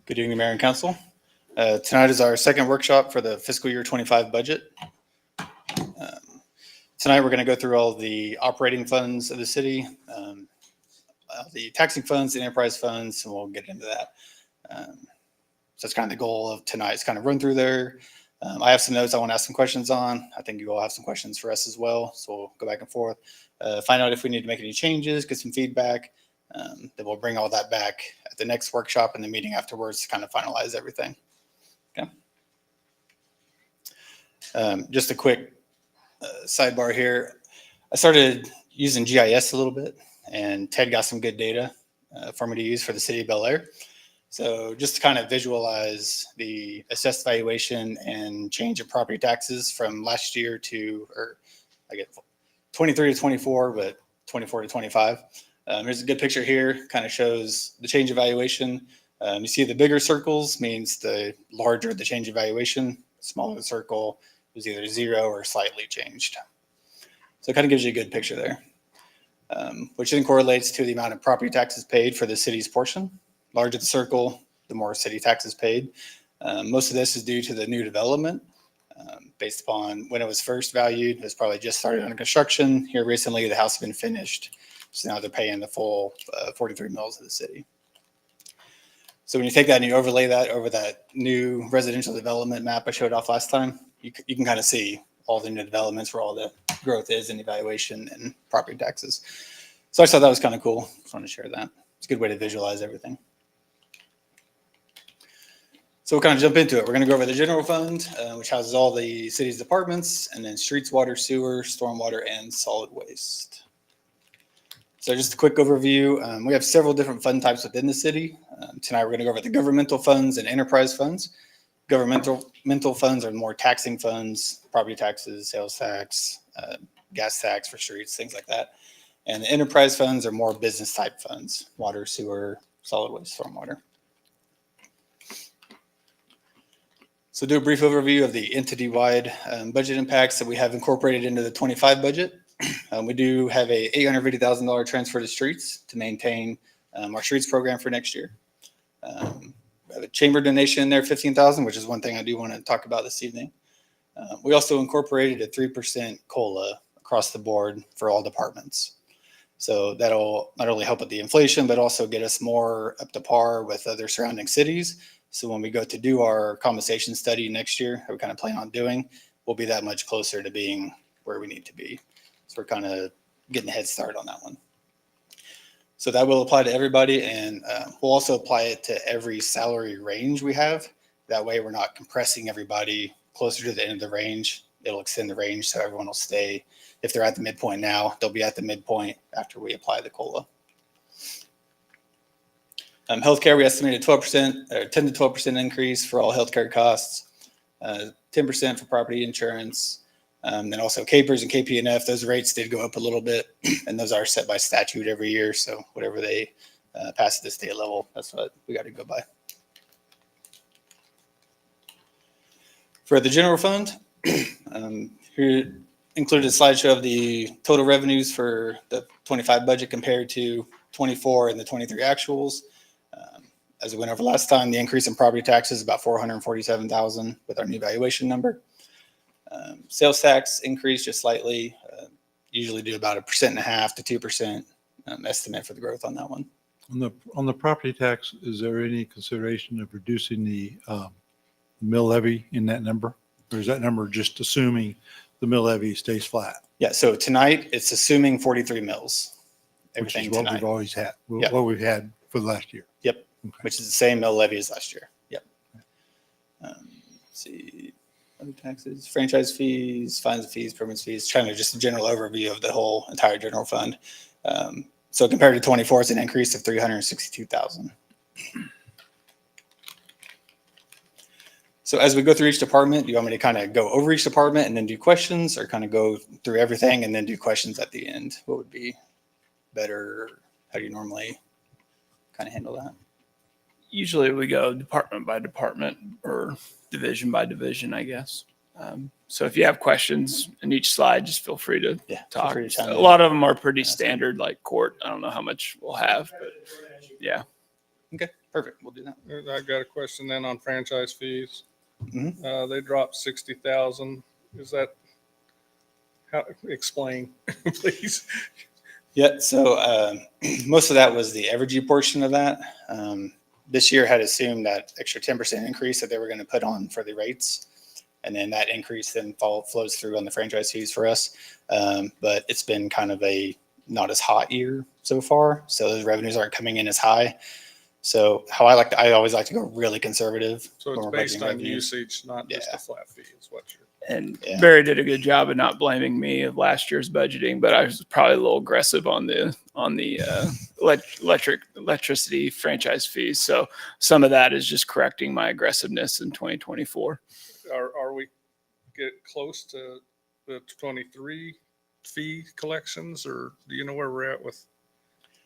Good evening, Mayor and Council. Tonight is our second workshop for the fiscal year 25 budget. Tonight we're going to go through all the operating funds of the city, the taxing funds, the enterprise funds, and we'll get into that. So that's kind of the goal of tonight, is kind of run through there. I have some notes I want to ask some questions on. I think you all have some questions for us as well, so we'll go back and forth, find out if we need to make any changes, get some feedback. Then we'll bring all that back at the next workshop and the meeting afterwards to kind of finalize everything. Okay. Just a quick sidebar here. I started using GIS a little bit, and Ted got some good data for me to use for the city of Bel Aire. So just to kind of visualize the assessed valuation and change in property taxes from last year to, or I get 23 to 24, but 24 to 25. Here's a good picture here, kind of shows the change in valuation. You see the bigger circles means the larger the change in valuation, smaller the circle is either zero or slightly changed. So it kind of gives you a good picture there, which then correlates to the amount of property taxes paid for the city's portion. Larger the circle, the more city taxes paid. Most of this is due to the new development based upon when it was first valued. It was probably just started under construction. Here recently, the house has been finished. So now they're paying the full 43 mills of the city. So when you take that and you overlay that over that new residential development map I showed off last time, you can kind of see all the new developments where all the growth is in evaluation and property taxes. So I thought that was kind of cool. Just wanted to share that. It's a good way to visualize everything. So we'll kind of jump into it. We're going to go over the general fund, which houses all the city's departments, and then streets, water, sewer, stormwater, and solid waste. So just a quick overview. We have several different fund types within the city. Tonight we're going to go over the governmental funds and enterprise funds. Governmental funds are more taxing funds, property taxes, sales tax, gas tax for streets, things like that. And the enterprise funds are more business type funds, water, sewer, solid waste, stormwater. So do a brief overview of the entity-wide budget impacts that we have incorporated into the 25 budget. We do have a $850,000 transfer to streets to maintain our streets program for next year. We have a chamber donation in there, $15,000, which is one thing I do want to talk about this evening. We also incorporated a 3% COLA across the board for all departments. So that'll not only help with the inflation, but also get us more up to par with other surrounding cities. So when we go to do our compensation study next year, we kind of plan on doing, we'll be that much closer to being where we need to be. So we're kind of getting a head start on that one. So that will apply to everybody, and we'll also apply it to every salary range we have. That way we're not compressing everybody closer to the end of the range. It'll extend the range so everyone will stay. If they're at the midpoint now, they'll be at the midpoint after we apply the COLA. Healthcare, we estimated 12% or 10 to 12% increase for all healthcare costs, 10% for property insurance, and also CAPERS and KPNF. Those rates did go up a little bit, and those are set by statute every year. So whatever they pass at the state level, that's what we got to go by. For the general fund, here included a slideshow of the total revenues for the 25 budget compared to 24 and the 23 actuals. As we went over last time, the increase in property taxes is about $447,000 with our new valuation number. Sales tax increased just slightly. Usually do about 1.5% to 2% estimate for the growth on that one. On the property tax, is there any consideration of reducing the mill levy in that number, or is that number just assuming the mill levy stays flat? Yeah. So tonight it's assuming 43 mills. Everything which is what tonight. we've always had. Yep. What we've had for the last year. Yep. Okay. Which is the same mill levy as last year. Yep. Let's see. Other taxes, franchise fees, fines and fees, permits fees, trying to just a general overview of the whole entire general fund. So compared to 24, it's an increase of $362,000. So as we go through each department, do you want me to kind of go over each department and then do questions, or kind of go through everything and then do questions at the end? What would be better? How do you normally kind of handle that? Usually we go department by department or division by division, I guess. So if you have questions in each slide, just feel free to talk. Free to a lot of them are pretty standard, like court. I don't know how much we'll have, but yeah. Okay. Perfect. We'll do that. I got a question then on franchise fees. Mhm. They dropped 60,000. Is that, how, explain, please? Yeah. So most of that was the Evergy portion of that. This year had assumed that extra 10% increase that they were going to put on for the rates. And then that increase then flows through on the franchise fees for us. But it's been kind of a not as hot year so far. So those revenues aren't coming in as high. So I always like to go really conservative. So when it's we're based budgeting on revenues. usage, not just Yeah. a flat fee is what you're. And Yeah. Barry did a good job of not blaming me of last year's budgeting, but I was probably a little aggressive on the electricity franchise fees. So some of that is just correcting my aggressiveness in 2024. Are we get close to the 23 fee collections, or do you know where we're at with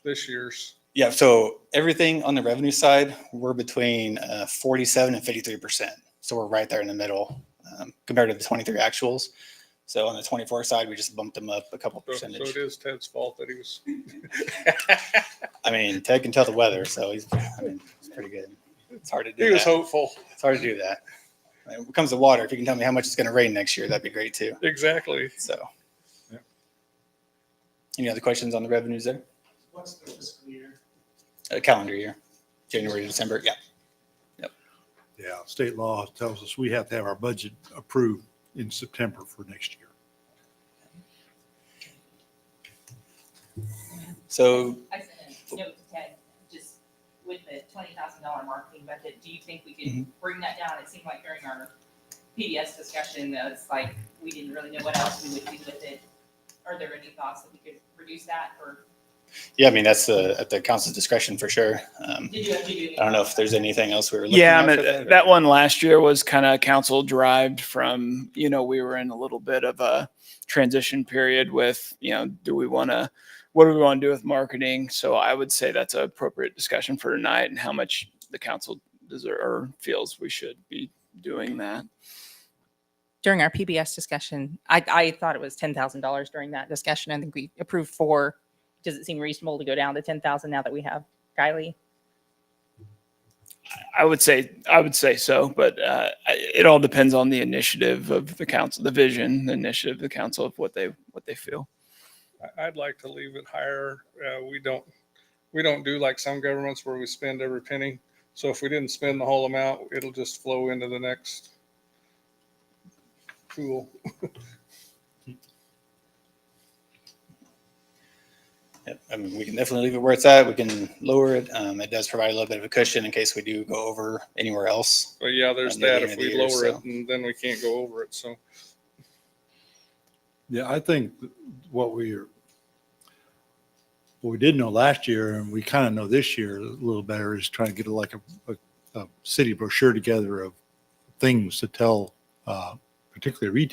this year's? Yeah. So everything on the revenue side, we're between 47 and 53%. So we're right there in the middle compared to the 23 actuals. So on the 24 side, we just bumped them up a couple So percentage. it is Ted's fault that he was. I mean, Ted can tell the weather, so it's pretty good. It's hard to do He was that. hopeful. It's hard to do that. When it comes to water, if you can tell me how much it's going to rain next year, that'd be great too. Exactly. So, Yeah. Any other questions on the revenues there? What's the fiscal year? Calendar year, January to December. Yeah. Yeah, state law tells us we have to have our budget approved in September for next year. So I sent a note to Ted, just with the $20,000 marketing budget, do you think we could bring that down? It seemed like during our PBS discussion, it's like, we didn't really know what else we would do with it. Are there any thoughts that we could reduce that, or yeah, I mean, that's at the council's discretion for sure. did you do any? I don't know if there's anything else we were looking Yeah, I at mean, for that one last year was kind of council derived from, we were in a little bit of a transition period with, what do we want to do with marketing? So I would say that's an appropriate discussion for tonight and how much the council deserve or feels we should be doing that. During our PBS discussion, I thought it was $10,000 during that discussion. I think we approved 4. Does it seem reasonable to go down to 10,000 now that we have Kylie? I would say so, but it all depends on the initiative of the council, the vision, the initiative of the council of what they feel. I'd like to leave it higher. We don't do like some governments where we spend every penny. So if we didn't spend the whole amount, it'll just flow into the next pool. Yep. I mean, we can definitely leave it where it's at. We can lower it. It does provide a little bit of a cushion in case we do go over anywhere else. But yeah, there's Near the that. end If of the we year, lower so. it, and then we can't go over it. So Yeah, I think what we did know last year, and we kind of know this year a little better, is trying to get like a city brochure together of things to tell, particularly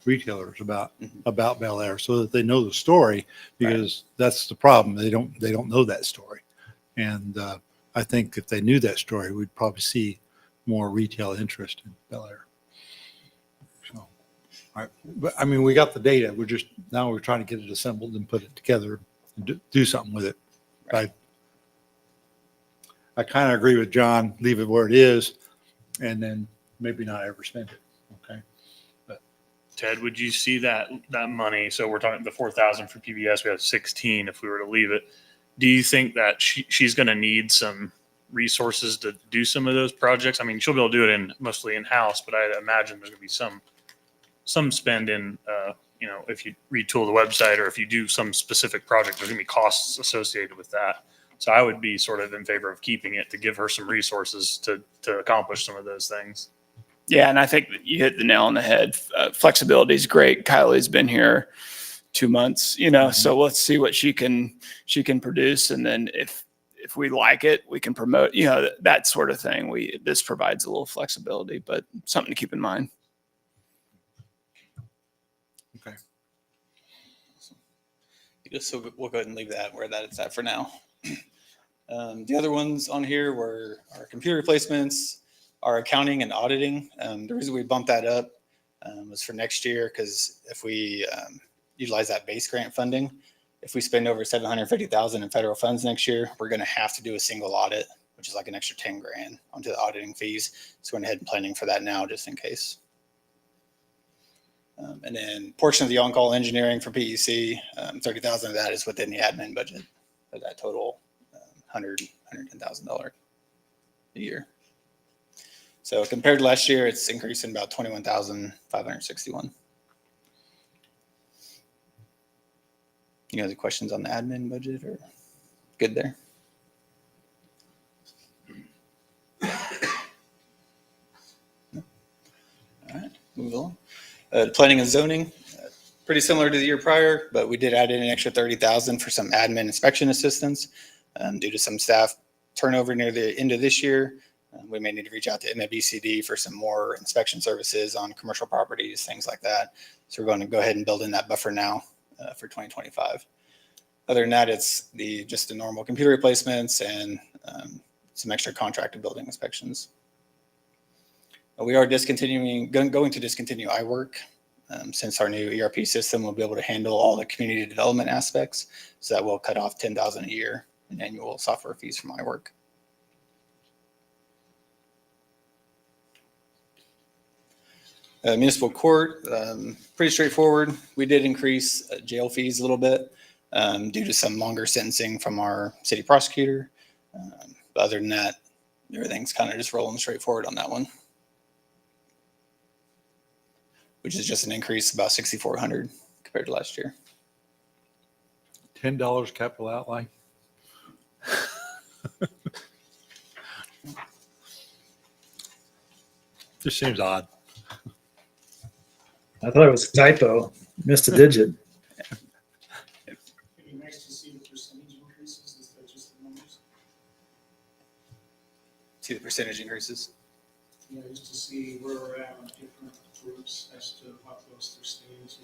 retailers about Bel Aire, so that they know the story, because that's the problem. They don't know that story. And I think if they knew that story, we'd probably see more retail interest in Bel Aire. So, all right. But I mean, we got the data. Now we're trying to get it assembled and put it together and do something with it. Right. I kind of agree with John, leave it where it is, and then maybe not ever spend it. Okay. Ted, would you see that money? So we're talking the 4,000 for PBS. We have 16 if we were to leave it. Do you think that she's going to need some resources to do some of those projects? I mean, she'll be able to do it mostly in house, but I imagine there's going to be some spend in, if you retool the website or if you do some specific project, there's going to be costs associated with that. So I would be sort of in favor of keeping it to give her some resources to accomplish some of those things. Yeah, and I think that you hit the nail on the head. Flexibility is great. Kylie's been here 2 months, so let's see what she can produce, and then if we like it, we can promote, that sort of thing. This provides a little flexibility, but something to keep in mind. Okay. So we'll go ahead and leave that where it's at for now. The other ones on here were our computer replacements, our accounting and auditing. The reason we bumped that up was for next year, because if we utilize that base grant funding, if we spend over $750,000 in federal funds next year, we're going to have to do a single audit which is like an extra 10 grand onto the auditing fees. So we're going ahead and planning for that now, just in case. And then portion of the on-call engineering for PEC, 30,000 of that is within the admin budget of that total $110,000 a year. So compared to last year, it's increasing about 21,561. Any other questions on the admin budget or good there? No? All right, move along. Planning and zoning, pretty similar to the year prior, but we did add in an extra 30,000 for some admin inspection assistance due to some staff turnover near the end of this year. We may need to reach out to MABCD for some more inspection services on commercial properties, things like that. So we're going to go ahead and build in that buffer now for 2025. Other than that, it's just the normal computer replacements and some extra contracted building inspections. We are going to discontinue iWork since our new ERP system will be able to handle all the community development aspects. So that will cut off $10,000 a year in annual software fees from iWork. Municipal court, pretty straightforward. We did increase jail fees a little bit due to some longer sentencing from our city prosecutor. But other than that, everything's kind of just rolling straightforward on that one, which is just an increase about 6,400 compared to last year. $10 capital outlay. Just seems odd. I thought it was a typo. Missed a digit. It'd be nice to see the percentage increases instead of just the numbers. See the percentage increases. Yeah, just to see where we're at on different groups as to what those are staying to,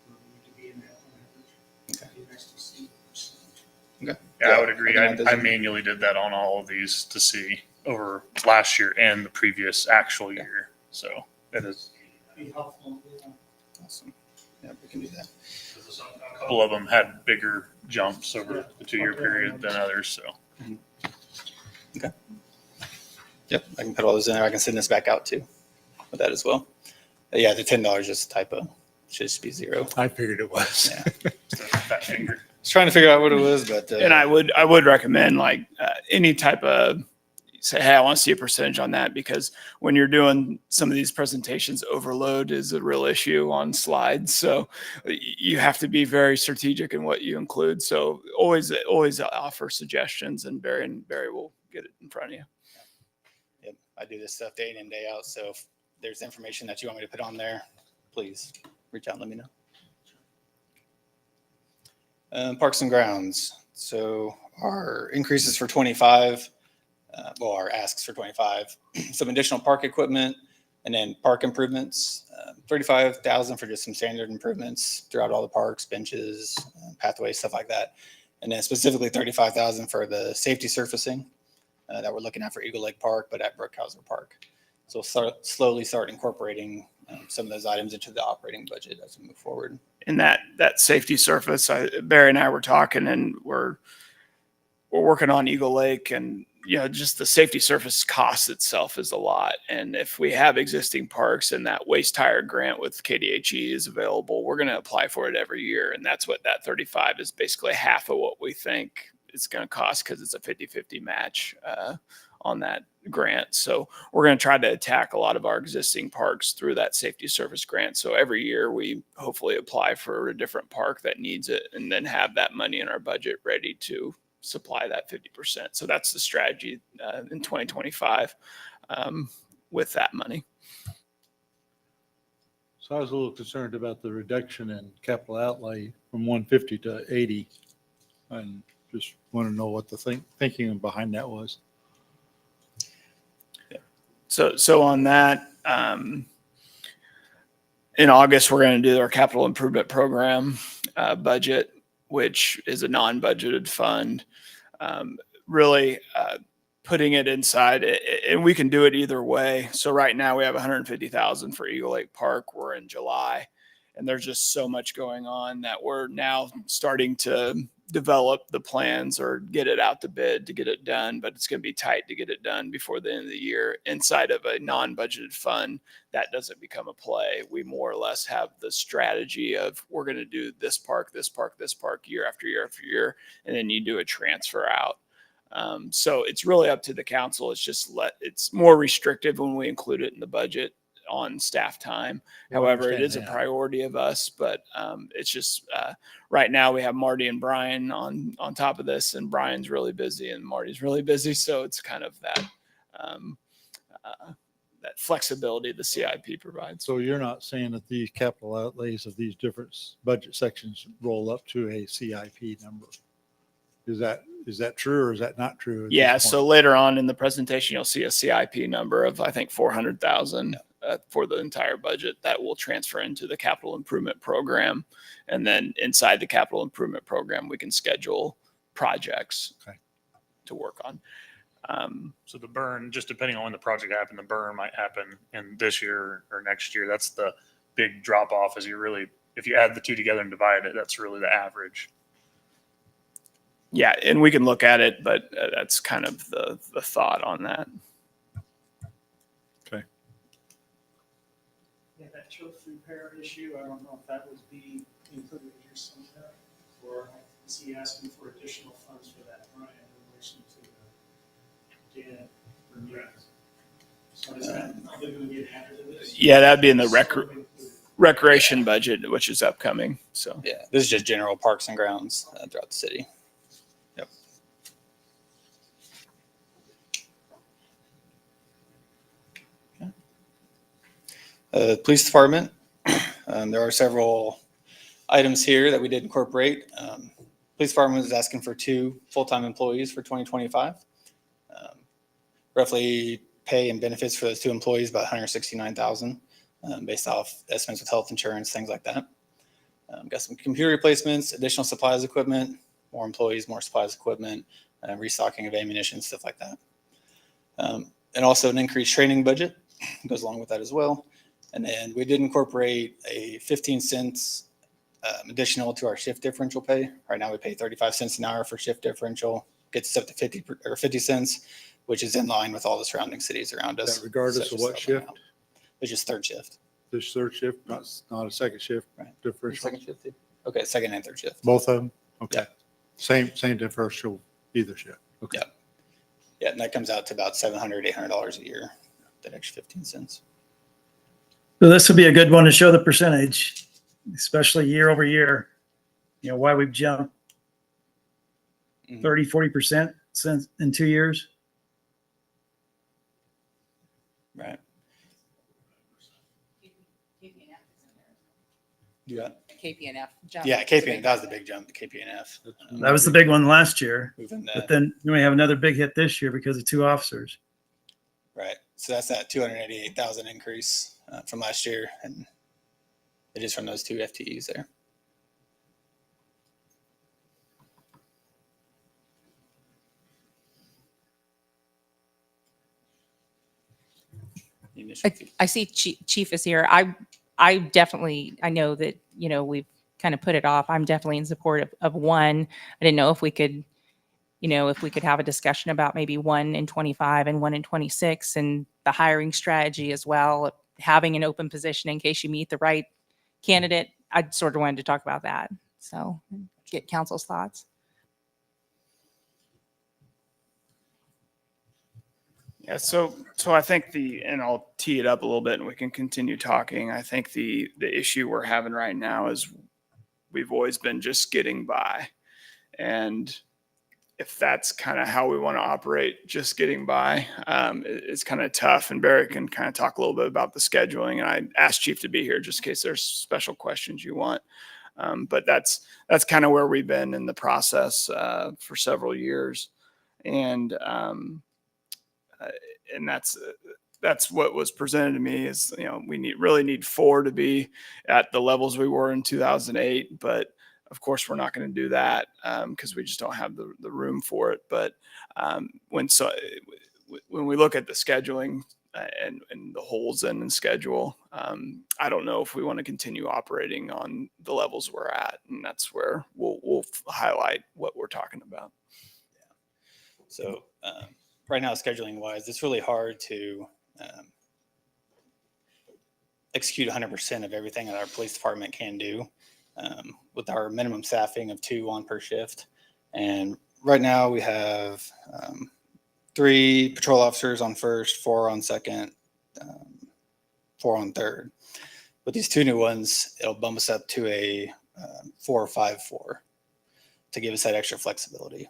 where we need to be in that on average. Okay. It'd be nice to see the percentage. Okay. Yeah, I would agree. I can add those I in. manually did that on all of these to see over last year and the previous actual year. So it is. Be helpful. Yeah. Awesome. Yeah, we can do that. A couple of them had bigger jumps over the 2-year period than others. So Yep, I can put all those in there. I can send this back out too with that as well. But yeah, the $10 is just a typo. It should just be zero. I figured it was. Yeah. just a fat finger. I was trying to figure out what it was, but And I would recommend like any type of say, hey, I want to see a percentage on that, because when you're doing some of these presentations, overload is a real issue on slides. So you have to be very strategic in what you include. So always offer suggestions, and Barry will get it in front of you. Yep, I do this stuff day in and day out. So if there's information that you want me to put on there, please reach out and let me know. Parks and grounds. So our increases for 25, our asks for 25, some additional park equipment, and then park improvements, 35,000 for just some standard improvements throughout all the parks, benches, pathways, stuff like that. And then specifically 35,000 for the safety surfacing that we're looking at for Eagle Lake Park, but at Brookhauser Park. So we'll slowly start incorporating some of those items into the operating budget as we move forward. In that safety surface, Barry and I were talking, and we're working on Eagle Lake, and just the safety surface cost itself is a lot. And if we have existing parks and that waste tire grant with KDHE is available, we're going to apply for it every year. And that's what that 35 is, basically half of what we think it's going to cost, because it's a 50-50 match on that grant. So we're going to try to attack a lot of our existing parks through that safety surface grant. So every year we hopefully apply for a different park that needs it, and then have that money in our budget ready to supply that 50%. So that's the strategy in 2025 with that money. So I was a little concerned about the reduction in capital outlay from 150 to 80, and just want to know what the thinking behind that was. So on that, in August, we're going to do our capital improvement program budget, which is a non-budgeted fund. Really putting it inside, and we can do it either way. So right now we have 150,000 for Eagle Lake Park. We're in July, and there's just so much going on that we're now starting to develop the plans or get it out to bid to get it done, but it's going to be tight to get it done before the end of the year inside of a non-budgeted fund. That doesn't become a play. We more or less have the strategy of we're going to do this park, this park, this park year after year after year, and then you do a transfer out. So it's really up to the council. It's more restrictive when we include it in the budget on staff time. Well, I However, it is a understand that. priority of us, but it's just right now we have Marty and Brian on top of this, and Brian's really busy and Marty's really busy. So it's kind of that that flexibility the CIP provides. So you're not saying that these capital outlays of these different budget sections roll up to a CIP number? Is that true or is that not true? at Yeah. this So point? later on in the presentation, you'll see a CIP number of, I think, 400,000 for the entire budget that will transfer into the capital improvement program. And then inside the capital improvement program, we can schedule projects to work on. So the burn, just depending on when the project happened, the burn might happen in this year or next year. That's the big drop off. Is if you add the two together and divide it, that's really the average. Yeah, and we can look at it, but that's kind of the thought on that. Yeah, that choke repair issue, I don't know if that would be included here somewhere, or is he asking for additional funds for that, Brian, in relation to the dead remains? So is that, are they gonna get added to this? Yeah, that'd be in the So recreation budget, which is upcoming. So Yeah, this is just general parks and grounds throughout the city. Yep. Police department, there are several items here that we did incorporate. Police department is asking for 2 full-time employees for 2025. Roughly pay and benefits for those 2 employees, about $169,000, based off estimates with health insurance, things like that. Got some computer replacements, additional supplies, equipment, more employees, more supplies, equipment, restocking of ammunition, stuff like that. And also an increased training budget goes along with that as well. And then we did incorporate a 15 cents additional to our shift differential pay. Right now we pay 35 cents an hour for shift differential, gets us up to 50 cents, which is in line with all the surrounding cities around us. That regardless such of as what Southern shift? Cal. It's just third shift. This third shift, not a second shift Right. differential? Second shift too? Okay, second and third shift. Both of them? Okay. Yeah. Same differential, either shift. Okay. Yeah. Yeah, and that comes out to about $700, $800 a year, that extra 15 cents. So this would be a good one to show the percentage, especially year over year. You know, why we've jumped Mhm. 30, 40% since in 2 years. Right. You got, KPNF. jump. yeah, KPN, that was the big jump, the KPNF. That was the big one last year. Moving But then we have another big hit this year because of 2 officers. right. So that's that 288,000 increase from last year. And it is from those 2 FTEs there. The initial fee. I see Chief is here. I definitely, I know that, we've kind of put it off. I'm definitely in support of 1. I didn't know if we could, if we could have a discussion about maybe 1 in 25 and 1 in 26 and the hiring strategy as well, having an open position in case you meet the right candidate. I sort of wanted to talk about that. So get council's thoughts. yeah, so I think and I'll tee it up a little bit and we can continue talking. I think the issue we're having right now is we've always been just getting by. And if that's kind of how we want to operate, just getting by, it's kind of tough. And Barry can kind of talk a little bit about the scheduling. And I asked Chief to be here just in case there's special questions you want. But that's kind of where we've been in the process for several years. And that's what was presented to me is, we really need 4 to be at the levels we were in 2008. But of course, we're not going to do that because we just don't have the room for it. But when we look at the scheduling and the holes in the schedule. I don't know if we want to continue operating on the levels we're at, and that's where we'll highlight what we're talking about. So right now, scheduling wise, it's really hard to execute 100% of everything that our police department can do with our minimum staffing of 2 on per shift. And right now we have 3 patrol officers on first, 4 on second, 4 on third. With these 2 new ones, it'll bump us up to a 4-5-4 to give us that extra flexibility.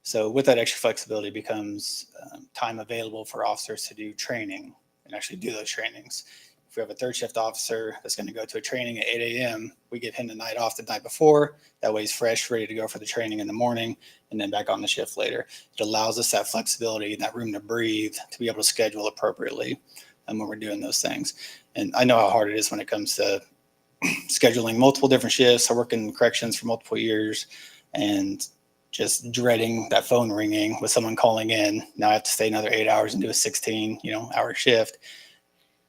So with that extra flexibility becomes time available for officers to do training and actually do those trainings. If we have a third shift officer that's going to go to a training at 8 a.m., we give him the night off the night before. That way he's fresh, ready to go for the training in the morning, and then back on the shift later. It allows us that flexibility and that room to breathe to be able to schedule appropriately when we're doing those things. And I know how hard it is when it comes to scheduling multiple different shifts. I work in corrections for multiple years and just dreading that phone ringing with someone calling in. Now I have to stay another 8 hours and do a 16-hour shift.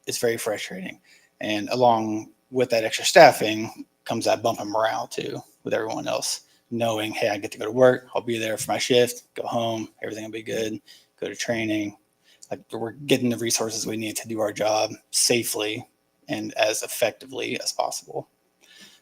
It's very frustrating. And along with that extra staffing comes that bump in morale too with everyone else, knowing, hey, I get to go to work. I'll be there for my shift, go home, everything will be good, go to training. Like, we're getting the resources we need to do our job safely and as effectively as possible.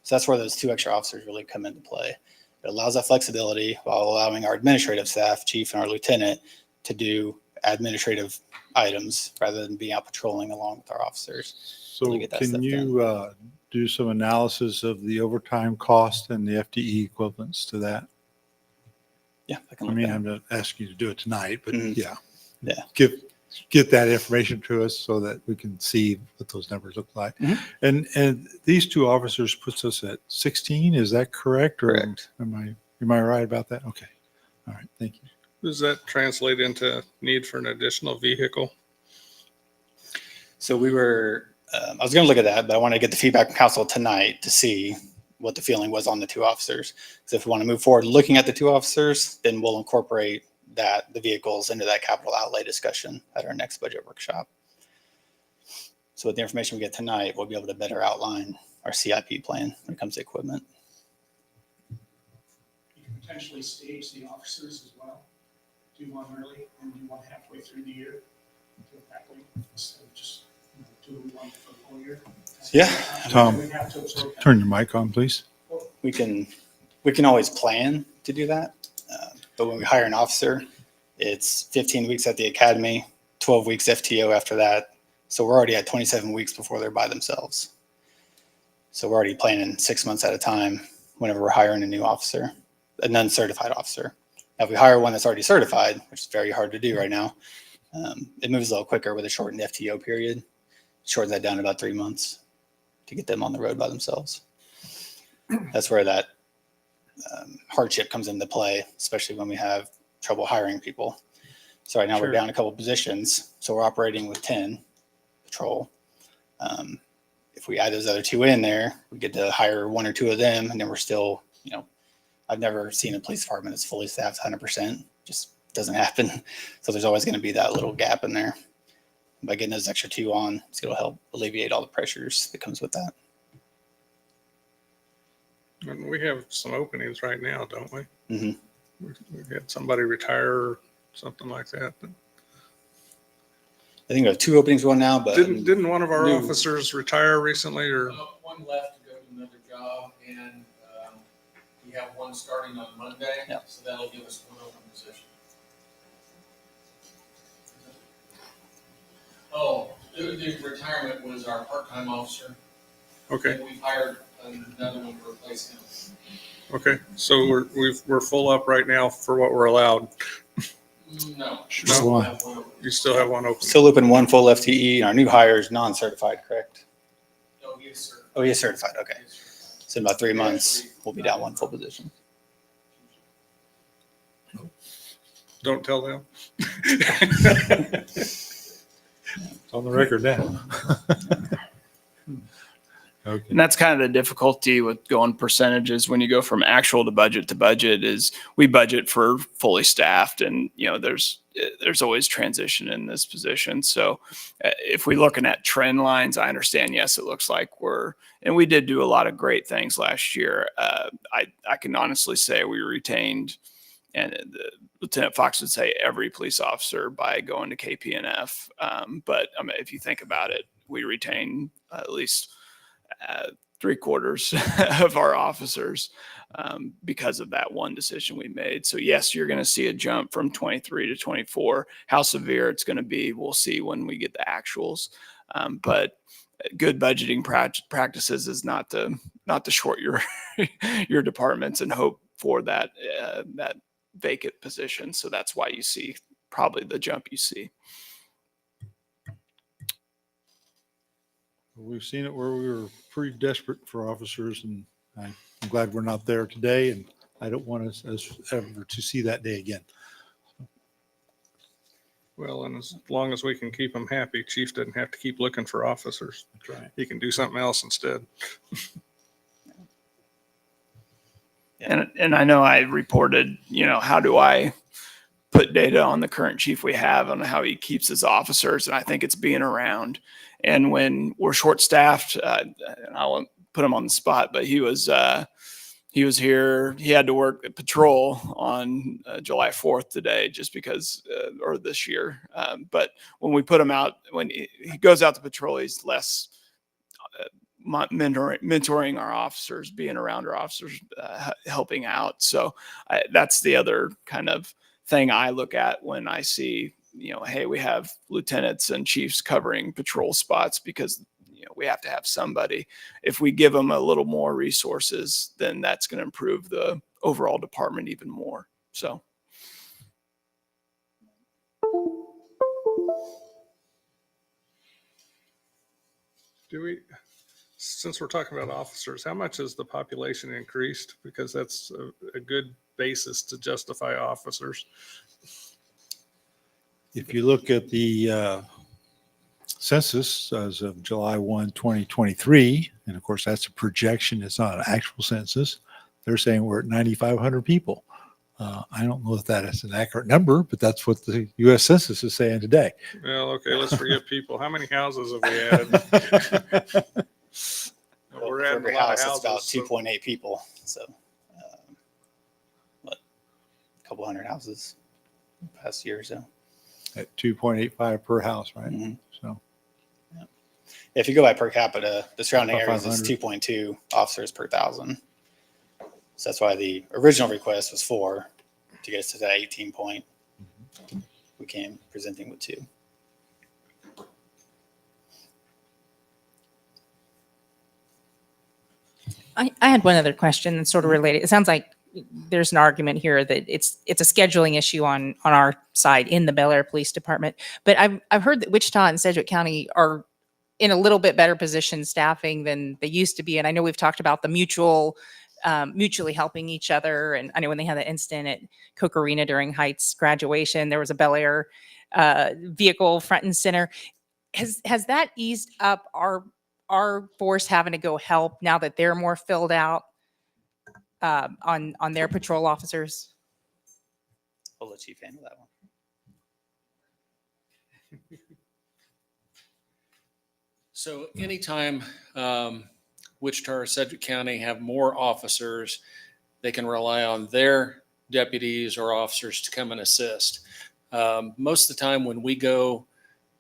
So that's where those 2 extra officers really come into play. It allows that flexibility while allowing our administrative staff, chief and our lieutenant, to do administrative items rather than being out patrolling along with our officers. So Really get that can stuff you do some analysis of the overtime cost and the FTE equivalents to that? Yeah, I can I look mean, that up. I'm not asking you to do it tonight, but Mhm. yeah. Yeah. Get that information to us so that we can see what those numbers look like. Mhm. And these 2 officers puts us at 16. Is that correct? Or Correct. am I right about that? Okay. All right. Thank you. Does that translate into need for an additional vehicle? So we were, I was going to look at that, but I want to get the feedback from council tonight to see what the feeling was on the 2 officers. So if we want to move forward looking at the 2 officers, then we'll incorporate the vehicles into that capital outlay discussion at our next budget workshop. So with the information we get tonight, we'll be able to better outline our CIP plan when it comes to equipment. You can potentially stage the officers as well. Do one early and do one halfway through the year. Do it that way instead of just do one for the whole year. Yeah. Tom, We have to absorb that. Turn your mic on, please. We can always plan to do that. But when we hire an officer, it's 15 weeks at the academy, 12 weeks FTO after that. So we're already at 27 weeks before they're by themselves. So we're already planning 6 months at a time whenever we're hiring a new officer, a non-certified officer. Now, if we hire one that's already certified, which is very hard to do right now, it moves a little quicker with a shortened FTO period. Shortens that down to about 3 months to get them on the road by themselves. That's where that hardship comes into play, especially when we have trouble hiring people. So right now Sure. we're down a couple positions. So we're operating with 10 patrol. If we add those other 2 in there, we get to hire 1 or 2 of them. And then we're still, I've never seen a police department that's fully staffed 100%. Just doesn't happen. So there's always going to be that little gap in there. By getting those extra 2 on, it's going to help alleviate all the pressures that comes with that. And we have some openings right now, don't we? Mhm. We've had somebody retire or something like that. I think we have 2 openings going now, but Didn't one of our New. officers retire recently or? One left to go to another job, and we have one starting on Monday, Yeah. so that'll give us 1 open position. Oh, the retirement was our part-time officer. Okay, And we've hired another one to replace him. okay. So we're full up right now for what we're allowed. No. Just we one. have open. You still have 1 open. still open 1 full FTE, and our new hire is non-certified, correct? No, he is certified. Oh, he is certified. Okay. He is certified. So in about 3 months, we'll be down 1 full position. Don't tell them. It's on the record now. Okay. And that's kind of the difficulty with going percentages when you go from actual to budget is we budget for fully staffed, and there's always transition in this position. So if we're looking at trend lines, I understand, yes, it looks like and we did do a lot of great things last year. I can honestly say we retained, and Lieutenant Fox would say, every police officer by going to KPNF. But I mean, if you think about it, we retain at least 3/4 of our officers because of that one decision we made. So yes, you're going to see a jump from 23 to 24. How severe it's going to be, we'll see when we get the actuals. But good budgeting practices is not to short your your departments and hope for that vacant position. So that's why you see probably the jump you see. We've seen it where we were pretty desperate for officers, and I'm glad we're not there today, and I don't want us ever to see that day again. Well, and as long as we can keep them happy, chief doesn't have to keep looking for officers. That's right. He can do something else instead. And I know I reported, how do I put data on the current chief we have on how he keeps his officers? And I think it's being around. And when we're short staffed, and I won't put him on the spot, but he was here. He had to work at patrol on July 4th today, just because, or this year. But when we put him out, when he goes out to patrol, he's less mentoring our officers, being around our officers, helping out. So that's the other kind of thing I look at when I see, hey, we have lieutenants and chiefs covering patrol spots, because we have to have somebody. If we give them a little more resources, then that's going to improve the overall department even more. So. Since we're talking about officers, how much has the population increased? Because that's a good basis to justify officers. If you look at the census as of July 1, 2023, and of course that's a projection, it's not an actual census, they're saying we're at 9,500 people. I don't know if that is an accurate number, but that's what the U.S. Census is saying today. Well, okay, let's forget people. How many houses have we added? Well, We're for adding every a lot of house, it's about houses, so- 2.8 people. So, what, a couple hundred houses the past year or so. At 2.85 per house, right? Mhm. So If you go by per capita, the surrounding About areas is 500. 2.2 officers per 1,000. So that's why the original request was 4 to get us to that 18 point. We came presenting with 2. I had one other question that's sort of related. It sounds like there's an argument here that it's a scheduling issue on our side in the Bel Aire Police Department. But I've heard that Wichita and Sedgwick County are in a little bit better position staffing than they used to be. And I know we've talked about the mutually helping each other. And I know when they had that incident at Coke Arena during Heights graduation, there was a Bel Aire vehicle front and center. Has that eased up our force having to go help now that they're more filled out on their patrol officers? I'll let Chief handle that one. So anytime Wichita or Sedgwick County have more officers, they can rely on their deputies or officers to come and assist. Most of the time when we go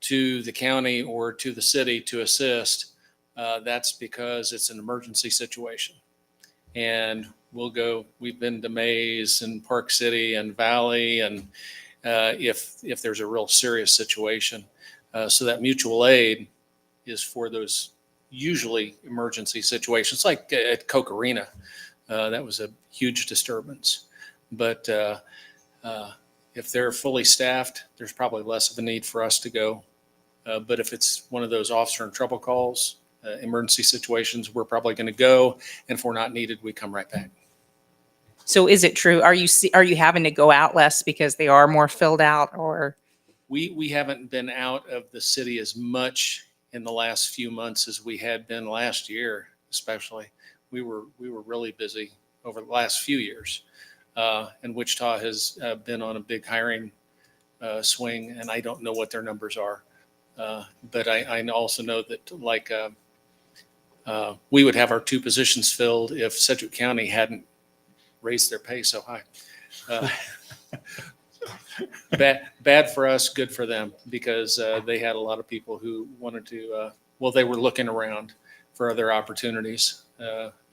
to the county or to the city to assist, that's because it's an emergency situation. And we've been to Mays and Park City and Valley, and if there's a real serious situation. So that mutual aid is for those usually emergency situations, like at Coke Arena. That was a huge disturbance. But if they're fully staffed, there's probably less of a need for us to go. But if it's one of those officer in trouble calls, emergency situations, we're probably going to go. And if we're not needed, we come right back. So is it true? Are you having to go out less because they are more filled out, or? We haven't been out of the city as much in the last few months as we had been last year. especially. We were really busy over the last few years. And Wichita has been on a big hiring swing, and I don't know what their numbers are. But I also know that we would have our 2 positions filled if Sedgwick County hadn't raised their pay so high. Bad for us, good for them, because they had a lot of people who wanted to, they were looking around for other opportunities.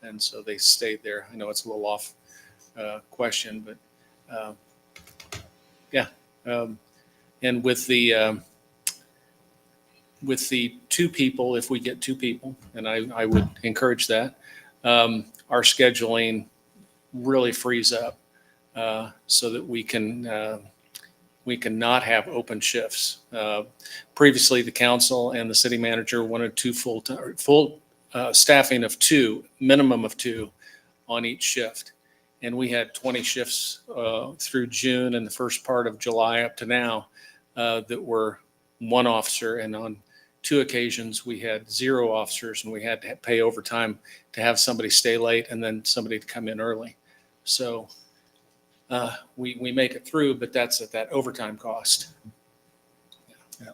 And so they stayed there. I know it's a little off question, but yeah. And with the 2 people, if we get 2 people, and I would encourage that, our scheduling really frees up so that we can not have open shifts. Previously, the council and the city manager wanted 2 full staffing of 2, minimum of 2 on each shift. And we had 20 shifts through June and the first part of July up to now that were 1 officer. And on 2 occasions, we had 0 officers, and we had to pay overtime to have somebody stay late and then somebody to come in early. So we make it through, but that's at that overtime cost. Yeah.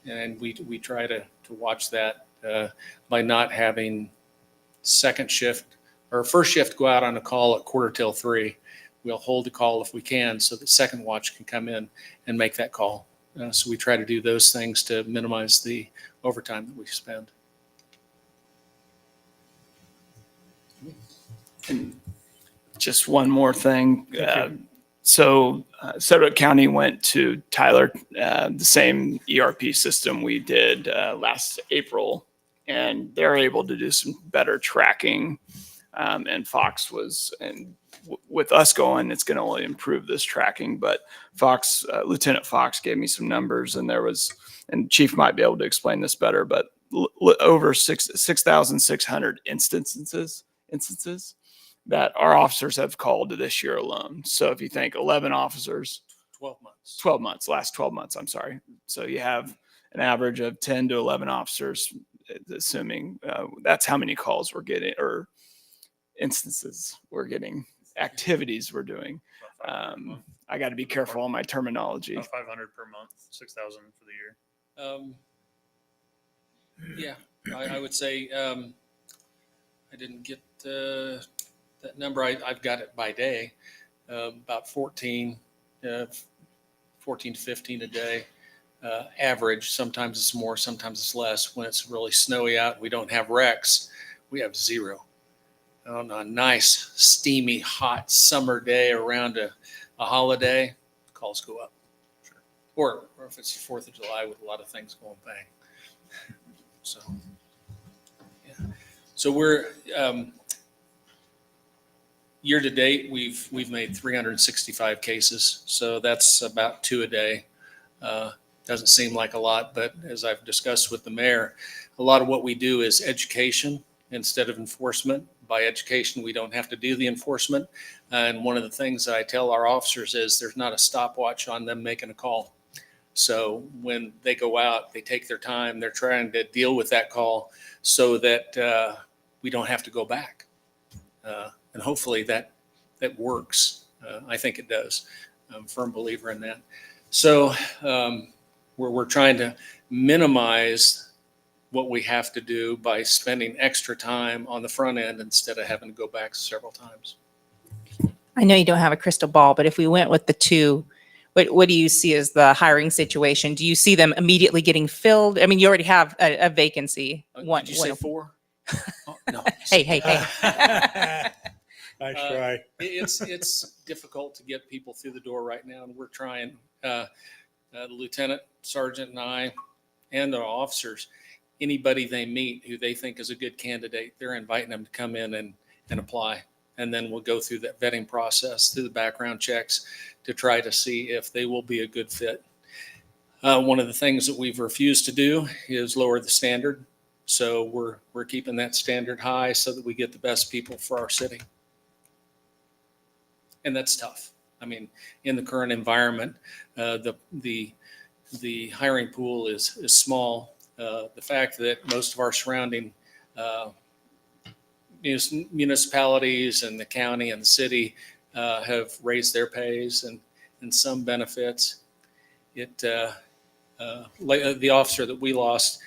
And we try to watch that by not having second shift or first shift go out on a call at 2:45. We'll hold the call if we can so that second watch can come in and make that call. So we try to do those things to minimize the overtime that we spend. And just one more thing. So Sedgwick County went to Tyler, the same ERP system we did last April, and they're able to do some better tracking. And Fox was, and with us going, it's going to only improve this tracking. But Fox, Lieutenant Fox gave me some numbers, and there was, and Chief might be able to explain this better, but over 6,600 instances that our officers have called this year alone. So if you think 11 officers, 12 months, last 12 months, I'm sorry. So you have an average of 10 to 11 officers, assuming that's how many calls we're getting, or instances we're getting, activities we're doing. I got to be careful on my terminology. 500 per month, 6,000 for the year. Yeah, I would say I didn't get that number. I've got it by day, about 14 to 15 a day. Average. Sometimes it's more, sometimes it's less. When it's really snowy out, we don't have wrecks, we have 0. On a nice, steamy, hot summer day around a holiday, calls go up. Sure. Or if it's the 4th of July with a lot of things going bang. So, yeah. So we're year to date, we've made 365 cases. So that's about 2 a day. Doesn't seem like a lot, but as I've discussed with the mayor, a lot of what we do is education instead of enforcement. By education, we don't have to do the enforcement. And one of the things that I tell our officers is there's not a stopwatch on them making a call. So when they go out, they take their time. They're trying to deal with that call so that we don't have to go back. And hopefully that works. I think it does. I'm a firm believer in that. So we're trying to minimize what we have to do by spending extra time on the front end instead of having to go back several times. I know you don't have a crystal ball, but if we went with the 2, what do you see as the hiring situation? Do you see them immediately getting filled? I mean, you already have a vacancy. Did you say 4? Oh, no. Hey. Nice try. It's difficult to get people through the door right now, and we're trying. The lieutenant, sergeant, and I, and the officers, anybody they meet who they think is a good candidate, they're inviting them to come in and apply. And then we'll go through that vetting process, through the background checks, to try to see if they will be a good fit. One of the things that we've refused to do is lower the standard. So we're keeping that standard high so that we get the best people for our city. And that's tough. I mean, in the current environment, the hiring pool is small. The fact that most of our surrounding municipalities and the county and the city have raised their pays and some benefits. The officer that we lost,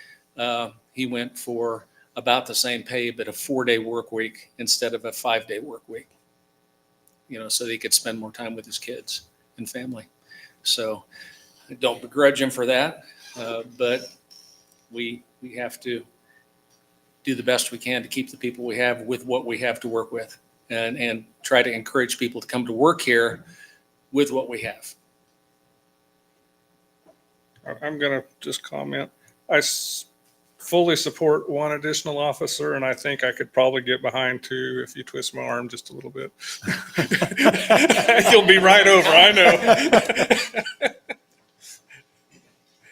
he went for about the same pay, but a 4-day work week instead of a 5-day work week, so that he could spend more time with his kids and family. So I don't begrudge him for that, but we have to do the best we can to keep the people we have with what we have to work with, and try to encourage people to come to work here with what we have. I'm going to just comment. I fully support one additional officer, and I think I could probably get behind 2 if you twist my arm just a little bit. You'll be right over, I know.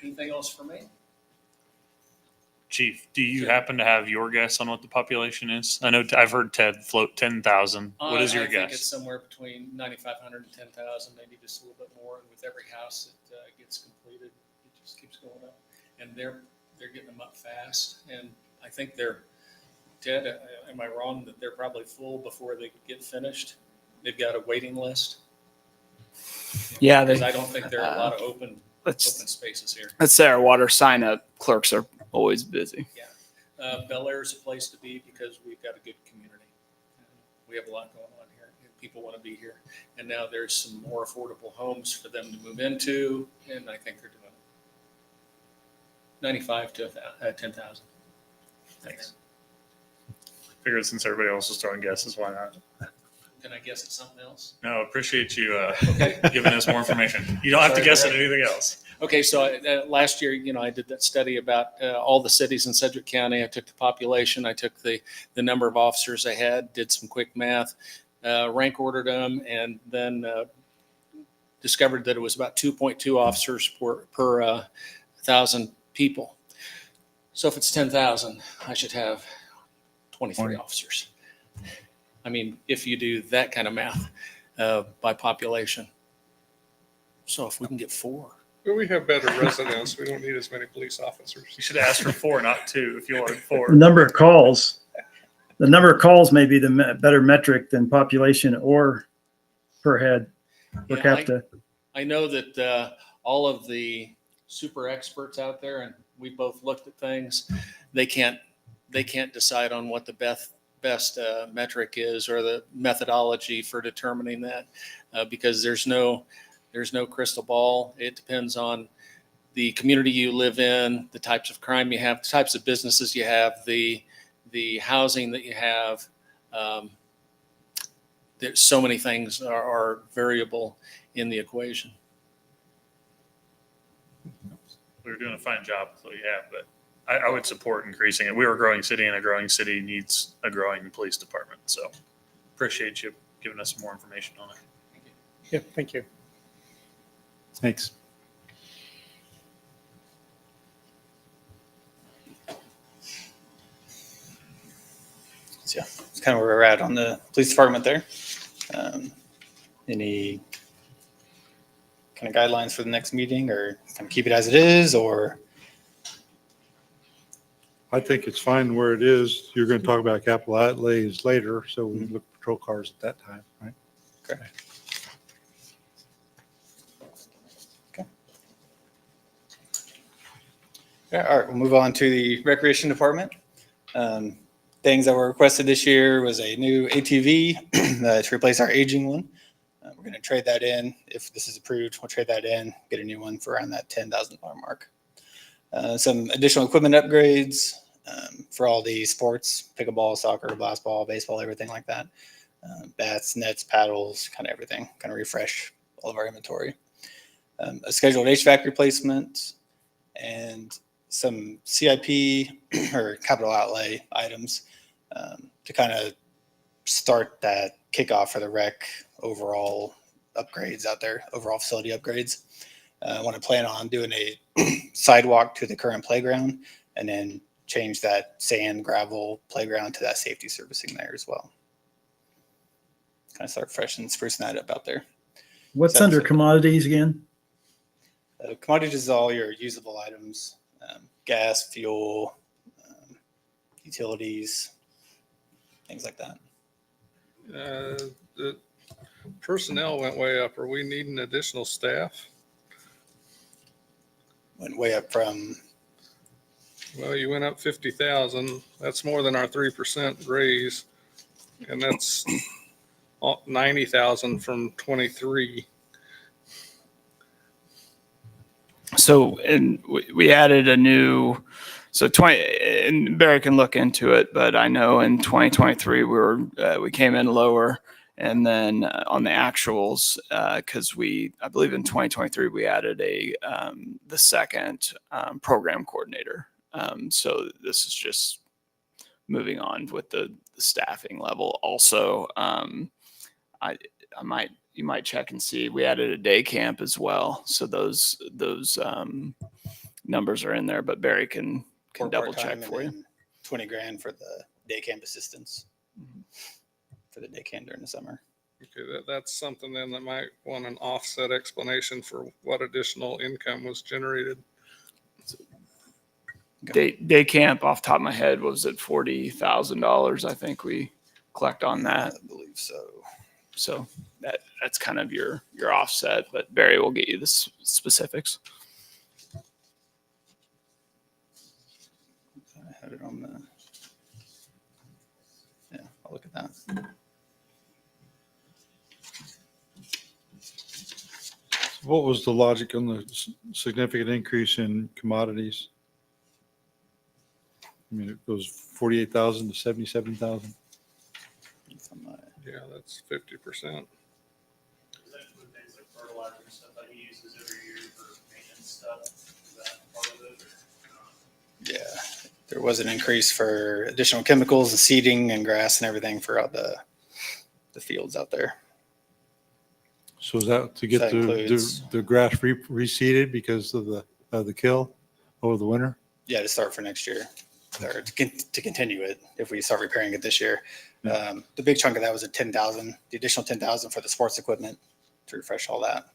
Anything else for me? Chief, do you happen to have your guess on what the population is? I know I've heard Ted float 10,000. What is your I think guess? it's somewhere between 9,500 and 10,000, maybe just a little bit more. And with every house that gets completed, it just keeps going up. And they're getting them up fast. And I think Ted, am I wrong that they're probably full before they get finished? They've got a waiting list. Yeah, Because I don't think there are a lot of open Let's spaces here. say our water sign up clerks are always busy. Bel Aire is a place to be because we've got a good community. We have a lot going on here, and people want to be here. And now there's some more affordable homes for them to move into, and I think they're doing it. 95 to 10,000. Thanks. Figured since everybody else was throwing guesses, why not? Can I guess at something else? No, appreciate you Okay. giving us more information. You don't have to Sorry guess for at that. anything else. Okay, so last year, I did that study about all the cities in Sedgwick County. I took the population, I took the number of officers I had, did some quick math, rank ordered them, and then discovered that it was about 2.2 officers per 1,000 people. So if it's 10,000, I should have 23 officers. I mean, if you do that kind of math by population. So if we can get 4. But we have better residents. We don't need as many police officers. You should ask for 4, not 2, if you wanted 4. The number of calls may be the better metric than population or per head per Yeah, capita. I know that all of the super experts out there, and we both looked at things, they can't decide on what the best metric is or the methodology for determining that because there's no crystal ball. It depends on the community you live in, the types of crime you have, the types of businesses you have, the housing that you have. There's so many things are variable in the equation. We were doing a fine job with what you have, but I would support increasing it. We are a growing city, and a growing city needs a growing police department. So appreciate you giving us more information on it. Yeah, thank you. Thanks. So yeah, it's kind of where we're at on the police department there. Any kind of guidelines for the next meeting, or kind of keep it as it is, or? I think it's fine where it is. You're going to talk about capital outlays later, so we look at patrol cars at that time, right? Okay. Yeah, all right, we'll move on to the recreation department. Things that were requested this year was a new ATV to replace our aging one. We're going to trade that in. If this is approved, we'll trade that in, get a new one for around that $10,000 mark. Some additional equipment upgrades for all the sports, pickleball, soccer, basketball, baseball, everything like that. Bats, nets, paddles, kind of everything, kind of refresh all of our inventory. A scheduled HVAC replacement and some CIP or capital outlay items to kind of start that kickoff for the rec overall upgrades out there, overall facility upgrades. I want to plan on doing a sidewalk to the current playground and then change that sand gravel playground to that safety servicing there as well. Kind of start fresh and sprucing that up out there. What's Sounds under like- commodities again? Commodities is all your usable items, gas, fuel, utilities, things like that. The personnel went way up. Are we needing additional staff? Went way up from, Well, you went up 50,000. That's more than our 3% raise. And that's 90,000 from 23. So, and we added a new, so 20, and Barry can look into it, but I know in 2023, we came in lower. And then on the actuals, because I believe in 2023, we added the second program coordinator. So this is just moving on with the staffing level. Also, you might check and see, we added a day camp as well. So those numbers are in there, but Barry can or double part-time, check and for you. then 20 grand for the day camp assistants for the day camp during the summer. Okay, that's something then that might want an offset explanation for what additional income was generated. Day camp off the top of my head was at $40,000. I think we collect on that. I believe so. So that's kind of your offset, but Barry will get you the specifics. I had it on the, yeah, I'll look at that. What was the logic on the significant increase in commodities? I mean, it goes 48,000 to 77,000. Yeah, that's 50%. Is that with things like fertilizer and stuff that he uses every year for maintenance stuff? Is that part of it? Or? Yeah, there was an increase for additional chemicals and seeding and grass and everything for all the fields out there. So is that to get That includes- the grass reseeded because of the kill over the winter? Yeah, to start for next year, or to continue it if we start repairing it this year. The big chunk of that was at 10,000. The additional 10,000 for the sports equipment to refresh all that.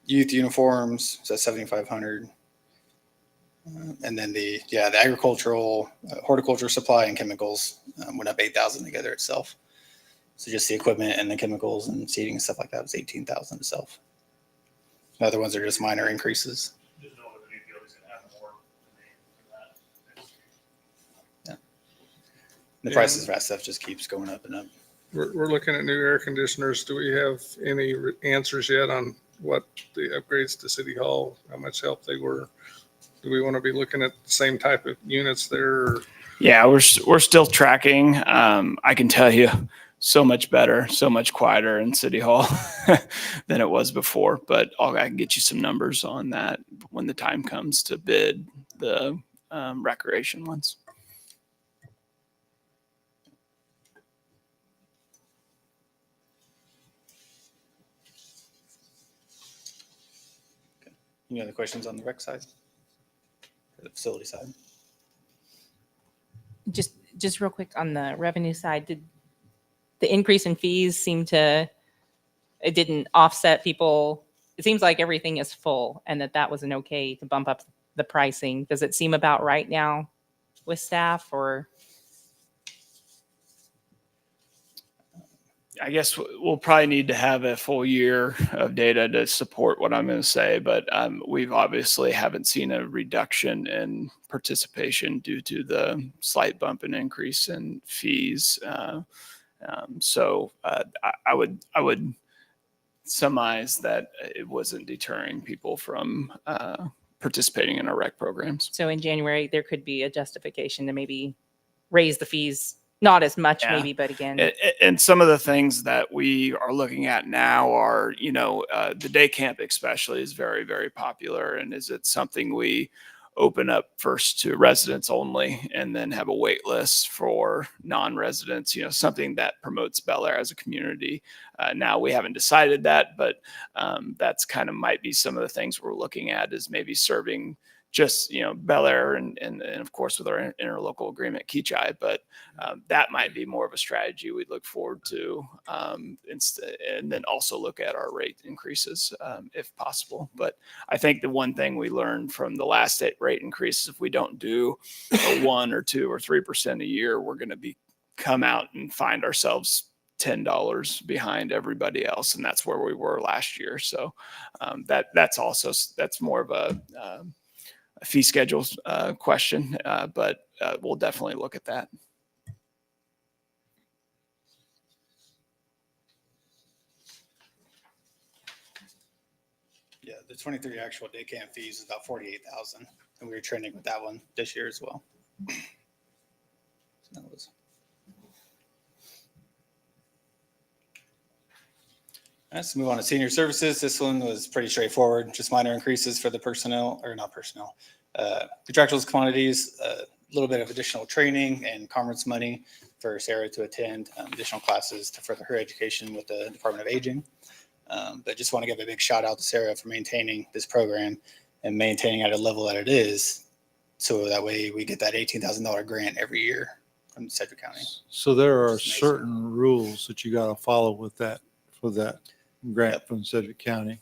Youth uniforms, so 7,500. And then the agricultural, horticulture supply and chemicals went up 8,000 together itself. So just the equipment and the chemicals and seeding and stuff like that was 18,000 itself. The other ones are just minor increases. Just know that the new building's gonna have more than that. The prices of that stuff just keeps going up and up. We're looking at new air conditioners. Do we have any answers yet on what the upgrades to City Hall, how much help they were? Do we want to be looking at the same type of units there? Or? Yeah, we're still tracking. I can tell you, so much better, so much quieter in City Hall than it was before. But I can get you some numbers on that when the time comes to bid the recreation ones. Any other questions on the rec side? Or the facility side? Just real quick on the revenue side, did the increase in fees it didn't offset people? It seems like everything is full and that wasn't okay to bump up the pricing. Does it seem about right now with staff, or? I guess we'll probably need to have a full year of data to support what I'm going to say, but we've obviously haven't seen a reduction in participation due to the slight bump and increase in fees. So I would surmise that it wasn't deterring people from participating in our rec programs. So in January, there could be a justification to maybe raise the fees. Not as much, Yeah. maybe, but again. And some of the things that we are looking at now are, the day camp especially is very, very popular. And is it something we open up first to residents only and then have a wait list for non-residents, something that promotes Bel Aire as a community? Now we haven't decided that, but that's kind of might be some of the things we're looking at, is maybe serving just, Bel Aire and of course with our interlocal agreement, Keachai, but that might be more of a strategy we'd look forward to, and then also look at our rate increases if possible. But I think the one thing we learned from the last rate increases, if we don't do a 1 or 2 or 3% a year, we're going to come out and find ourselves $10 behind everybody else, and that's where we were last year. So that's more of a fee schedule question, but we'll definitely look at that. Yeah, the 23 actual day camp fees is about 48,000, and we were trending with that one this year as well. So that was. Let's move on to senior services. This one was pretty straightforward, just minor increases for the personnel, or not personnel, contractuals, commodities, a little bit of additional training and conference money for Sarah to attend, additional classes to further her education with the Department of Aging. But just want to give a big shout out to Sarah for maintaining this program and maintaining at a level that it is, so that way we get that $18,000 grant every year from Sedgwick County. So there are Just amazing. certain rules that you got to follow with that, for that grant from Sedgwick County.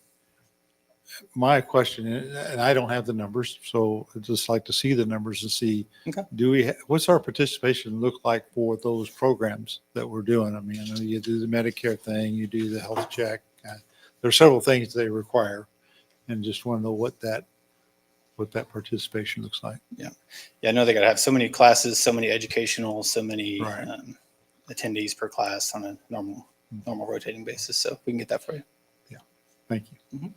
My question, and I don't have the numbers, so I'd just like to see the numbers and see, Okay. what's our participation look like for those programs that we're doing? I mean, I know you do the Medicare thing, you do the health check. There are several things they require, and just want to know what that participation looks like. Yeah, I know they got to have so many classes, so many educational, so many Right. attendees per class on a normal rotating basis. So we can get that for you. Thank you.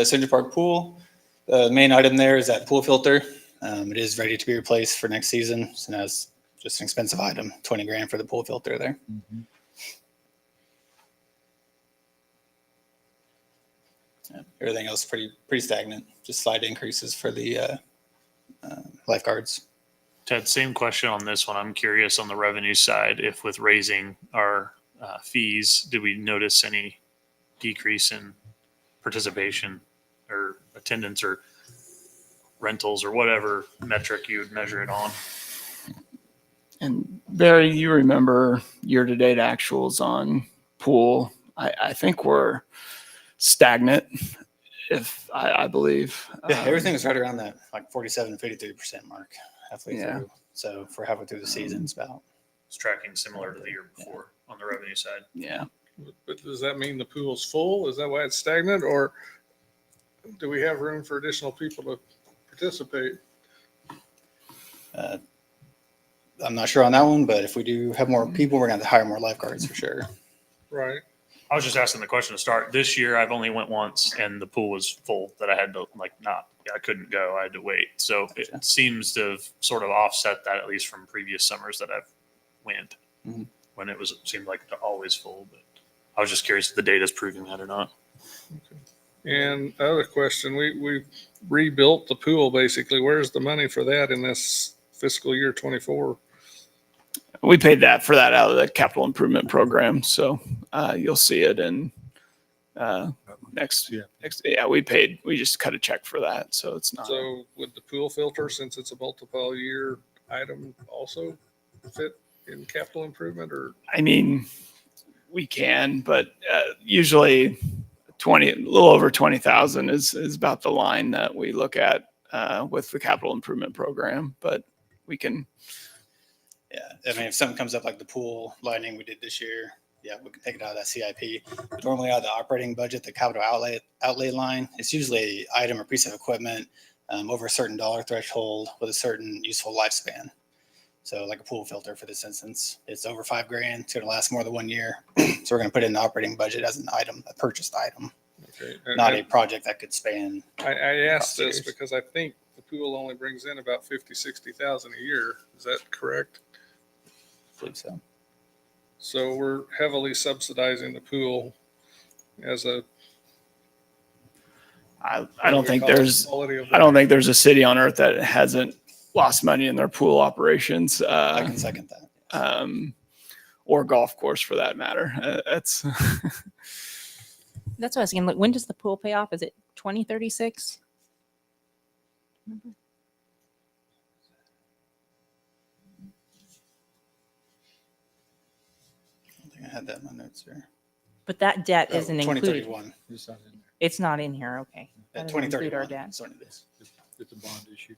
Central Park Pool. The main item there is that pool filter. It is ready to be replaced for next season. So now it's just an expensive item, 20 grand for the pool filter there. Yeah, everything else pretty stagnant. Just slight increases for the lifeguards. Ted, same question on this one. I'm curious on the revenue side, if with raising our fees, did we notice any decrease in participation or attendance or rentals or whatever metric you would measure it on? And Barry, you remember year-to-date actuals on pool. I think we're stagnant, if I believe. Yeah, everything was right around that like 47, 53% mark halfway Yeah. through. So for halfway through the season, it's about. It's tracking similar to the year before on the revenue side. Yeah. But does that mean the pool's full? Is that why it's stagnant, or do we have room for additional people to participate? I'm not sure on that one, but if we do have more people, we're going to hire more lifeguards for sure. Right. I was just asking the question to start. This year, I've only went once, and the pool was full. That I had to I couldn't go. I had to wait. So Gotcha. it seems to have sort of offset that, at least from previous summers that I've went Mhm. when it seemed like always full. But I was just curious if the data is proving that or not. And other question, we rebuilt the pool basically. Where's the money for that in this fiscal year 24? We paid for that out of the capital improvement program. So you'll see it in next. Yeah, we just cut a check for that. So it's not. So would the pool filter, since it's a multiple year item, also fit in capital improvement, or? I mean, we can, but usually a little over 20,000 is about the line that we look at with the capital improvement program, but we can. Yeah, I mean, if something comes up like the pool lighting we did this year, yeah, we can take it out of that CIP. But normally out of the operating budget, the capital outlay line, it's usually an item or piece of equipment over a certain dollar threshold with a certain useful lifespan. So like a pool filter, for this instance, it's over $5 grand. It's going to last more than 1 year. So we're going to put it in the operating budget as an item, a purchased item, Okay. not a project that could span. I asked this years. because I think the pool only brings in about 50,000-60,000 a year. Is that correct? I believe so. So we're heavily subsidizing the pool as a. I don't think there's. Quality of I don't think there's a city on earth that hasn't lost money in their pool operations. I can second that. Or golf course for that matter. That's That's what I was saying. Like, when does the pool pay off? Is it 2036? I think I had that in my notes here. But that debt Oh, isn't included. 2031. It's not in there. It's not in here. Okay. That At doesn't include our 2031. debt. Sorry, this. It's a bond issue.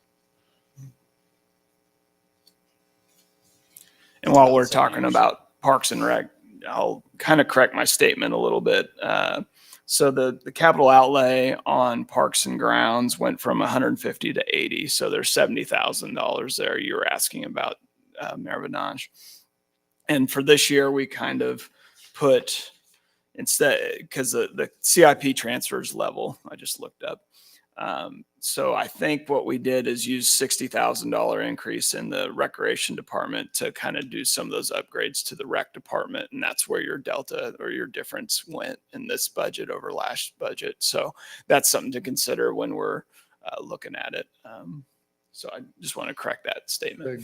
And while About we're 70 talking years. about Parks and Rec, I'll kind of correct my statement a little bit. So the capital outlay on Parks and Grounds went from 150 to 80. So there's $70,000 there. You were asking about, Mayor Benaj. And for this year, we kind of put instead, because the CIP transfers level, I just looked up. So I think what we did is use $60,000 increase in the recreation department to kind of do some of those upgrades to the rec department. And that's where your delta or your difference went in this budget over last budget. So that's something to consider when we're looking at it. So I just want to correct that statement.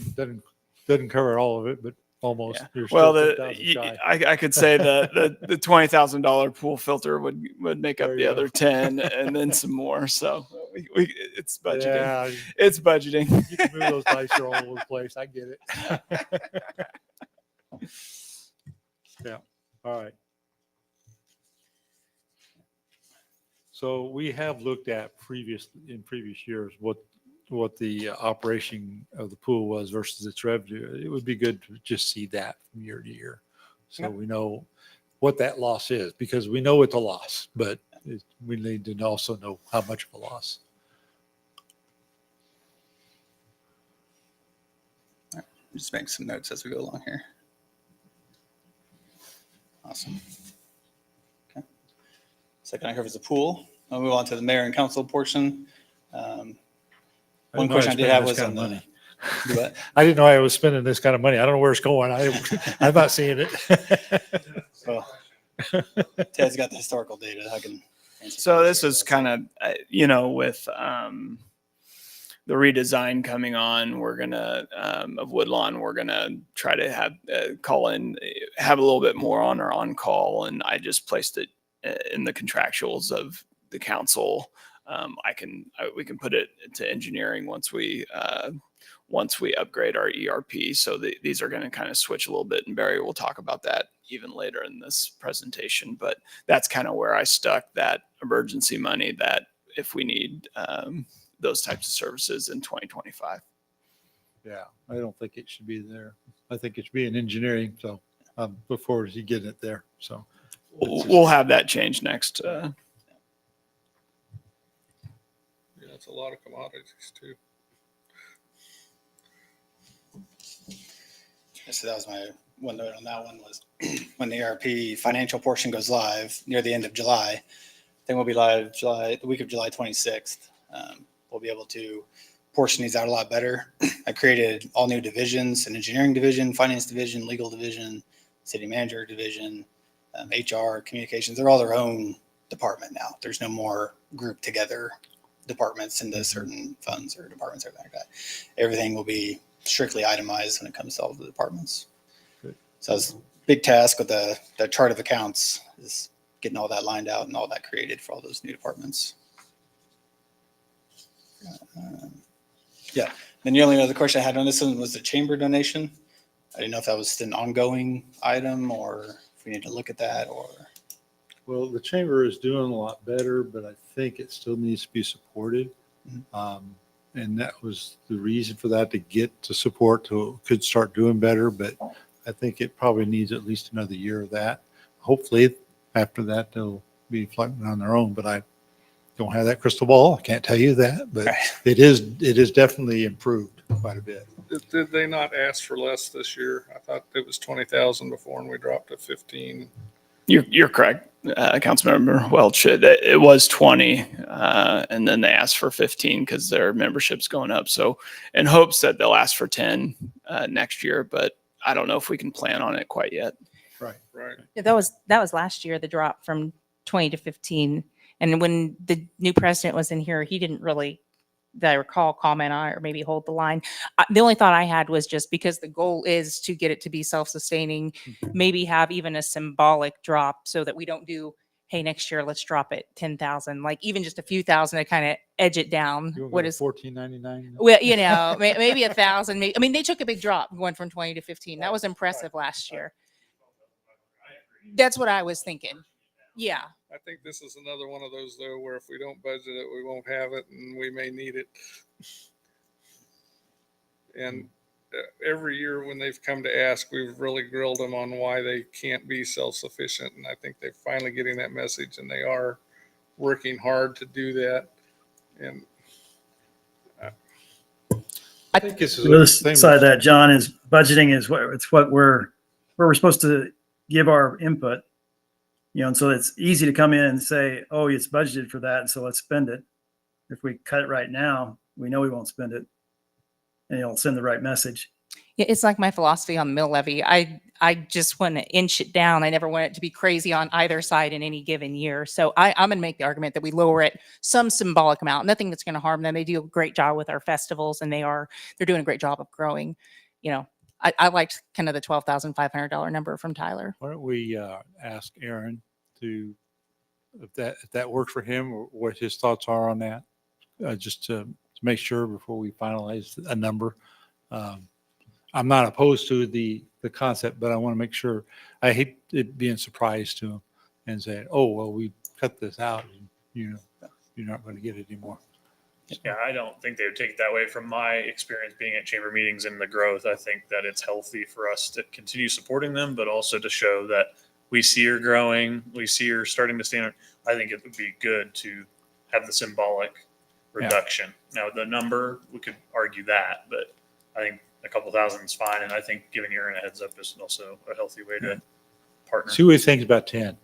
Doesn't cover all of it, but almost. Yeah. You're Well, still 10,000 shy. I could say the $20,000 pool filter would make up There the you other go. 10 and then some more. So it's budgeting. Yeah, It's budgeting. you can move those dice all over the place. I get it. Yeah. All right. So we have looked at in previous years what the operation of the pool was versus its revenue. It would be good to just see that from year to year. So we know what that loss is, because we know it's a loss, but we need to also know how much of a loss. Just make some notes as we go along here. Awesome. Okay. Second item covers the pool. I'll move on to the mayor and council portion. One question I did have was on the money. do what? I didn't know I was spending this kind of money. I don't know where it's going. I'm not seeing it. Well, Ted's got the historical data. I can. answer So those this here. is kind of, with the redesign coming on, we're gonna of Woodlawn, we're gonna try to have call in, have a little bit more on our on call, and I just placed it in the contractuals of the council. We can put it to engineering once we upgrade our ERP. So these are going to kind of switch a little bit, and Barry will talk about that even later in this presentation. But that's kind of where I stuck that emergency money, that if we need those types of services in 2025. Yeah, I don't think it should be there. I think it should be in engineering. So look forward to getting it there. So We'll have that change next. Yeah, it's a lot of commodities too. So that was my one note on that one was when the ERP financial portion goes live near the end of July, then we'll be live the week of July 26th. We'll be able to portion these out a lot better. I created all new divisions: an engineering division, finance division, legal division, city manager division, HR, communications. They're all their own department now. There's no more grouped together departments into certain funds or departments or anything like that. Everything will be strictly itemized when it comes to all the departments. Good. So it's a big task with the chart of accounts is getting all that lined out and all that created for all those new departments. Yeah. Then the only other question I had on this one was the chamber donation. I didn't know if that was an ongoing item or if we need to look at that or. well, the chamber is doing a lot better, but I think it still needs to be supported. And that was the reason for that, to get to support to could start doing better. But I think it probably needs at least another year of that. Hopefully after that, they'll be floating on their own, but I don't have that crystal ball. I can't tell you that, but it is definitely improved quite a bit. Did they not ask for less this year? I thought it was 20,000 before and we dropped to 15. You're correct, Councilmember Welch. It was 20, and then they asked for 15 because their membership's going up. So in hopes that they'll ask for 10 next year, but I don't know if we can plan on it quite yet. Right. Right. Yeah, that was last year, the drop from 20 to 15. And when the new president was in here, he didn't really, that I recall, comment on it or maybe hold the line. The only thought I had was just because the goal is to get it to be self-sustaining, maybe have even a symbolic drop so that we don't do hey, next year, let's drop it 10,000, like even just a few thousand to kind of edge it down. What is, $14.99? well, you know, maybe 1,000, I mean, they took a big drop going from 20 to 15. That was impressive last year. That's what I was thinking. Yeah. I think this is another one of those though, where if we don't budget it, we won't have it and we may need it. And every year when they've come to ask, we've really grilled them on why they can't be self-sufficient. And I think they're finally getting that message and they are working hard to do that. And I think this is The other the same side of with- that, John, is budgeting is what where we're supposed to give our input. You know, and so it's easy to come in and say, oh, it's budgeted for that, and so let's spend it. If we cut it right now, we know we won't spend it, and it'll send the right message. Yeah, it's like my philosophy on the mill levy. I just want to inch it down. I never want it to be crazy on either side in any given year. So I'm going to make the argument that we lower it some symbolic amount, nothing that's going to harm them. They do a great job with our festivals and they're doing a great job of growing. You know, I liked kind of the $12,500 number from Tyler. Why don't we ask Aaron to, if that works for him, or what his thoughts are on that, just to make sure before we finalize a number. I'm not opposed to the concept, but I want to make sure. I hate it being surprised to him and saying, "Oh, well, we cut this out, and you're not going to get it anymore." Yeah, I don't think they would take it that way. From my experience being at chamber meetings and the growth, I think that it's healthy for us to continue supporting them, but also to show that we see her growing, we see her starting to stand. I think it would be good to have the symbolic reduction. Now, the number, we could argue that, but I think a couple thousand is fine. And I think giving Aaron a heads up is also a healthy way to partner. See what he thinks about 10.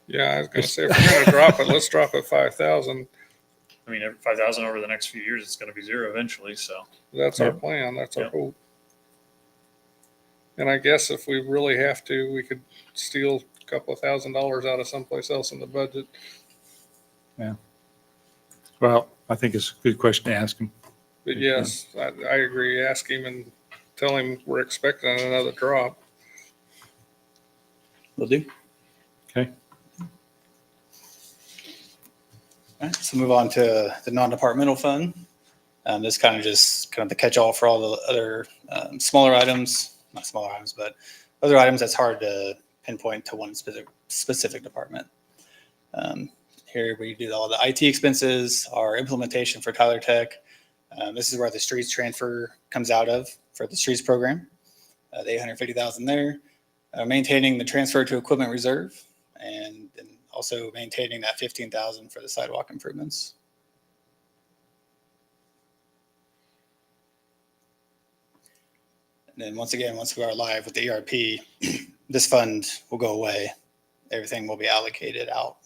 yeah, I was going to say, if we're going to drop it, let's drop it 5,000. I mean, 5,000 over the next few years, it's going to be zero eventually. So That's our Yeah. plan. That's our Yeah. hope. And I guess if we really have to, we could steal a couple of $1,000s out of someplace else in the budget. Well, I think it's a good question to ask him. But yes, I agree. Ask him and tell him we're expecting another drop. Will do. Okay. All right, so move on to the non-departmental fund. This kind of just kind of the catch-all for all the other smaller items, not smaller items, but other items that's hard to pinpoint to one specific department. Here we do all the IT expenses, our implementation for Tyler Tech. This is where the streets transfer comes out of for the streets program. The $850,000 there. Maintaining the transfer to equipment reserve, and also maintaining that $15,000 for the sidewalk improvements. And then once again, once we are live with the ERP, this fund will go away. Everything will be allocated out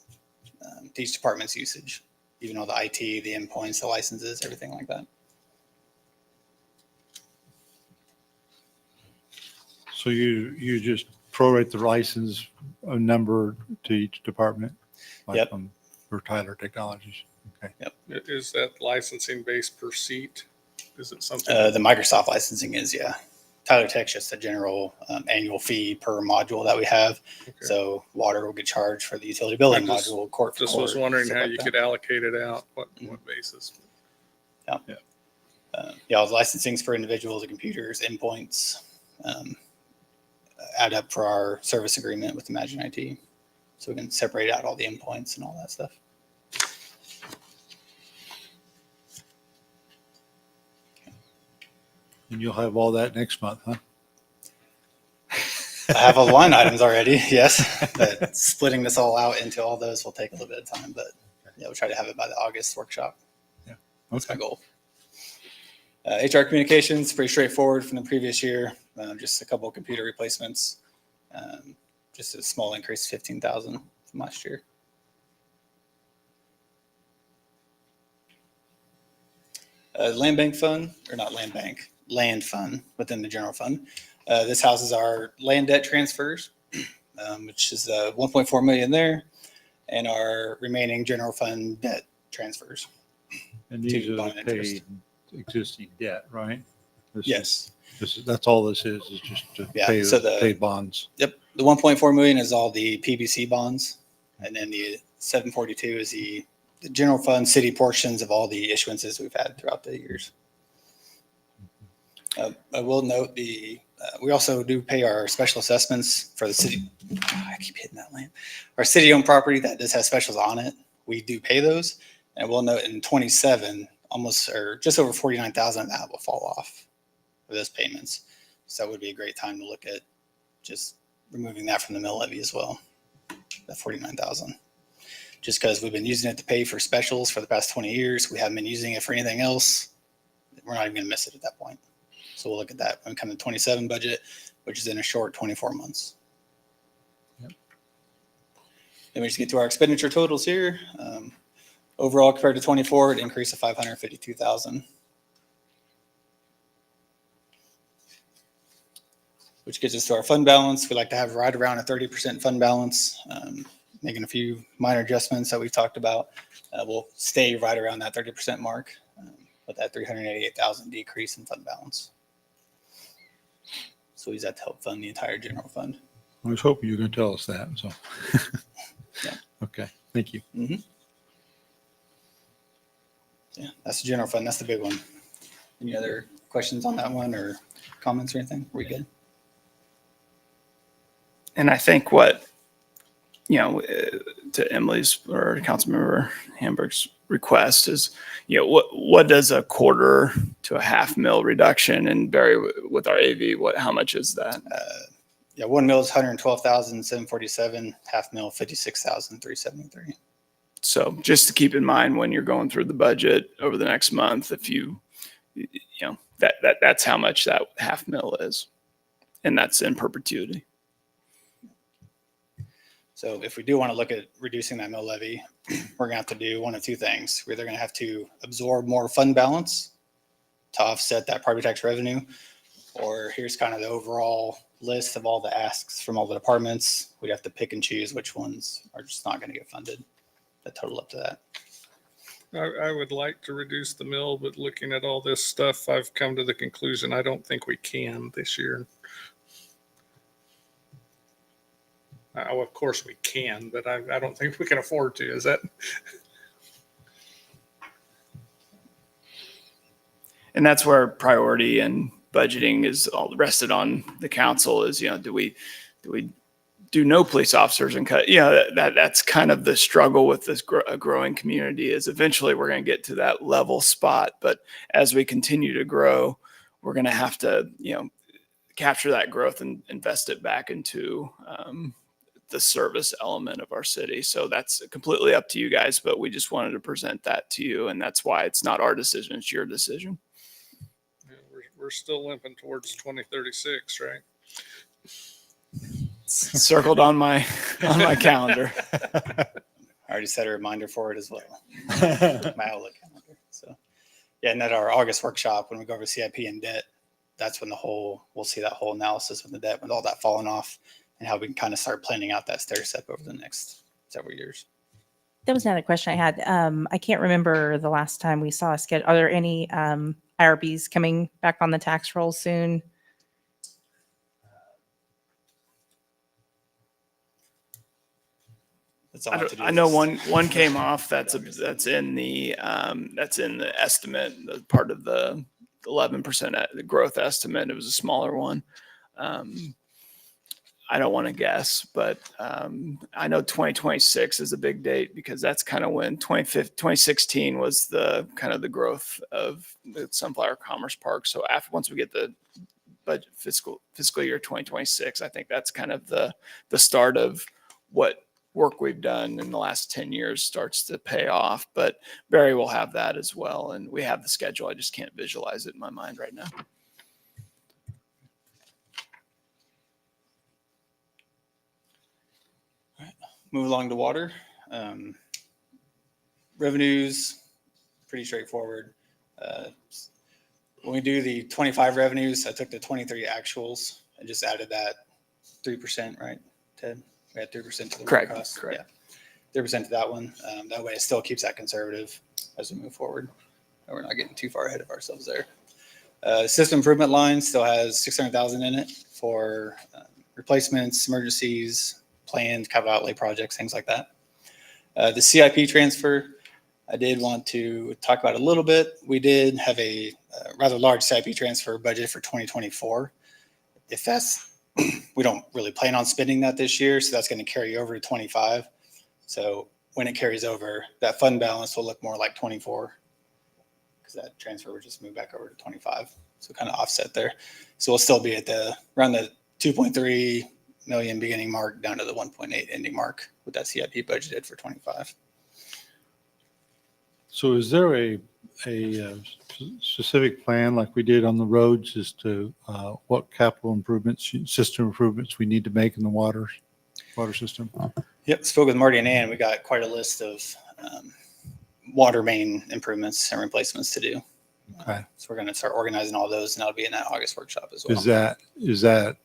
to each department's usage, even all the IT, the endpoints, the licenses, everything like that. So you just prorate the license number to each department? Like Yep. For Tyler Technologies. Okay. Is that licensing based per seat? Is it something? The Microsoft licensing is, yeah. Tyler Tech's just a general annual fee per module that we have. Okay. So water will get charged for the utility billing I just- module, court for Just was court, wondering stuff how like you that. could allocate it out, what basis. Yeah, all the licensings for individuals, the computers, endpoints, add up for our service agreement with Imagine IT. So we can separate out all the endpoints and all that stuff. And you'll have all that next month, huh? I have all the line items already, yes, but splitting this all out into all those will take a little bit of time, but yeah, we'll try to have it by the August workshop. That's my goal. HR communications, pretty straightforward from the previous year. Just a couple of computer replacements. Just a small increase, 15,000 from last year. Land bank fund, or not land bank, land fund within the general fund. This houses our land debt transfers, which is 1.4 million there, and our remaining general fund debt transfers. And these To are bond interest. paid existing debt, right? This is- Yes. That's all this is just to Yeah, pay, so the- pay bonds. Yep. The 1.4 million is all the PBC bonds And then the 742 is the general fund city portions of all the issuances we've had throughout the years. I will note we also do pay our special assessments for the city. I keep hitting that land. Our city-owned property that does have specials on it, we do pay those. And we'll note in 27, almost or just over 49,000 of that will fall off for those payments. So that would be a great time to look at just removing that from the mill levy as well. That 49,000. Just because we've been using it to pay for specials for the past 20 years, we haven't been using it for anything else. We're not even going to miss it at that point. So we'll look at that when we come to 27 budget, which is in a short 24 months. Yep. Then we just get to our expenditure totals here. Overall, compared to 24, it increased to 552,000. Which gets us to our fund balance. We like to have right around a 30% fund balance. Making a few minor adjustments that we've talked about. We'll stay right around that 30% mark with that 388,000 decrease in fund balance. So we use that to help fund the entire general fund. I was hoping you were going to tell us that. So, Yeah. Okay, thank you. Mm-hmm. Yeah, that's the general fund. That's the big one. Any other questions on that one or comments or anything? Are we good? And I think what, to Emily's or Councilmember Hamburg's request is, what does a quarter to a half mil reduction in Barry with our AV, how much is that? 1 mil is 112,747, half mil 56,373. So just to keep in mind when you're going through the budget over the next month, if that's how much that half mil is, and that's in perpetuity. So if we do want to look at reducing that mill levy, we're going to have to do one of two things. We're either going to have to absorb more fund balance to offset that property tax revenue, or here's kind of the overall list of all the asks from all the departments. We'd have to pick and choose which ones are just not going to get funded. That total up to that. I would like to reduce the mill, but looking at all this stuff, I've come to the conclusion I don't think we can this year. Of course we can, but I don't think we can afford to. Is that? And that's where priority and budgeting is all rested on the council is, do we do no police officers and cut, that's kind of the struggle with this growing community is eventually we're going to get to that level spot. But as we continue to grow, we're going to have to, capture that growth and invest it back into, the service element of our city. So that's completely up to you guys, but we just wanted to present that to you. And that's why it's not our decision. It's your decision. Yeah, we're still limping towards 2036, right? Circled on my calendar. I already set a reminder for it as well. My Outlook calendar. So yeah, and at our August workshop, when we go over CIP and debt, that's when we'll see that whole analysis of the debt with all that falling off and how we can kind of start planning out that stair step over the next several years. That was another question I had. I can't remember the last time we saw a schedule. Are there any IRBs coming back on the tax roll soon? That's all I have to do I with know this. one came off. That's in the estimate, the part of the 11% the growth estimate. It was a smaller one. I don't want to guess, but I know 2026 is a big date because that's kind of when 2016 was the kind of the growth of the Sunflower Commerce Park. So once we get the budget fiscal year 2026, I think that's kind of the start of what work we've done in the last 10 years starts to pay off. But Barry will have that as well, and we have the schedule. I just can't visualize it in my mind right now. Move along to water. Revenues, pretty straightforward. When we do the 25 revenues, I took the 23 actuals and just added that 3%, right, Ted? We had 3% to the Correct, cost. correct. Yeah, 3% to that one. That way it still keeps that conservative as we move forward. We're not getting too far ahead of ourselves there. System improvement line still has 600,000 in it for replacements, emergencies, planned capital outlay projects, things like that. The CIP transfer, I did want to talk about a little bit. We did have a rather large CIP transfer budget for 2024. If that's, we don't really plan on spending that this year, so that's going to carry over to 25. So when it carries over, that fund balance will look more like 24 because that transfer will just move back over to 25. So kind of offset there. So we'll still be at around the 2.3 million beginning mark down to the 1.8 ending mark with that CIP budgeted for 25. So is there a specific plan like we did on the roads as to what capital improvements, system improvements we need to make in the water system? Yep, spoke with Marty and Ann. We got quite a list of water main improvements and replacements to do. Okay. So we're going to start organizing all those, and that'll be in that August workshop as well. Is that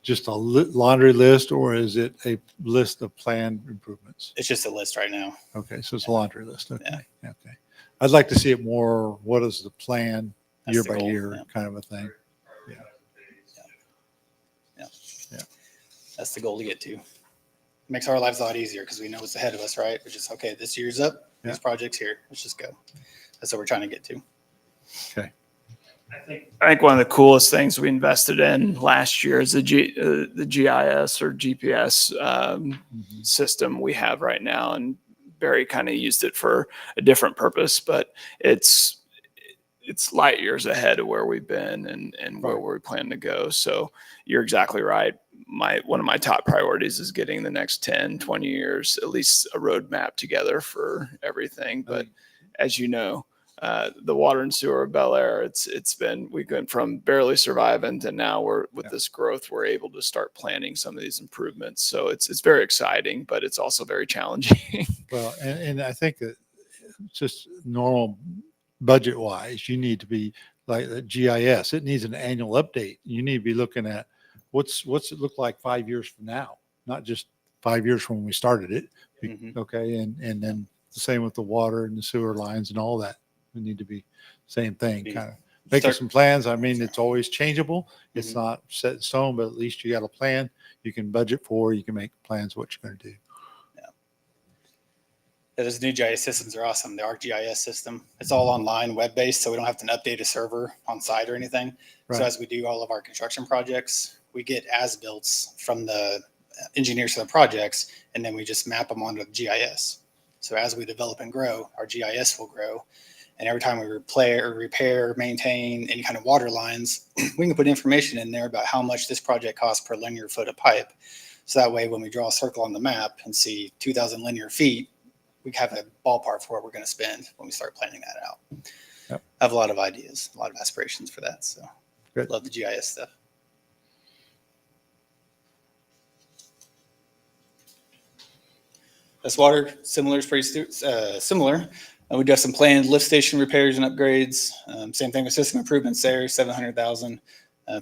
just a laundry list, or is it a list of planned improvements? It's just a list right now. Okay, so it's a laundry list. Okay. Yeah. Okay. I'd like to see it more. What is the plan That's year the by goal, year yeah. kind of a thing? That's the goal to get to. Makes our lives a lot easier because we know what's ahead of us, right? Which is, okay, this year's up, Yeah. these projects here. Let's just go. That's what we're trying to get to. I think one of the coolest things we invested in last year is the GIS or GPS system we have right now, and Barry kind of used it for a different purpose, but it's light years ahead of where we've been and where we plan to go. So you're exactly right. One of my top priorities is getting the next 10, 20 years, at least a roadmap together for everything. But as you know, the water and sewer of Bel Aire, we went from barely surviving to now with this growth, we're able to start planning some of these improvements. So it's very exciting, but it's also very challenging. Well, and I think that just normal budget wise, you need to be like the GIS. It needs an annual update. You need to be looking at what's it look like 5 years from now, not just 5 years from when we started it. Okay. And then the same with the water and the sewer lines and all that. We need to be same thing, kind of making some plans. I mean, it's always changeable. It's not set in stone, but at least you got a plan you can budget for. You can make plans what you're going to do. Those new GIS systems are awesome. The ArcGIS system, it's all online, web-based, so we don't have to update a server on site or anything. Right. So as we do all of our construction projects, we get as-builts from the engineers for the projects, and then we just map them onto the GIS. So as we develop and grow, our GIS will grow. And every time we repair, maintain any kind of water lines, we can put information in there about how much this project costs per linear foot of pipe. So that way, when we draw a circle on the map and see 2,000 linear feet, we have a ballpark for what we're going to spend when we start planning that out. Yep. I have a lot of ideas, a lot of aspirations for that. So Good. Love the GIS stuff. This water, similar, is pretty similar. We do have some planned lift station repairs and upgrades. Same thing with system improvements there, $700,000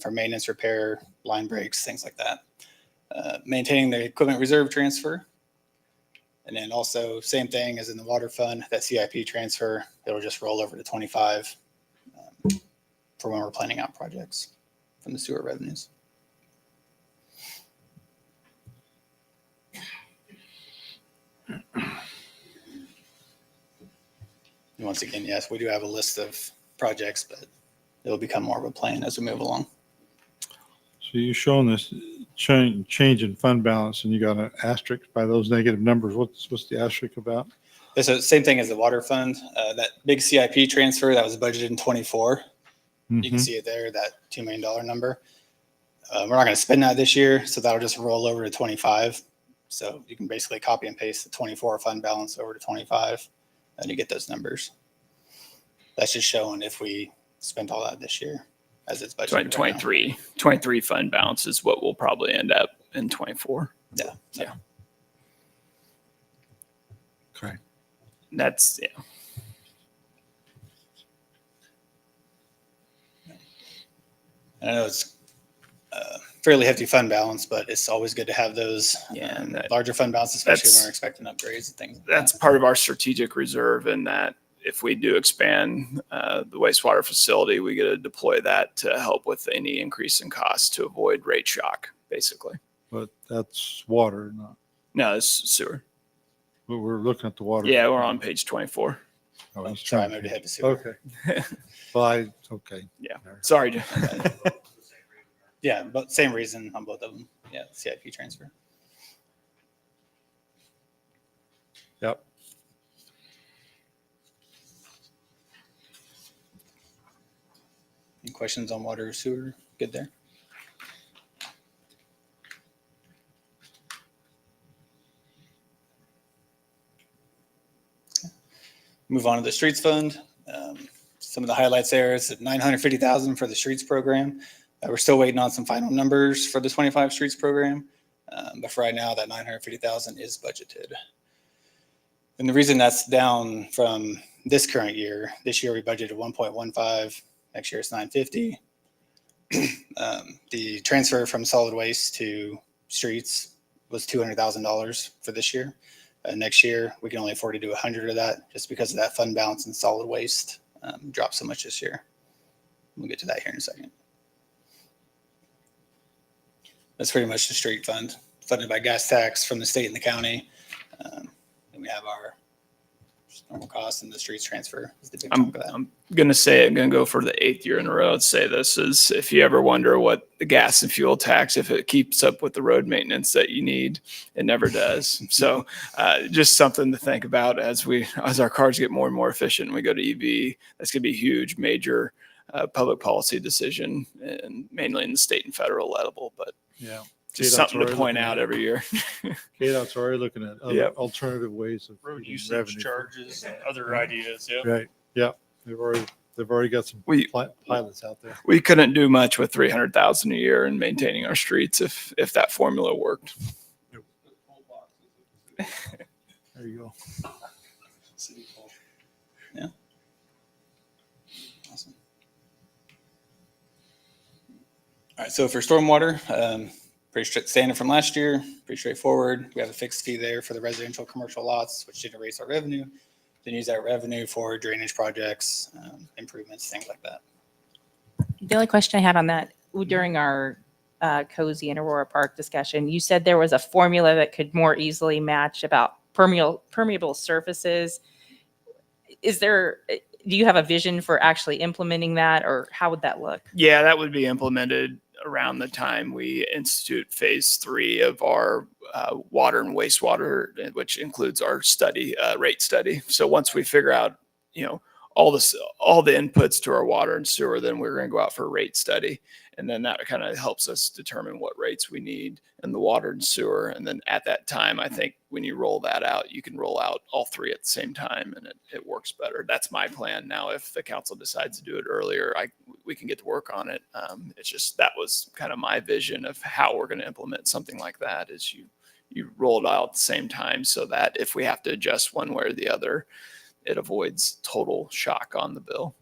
for maintenance, repair, line breaks, things like that. Maintaining the equipment reserve transfer. And then also same thing as in the water fund, that CIP transfer, it'll just roll over to 25 for when we're planning out projects from the sewer revenues. Once again, yes, we do have a list of projects, but it'll become more of a plan as we move along. So you're showing this change in fund balance, and you got an asterisk by those negative numbers. What's the asterisk about? It's the same thing as the water fund. That big CIP transfer that was budgeted in 24. You can see it there, that $2 million number. We're not going to spend that this year, so that'll just roll over to 25. So you can basically copy and paste the 24 fund balance over to 25, and you get those numbers. That's just showing if we spent all that this year as it's budgeted. 23 fund balance is what we'll probably end up in 24. Yeah. Okay. That's, yeah. I know it's fairly hefty fund balance, but it's always good to have those larger fund balances, especially when we're expecting upgrades and things. That's part of our strategic reserve, in that if we do expand the wastewater facility, we get to deploy that to help with any increase in costs to avoid rate shock, basically. But that's water, not. No, it's sewer. We're looking at the water. Yeah, we're on page 24. Oh, he's Try trying maybe to to. head to sewer. Okay. Well, okay. Yeah. Sorry, Jim. Yeah, but same reason on both of them. Yeah, CIP transfer. Yep. Any questions on water or sewer? Good there. Move on to the streets fund. Some of the highlights there is at 950,000 for the streets program. We're still waiting on some final numbers for the 25 streets program. But for right now, that 950,000 is budgeted. And the reason that's down from this current year, this year we budgeted 1.15, next year it's 950. The transfer from solid waste to streets was $200,000 for this year. Next year, we can only afford to do 100 of that just because of that fund balance in solid waste dropped so much this year. We'll get to that here in a second. That's pretty much the street fund, funded by gas tax from the state and the county. Then we have our normal costs and the streets transfer is the big chunk of that. I'm going to say, I'm going to go for the 8th year in a row and say this is, if you ever wonder what the gas and fuel tax, if it keeps up with the road maintenance that you need, it never does. So just something to think about as our cars get more and more efficient and we go to EV. That's going to be a huge, major public policy decision, and mainly in the state and federal level, but Yeah. just KDOT's something to already point looking out at- every year. KDOT's already looking at other Yep. alternative ways of Road getting usage revenue. charges and other ideas. Yeah. Right. Yeah. They've already got some We- pilots out there. We couldn't do much with 300,000 a year in maintaining our streets if that formula worked. There you go. Yeah. Awesome. All right, so for stormwater, pretty strict standard from last year, pretty straightforward. We have a fixed fee there for the residential commercial lots, which generates our revenue. Then use that revenue for drainage projects, improvements, things like that. The only question I had on that during our Cozy and Aurora Park discussion, you said there was a formula that could more easily match about permeable surfaces. Do you have a vision for actually implementing that, or how would that look? Yeah, that would be implemented around the time we institute phase 3 of our water and wastewater, which includes our rate study. So once we figure out, all the inputs to our water and sewer, then we're going to go out for a rate study. And then that kind of helps us determine what rates we need in the water and sewer. And then at that time, I think when you roll that out, you can roll out all 3 at the same time, and it works better. That's my plan. Now, if the council decides to do it earlier, we can get to work on it. It's just, that was kind of my vision of how we're going to implement something like that, is you roll it out at the same time, so that if we have to adjust one way or the other, it avoids total shock on the bill.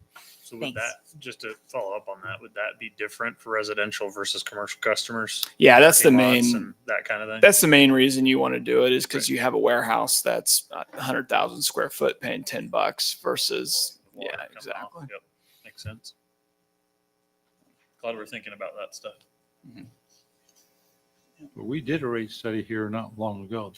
So would Thanks. that, just to follow up on that, would that be different for residential versus commercial customers? Yeah, that's the Parking lots main. and that kind of thing? That's the main reason you want to do it, is because Right. you have a warehouse that's 100,000 square foot paying $10 versus, Water yeah, coming off. exactly. Yep. Makes sense. Glad we're thinking about that stuff. But we did a rate study here not long ago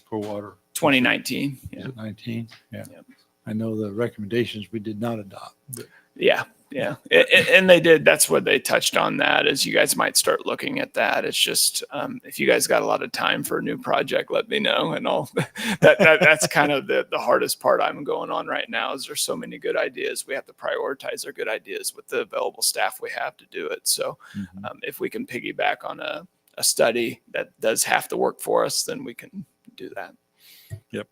for water. 2019. Is Yeah. it 19? Yeah. Yep. I know the recommendations we did not adopt, but Yeah. Yeah. And they did. That's what they touched on, that is you guys might start looking at that. It's just, if you guys got a lot of time for a new project, let me know. And all that's kind of the hardest part I'm going on right now, is there's so many good ideas. We have to prioritize our good ideas with the available staff we have to do it. So if we can piggyback on a study that does have to work for us, then we can do that. Yep.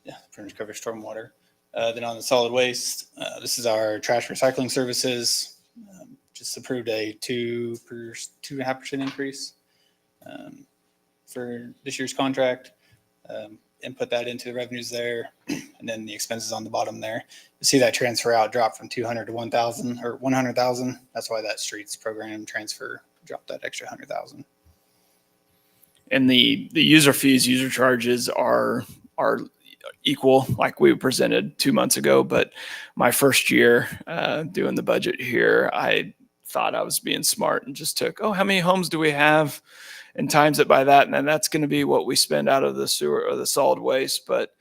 Yeah, pretty much covers stormwater. Then on the solid waste, this is our trash recycling services. Just approved a 2.5% increase for this year's contract. Input that into the revenues there, and then the expenses on the bottom there. You see that transfer out drop from 200 to 1,000 or 100,000. That's why that streets program transfer dropped that extra 100,000. And the user fees, user charges are equal, like we presented 2 months ago. But my first year doing the budget here, I thought I was being smart and just took, oh, how many homes do we have, and times it by that, and then that's going to be what we spend out of the sewer or the solid waste. But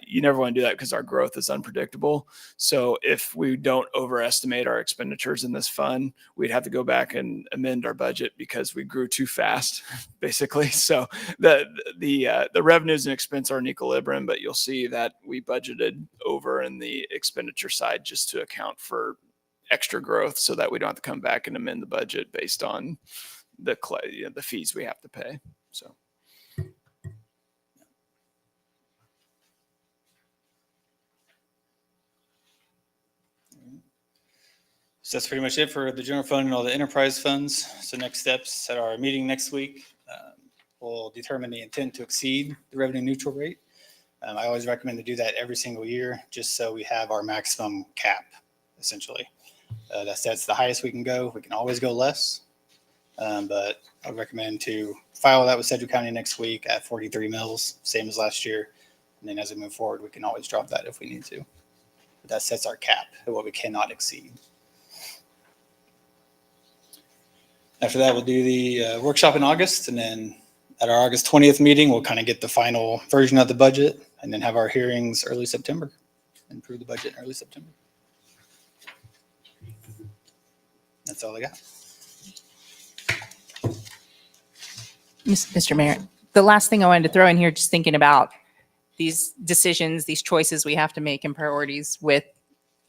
you never want to do that because our growth is unpredictable. So if we don't overestimate our expenditures in this fund, we'd have to go back and amend our budget because we grew too fast, basically. So the revenues and expense are in equilibrium, but you'll see that we budgeted over in the expenditure side just to account for extra growth, so that we don't have to come back and amend the budget based on the fees we have to pay. So. So that's pretty much it for the general fund and all the enterprise funds. So next steps at our meeting next week, we'll determine the intent to exceed the revenue neutral rate. I always recommend to do that every single year, just so we have our maximum cap, essentially. That's the highest we can go. We can always go less, but I would recommend to file that with Sedgwick County next week at 43 mils, same as last year. And then as we move forward, we can always drop that if we need to. But that sets our cap at what we cannot exceed. After that, we'll do the workshop in August, and then at our August 20th meeting, we'll kind of get the final version of the budget, and then have our hearings early September and approve the budget in early September. That's all I got. Mr. Mayor, the last thing I wanted to throw in here, just thinking about these decisions, these choices we have to make and priorities with,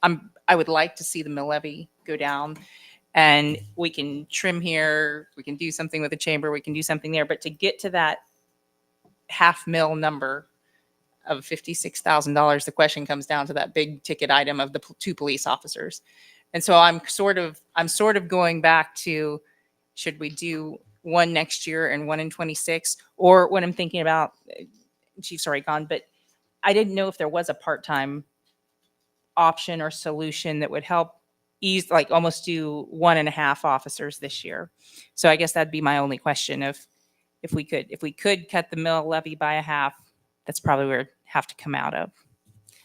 I would like to see the mill levy go down, and we can trim here, we can do something with the chamber, we can do something there, but to get to that $500,000 number of $56,000, the question comes down to that big ticket item of the 2 police officers. And so I'm sort of going back to, should we do one next year and one in 26? Or what I'm thinking about, Chief's already gone, but I didn't know if there was a part-time option or solution that would help ease, like almost do 1.5 officers this year. So I guess that'd be my only question of if we could cut the mill levy by a half, that's probably where it'd have to come out of.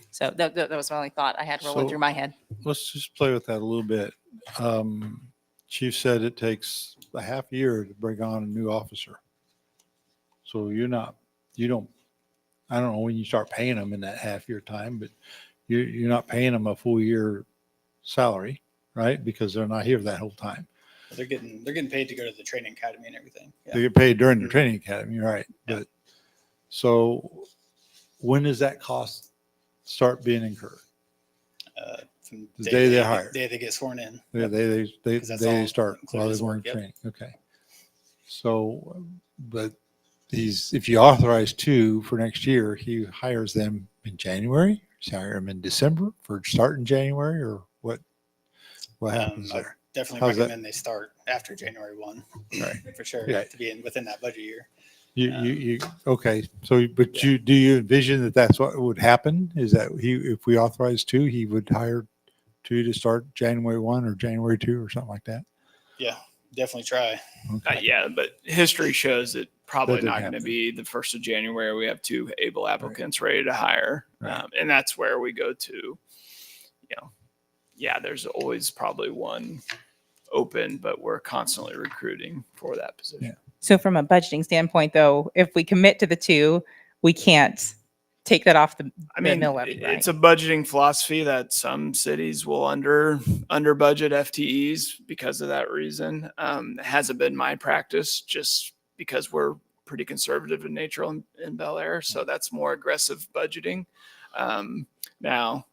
So that was my only thought I had rolling So- through my head. Let's just play with that a little bit. Chief said it takes a half year to bring on a new officer. So I don't know when you start paying them in that half year time, but you're not paying them a full year salary, right? Because they're not here that whole time. They're getting paid to go to the training academy and everything. They get paid during the training academy, right? Yeah. But so when does that cost start being incurred? From The day they're hired. The day they get sworn in. Yeah, they 'Cause that's they all start included while they're as going work, to yep. training. Okay. So, but if you authorize 2 for next year, he hires them in January, hire them in December for start in January, or what happens I there? definitely How's that? recommend they start after January 1. Right. For sure. Yeah. To be within that budget year. Okay. So, but Yeah. do you envision that that's what would happen? Is that if we authorize 2, he would hire 2 to start January 1 or January 2 or something like that? Yeah, definitely try. Okay. Yeah, but history shows it probably didn't not going to happen. be the 1st of January. We have 2 able applicants ready to hire. Right. And that's where we go to, there's always probably one open, but we're constantly recruiting for that position. Yeah. So from a budgeting standpoint, though, if we commit to the 2, we can't take that off the mill levy, right? It's a budgeting philosophy that some cities will under budget FTEs because of that reason. It hasn't been my practice just because we're pretty conservative in nature in Bel Aire. So that's more aggressive budgeting. Now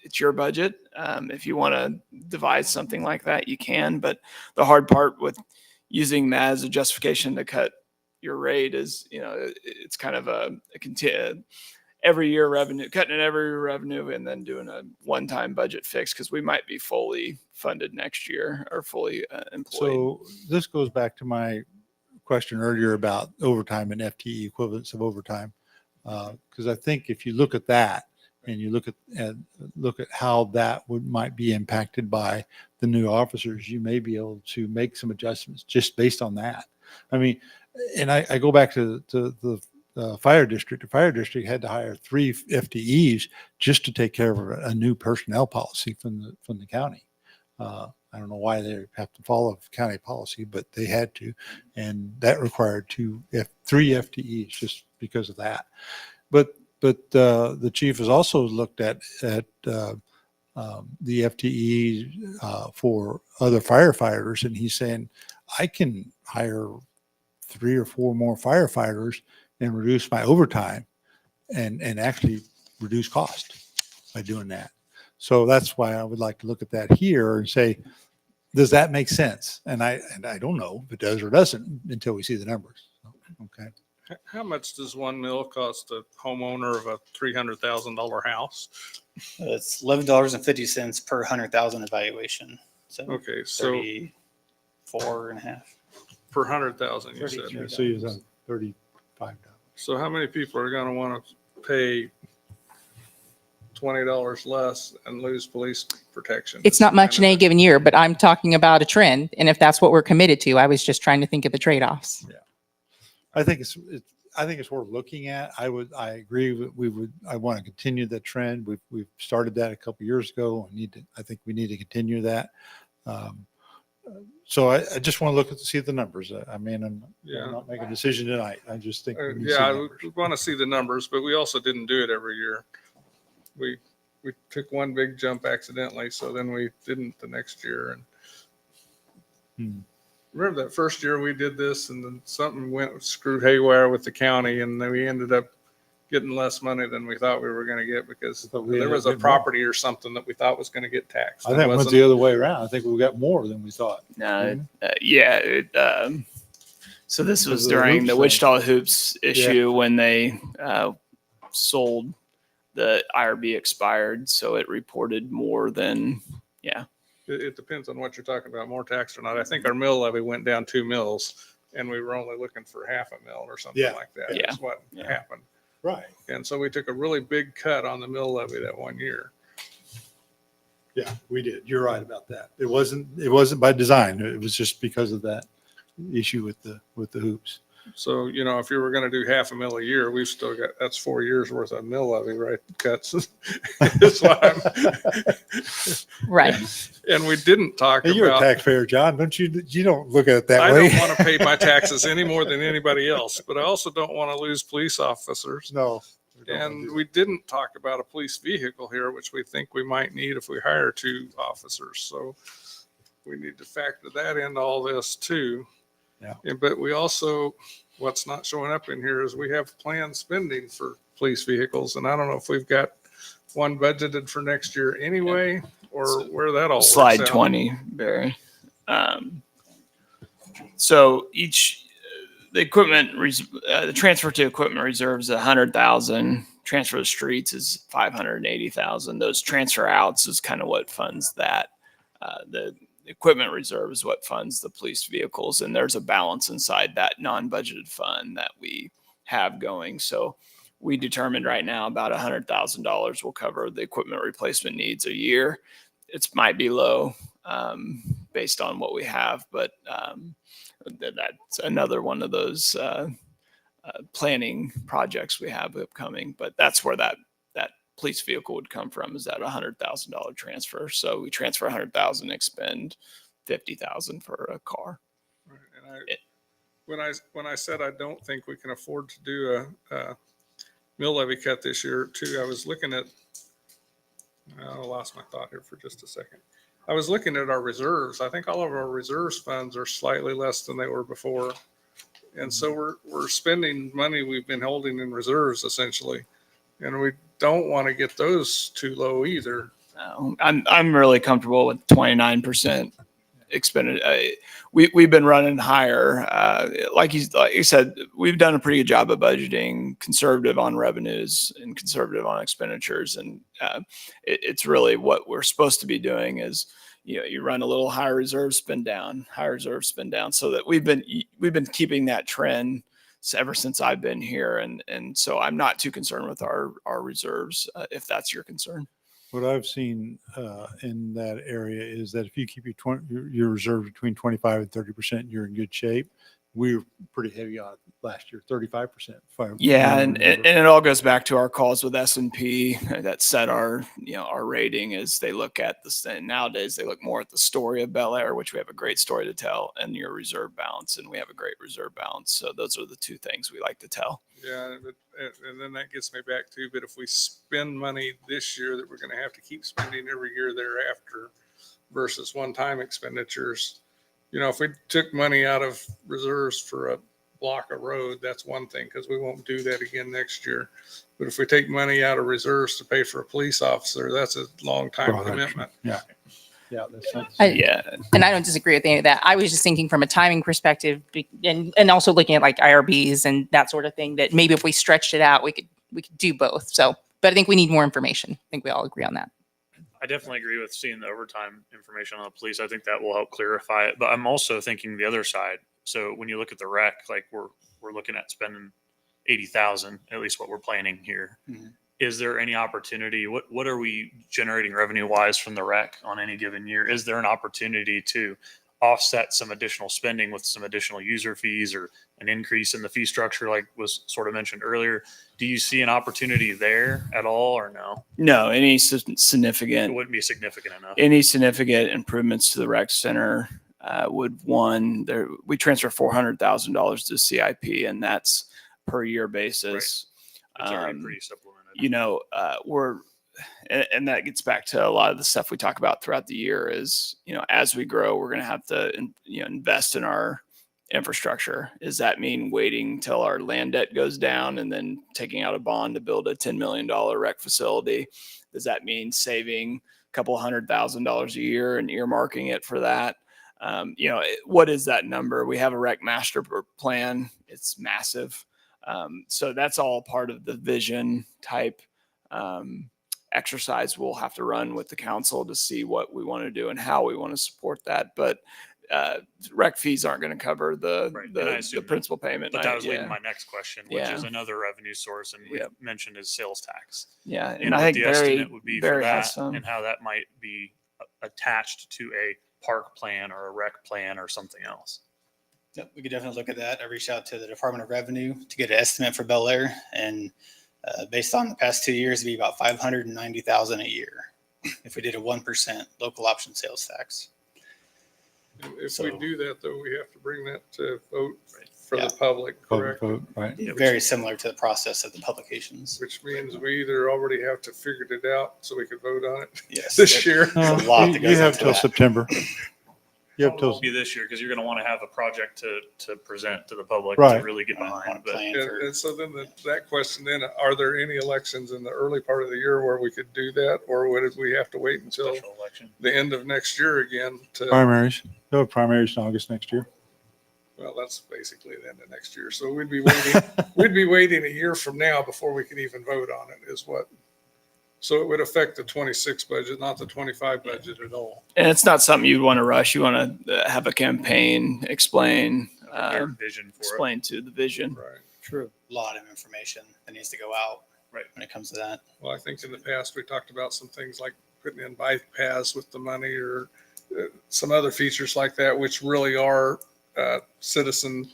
it's your budget. If you want to devise something like that, you can, but the hard part with using that as a justification to cut your rate is, it's kind of every year revenue, cutting every revenue and then doing a one-time budget fix because we might be fully funded next year or fully employed. So this goes back to my question earlier about overtime and FTE equivalents of overtime. Because I think if you look at that and you look at how that might be impacted by the new officers, you may be able to make some adjustments just based on that. I mean, and I go back to the fire district. The fire district had to hire 3 FTEs just to take care of a new personnel policy from the county. I I don't know why they have to follow county policy, but they had to. And that required three FTEs just because of that. But the chief has also looked at the FTE for other firefighters, and he's saying, I can hire 3 or 4 more firefighters and reduce my overtime and actually reduce cost by doing that. So that's why I would like to look at that here and say, does that make sense? And I don't know if it does or doesn't until we see the numbers. Okay. How much does 1 mil cost a homeowner of a $300,000 house? It's $11.50 per 100,000 evaluation. So Okay, so 34 and a half. per 100,000, you said. Yeah, so you're on $35. So how many people are going to want to pay $20 less and lose police protection? It's not much in any given year, but I'm talking about a trend. And if that's what we're committed to, I was just trying to think of the trade-offs. I think it's worth looking at. I agree. I want to continue the trend. We've started that a couple of years ago. I think we need to continue that. So I just want to look see the numbers. I'm not making a decision tonight. I just think. We need to see the numbers. We want to see the numbers, but we also didn't do it every year. We took one big jump accidentally, so then we didn't the next year. And remember that first year we did this, and then something went screwed haywire with the county, and then we ended up getting less money than we thought we were going to get because there was a property or something that we thought was going to get taxed. I think it went the other way around. I think we got more than we thought. No, so this was Because of the during hoops the thing. Wichita Hoops issue when they sold the IRB expired, so it reported more than It depends on what you're talking about, more tax or not. I think our mill levy went down 2 mills, and we were only looking for half a mill or something like that. Yeah. That's what happened. Right. And so we took a really big cut on the mill levy that one year. Yeah, we did. You're right about that. It wasn't by design. It was just because of that issue with the hoops. So, if you were going to do half a mill a year, we've still got, that's 4 years worth of mill levy, right? Cuts. That's why Right. and we didn't talk Hey, you're a about, taxpayer, John. Don't you don't look at it that I way. don't want to pay my taxes any more than anybody else, but I also don't want to lose police officers. No. we don't wanna And do we didn't talk about a police vehicle here, which we think we might need if we hire 2 officers. So we need to factor that into all this too. Yeah. But we also, what's not showing up in here is we have planned spending for police vehicles. And I don't know if we've got one budgeted for next year anyway, or where that all works slide out. 20, Barry. So the transfer to equipment reserves 100,000. Transfer to streets is 580,000. Those transfer outs is kind of what funds that. The equipment reserve is what funds the police vehicles, and there's a balance inside that non-budgeted fund that we have going. So we determined right now about $100,000 will cover the equipment replacement needs a year. It might be low based on what we have, but that's another one of those planning projects we have upcoming. But that's where that police vehicle would come from, is that $100,000 transfer. So we transfer 100,000, expend 50,000 for a car. Right. And when I said I don't think we can afford to do a mill levy cut this year too, I was looking at, I lost my thought here for just a second. I was looking at our reserves. I think all of our reserves funds are slightly less than they were before. And so we're spending money we've been holding in reserves essentially. And we don't want to get those too low either. I'm really comfortable with 29% expended. We've been running higher. Like you said, we've done a pretty good job of budgeting, conservative on revenues and conservative on expenditures. And it's really what we're supposed to be doing is, you run a little higher reserve, spend down, higher reserve, spend down, so that we've been keeping that trend ever since I've been here. And so I'm not too concerned with our reserves, if that's your concern. What I've seen in that area is that if you keep your reserve between 25 and 30%, you're in good shape. we were pretty heavy on it last year, 35%. Yeah, and it all goes back to our calls with S&P that set our, our rating is they look at this. And nowadays they look more at the story of Bel Aire, which we have a great story to tell, and your reserve balance, and we have a great reserve balance. So those are the two things we like to tell. Yeah, but, and then that gets me back to, but if we spend money this year that we're going to have to keep spending every year thereafter versus one-time expenditures, if we took money out of reserves for a block of road, that's one thing, because we won't do that again next year. But if we take money out of reserves to pay for a police officer, that's a long time commitment. Yeah. Yeah. Yeah. And I don't disagree with any of that. I was just thinking from a timing perspective and also looking at like IRBs and that sort of thing, that maybe if we stretched it out, we could do both. So, but I think we need more information. I think we all agree on that. I definitely agree with seeing the overtime information on the police. I think that will help clarify it. But I'm also thinking the other side. So when you look at the rec, like we're looking at spending 80,000, at least what we're planning here. Mhm. Is there any opportunity? What are we generating revenue wise from the rec on any given year? Is there an opportunity to offset some additional spending with some additional user fees or an increase in the fee structure, like was sort of mentioned earlier? Do you see an opportunity there at all, or no? No, any It significant wouldn't be significant enough. improvements to the rec center would we transfer $400,000 to CIP, and that's per year basis. It's already pretty supplemented. And that gets back to a lot of the stuff we talk about throughout the year is, as we grow, we're going to have to, invest in our infrastructure. Does that mean waiting till our land debt goes down and then taking out a bond to build a $10 million rec facility? Does that mean saving a couple $100,000 a year and earmarking it for that? What is that number? We have a rec master plan. It's massive. So that's all part of the vision type exercise we'll have to run with the council to see what we want to do and how we want to support that. But rec fees aren't going to cover the principal payment. But that was leading my next question, which Yeah. is another revenue source, and we Yep. mentioned is sales tax. Yeah, And and I what think the Barry estimate would be for Barry that, has some. and how that might be attached to a park plan or a rec plan or something else. Yep, we could definitely look at that. I reached out to the Department of Revenue to get an estimate for Bel Aire, and based on the past 2 years, it'd be about $590,000 a year if we did a 1% local option sales tax. And if So- we do that, though, we have to bring that to vote for Yeah. the public, correct? Vote, right. Very similar to the process of the publications. Which means we either already have to figure it out so we can vote on it Yes. this year. a lot that You goes have into till that. September. You have It till, won't be this year because you're going to want to have a project to present to the public Right. to really get On behind. a But plan And, for, and so then that question then, are there any elections in the early part of the year where we could do that? Or would we have to wait until special election. the end of next year again to, primaries. They'll have primaries in August next year. well, that's basically the end of next year. So we'd be waiting a year from now before we could even vote on it is what. So it would affect the 26 budget, not the 25 budget at all. And it's not something you'd want to rush. You want to have a campaign, explain Their vision for it. explain to the vision. Right. True. a lot of information that needs to go out. Right. When it comes to that. Well, I think in the past, we talked about some things like putting in bike paths with the money or some other features like that, which really are citizen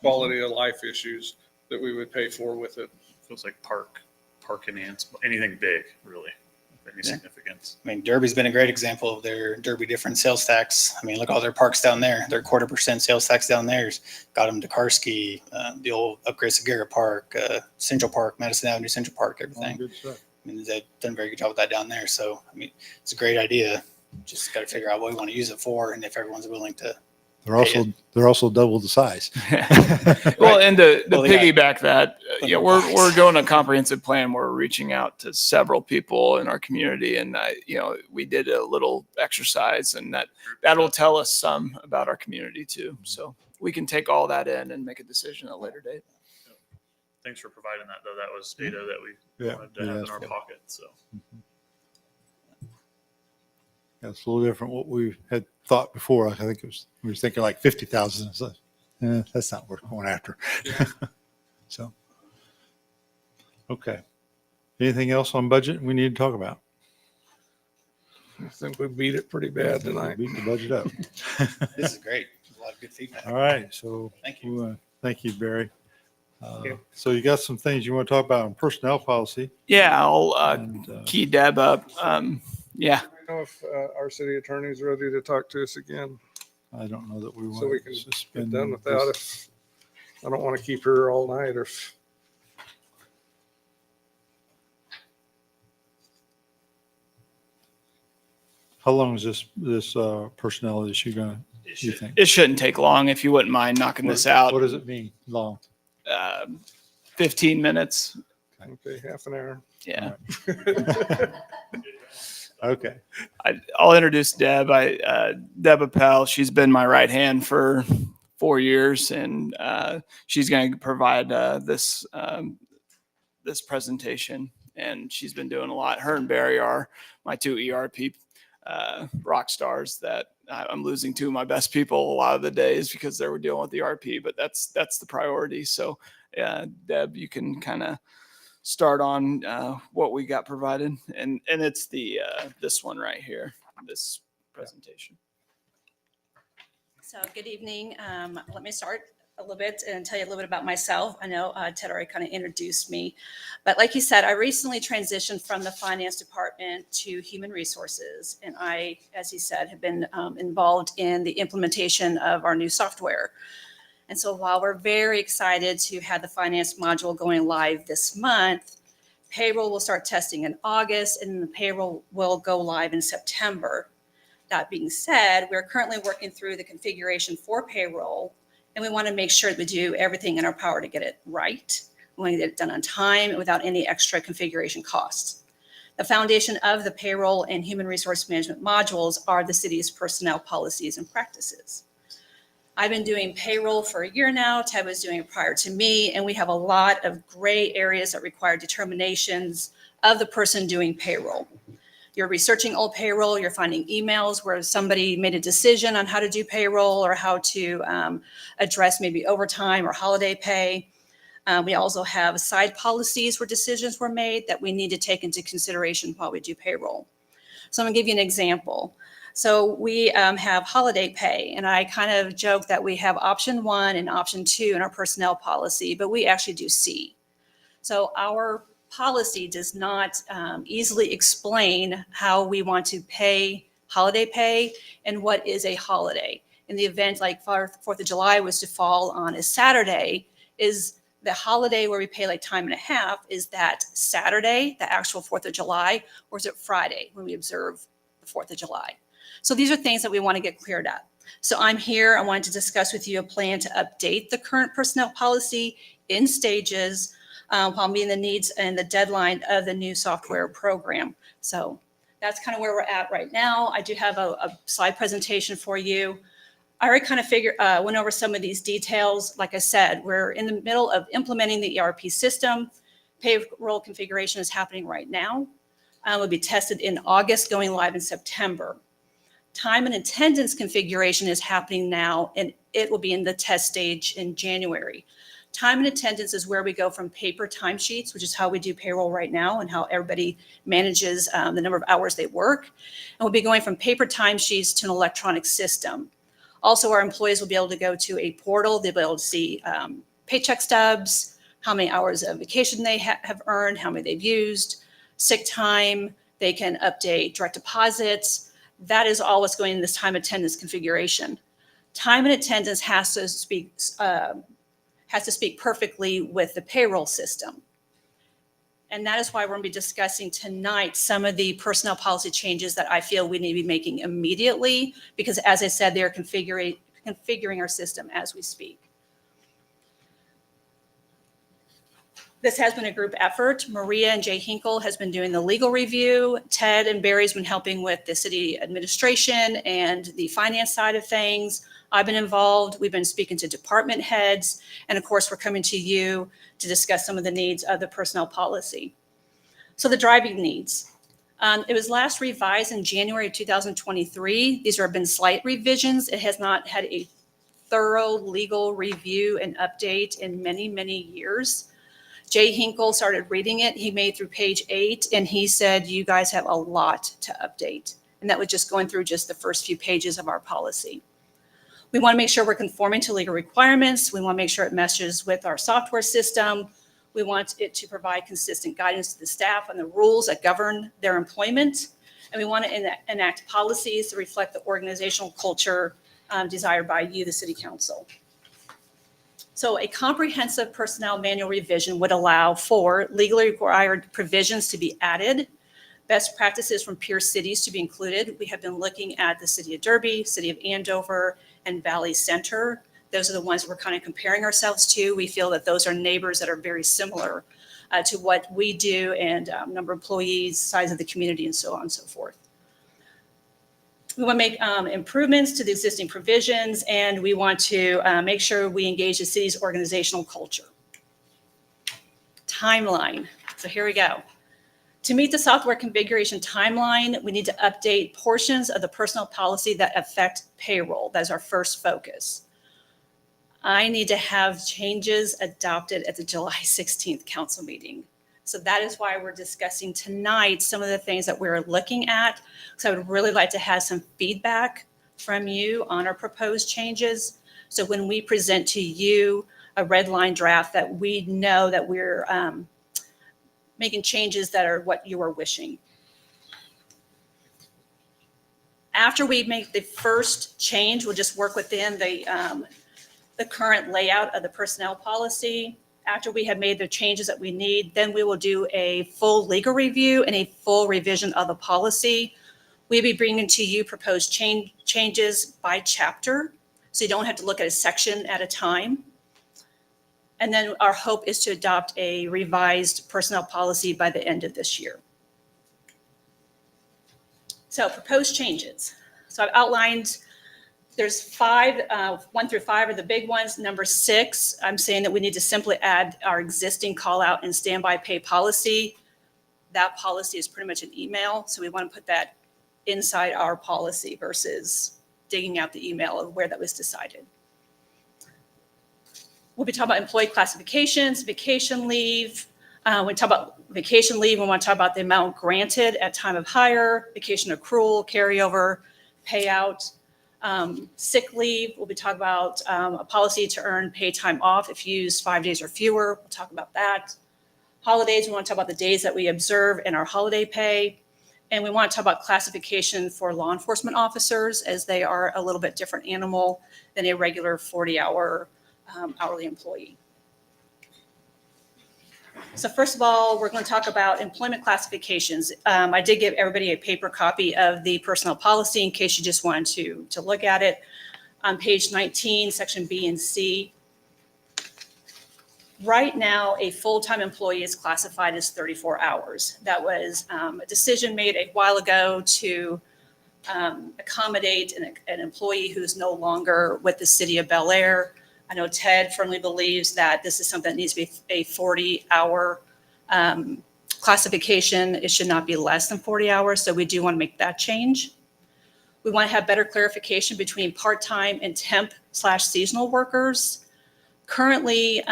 quality of life issues that we would pay for with it. Feels like park enhancement, anything big, really, of any Yeah. significance. I mean, Derby's been a great example of their Derby different sales tax. I mean, look at all their parks down there. Their 0.25% sales tax down there's got them to Karski, the old upgrades to Garrett Park, Central Park, Madison Avenue, Central Park, everything. Good stuff. I mean, they've done a very good job with that down there. So, I mean, it's a great idea. Just got to figure out what we want to use it for and if everyone's willing to. They're also double the size. Well, and to Well, they got- piggyback that, Little we're box. going a comprehensive plan. We're reaching out to several people in our community, and we did a little exercise, and that'll tell us some about our community too. So we can take all that in and make a decision at a later date. Thanks for providing that, though. That was data that we Yeah. wanted to have in Yeah. our pocket. So That's a little different what we had thought before. I think we were thinking like 50,000. So, that's not worth going after. So, okay. Anything else on budget we need to talk about? I think we beat it pretty bad tonight. Beat the budget up. This is great. There's a lot of good feedback. All right, so Thank you. thank you, Barry. Okay. So you got some things you want to talk about in personnel policy. Yeah, I'll and, key Deb up. Yeah, I know if our city attorney's ready to talk to us again, I don't know that we so we want can to get suspend done with that. If I don't want to keep her all night, or if How long is this personnel issue going to, you think? it shouldn't take long if you wouldn't mind knocking this out. What does it mean, long? 15 minutes. okay, half an hour. Yeah. Okay. I'll introduce Deb. Deb Appel. She's been my right hand for 4 years, and she's going to provide this presentation. And she's been doing a lot. Her and Barry are my two ERP rock stars that I'm losing two of my best people a lot of the days because they were dealing with ERP. But that's the priority. So, Deb, you can kind of start on what we got provided, and it's the this one right here, this presentation. So good evening. Let me start a little bit and tell you a little bit about myself. I know Ted already kind of introduced me, but like you said, I recently transitioned from the finance department to human resources, and I, as he said, have been involved in the implementation of our new software. And so while we're very excited to have the finance module going live this month, payroll will start testing in August, and the payroll will go live in September. That being said, we're currently working through the configuration for payroll, and we want to make sure that we do everything in our power to get it right. We want to get it done on time and without any extra configuration costs. The foundation of the payroll and human resource management modules are the city's personnel policies and practices. I've been doing payroll for a year now. Ted was doing it prior to me, and we have a lot of gray areas that require determinations of the person doing payroll. You're researching old payroll, you're finding emails where somebody made a decision on how to do payroll or how to address maybe overtime or holiday pay. We also have side policies where decisions were made that we need to take into consideration while we do payroll. So I'm gonna give you an example. So we have holiday pay, and I kind of joke that we have option 1 and option 2 in our personnel policy, but we actually do C. So our policy does not easily explain how we want to pay holiday pay and what is a holiday. In the event like 4th of July was to fall on a Saturday, is the holiday where we pay like time and a half, is that Saturday, the actual 4th of July, or is it Friday when we observe the 4th of July? So these are things that we want to get cleared up. So I'm here, I wanted to discuss with you a plan to update the current personnel policy in stages while meeting the needs and the deadline of the new software program. So that's kind of where we're at right now. I do have a slide presentation for you. I already kind of went over some of these details. Like I said, we're in the middle of implementing the ERP system. Payroll configuration is happening right now. Will be tested in August, going live in September. Time and attendance configuration is happening now, and it will be in the test stage in January. Time and attendance is where we go from paper timesheets, which is how we do payroll right now and how everybody manages the number of hours they work. And we'll be going from paper timesheets to an electronic system. Also, our employees will be able to go to a portal. They'll be able to see paycheck stubs, how many hours of vacation they have earned, how many they've used, sick time. They can update direct deposits. That is all what's going in this time attendance configuration. Time and attendance has to speak perfectly with the payroll system. And that is why we're going to be discussing tonight some of the personnel policy changes that I feel we need to be making immediately, because as I said, they're configuring our system as we speak. This has been a group effort. Maria and Jay Hinkle has been doing the legal review. Ted and Barry's been helping with the city administration and the finance side of things. I've been involved. We've been speaking to department heads. And of course, we're coming to you to discuss some of the needs of the personnel policy. So the driving needs. It was last revised in January of 2023. These have been slight revisions. It has not had a thorough legal review and update in many, many years. Jay Hinkle started reading it. He made through page 8, and he said, you guys have a lot to update. And that was just going through just the first few pages of our policy. We want to make sure we're conforming to legal requirements. We want to make sure it meshes with our software system. We want it to provide consistent guidance to the staff on the rules that govern their employment. And we want to enact policies to reflect the organizational culture desired by you, the City Council. So a comprehensive personnel manual revision would allow for legally required provisions to be added, best practices from peer cities to be included. We have been looking at the City of Derby, City of Andover, and Valley Center. Those are the ones we're kind of comparing ourselves to. We feel that those are neighbors that are very similar to what we do, and number of employees, size of the community, and so on and so forth. We want to make improvements to the existing provisions, and we want to make sure we engage the city's organizational culture. Timeline. So here we go. To meet the software configuration timeline, we need to update portions of the personnel policy that affect payroll. That's our first focus. I need to have changes adopted at the July 16th council meeting. So that is why we're discussing tonight some of the things that we're looking at. So I would really like to have some feedback from you on our proposed changes. So when we present to you a red line draft, that we know that we're making changes that are what you are wishing. After we make the first change, we'll just work within the current layout of the personnel policy. After we have made the changes that we need, then we will do a full legal review and a full revision of the policy. We'll be bringing to you proposed changes by chapter, so you don't have to look at a section at a time. And then our hope is to adopt a revised personnel policy by the end of this year. So proposed changes. So I've outlined, there's 5, 1 through 5 are the big ones. Number 6, I'm saying that we need to simply add our existing call out and standby pay policy. That policy is pretty much an email. So we want to put that inside our policy versus digging out the email of where that was decided. We'll be talking about employee classifications, vacation leave. When we talk about vacation leave, we want to talk about the amount granted at time of hire, vacation accrual, carryover, payout. Sick leave, we'll be talking about a policy to earn paid time off if you use 5 days or fewer. We'll talk about that. Holidays, we want to talk about the days that we observe in our holiday pay. And we want to talk about classification for law enforcement officers, as they are a little bit different animal than a regular 40-hour hourly employee. So first of all, we're going to talk about employment classifications. I did give everybody a paper copy of the personnel policy in case you just wanted to look at it. On page 19, section B and C. Right now, a full-time employee is classified as 34 hours. That was a decision made a while ago to accommodate an employee who is no longer with the city of Bel Aire. I know Ted firmly believes that this is something that needs to be a 40-hour classification. It should not be less than 40 hours, so we do want to make that change. We want to have better clarification between part-time and temp/seasonal workers. Currently,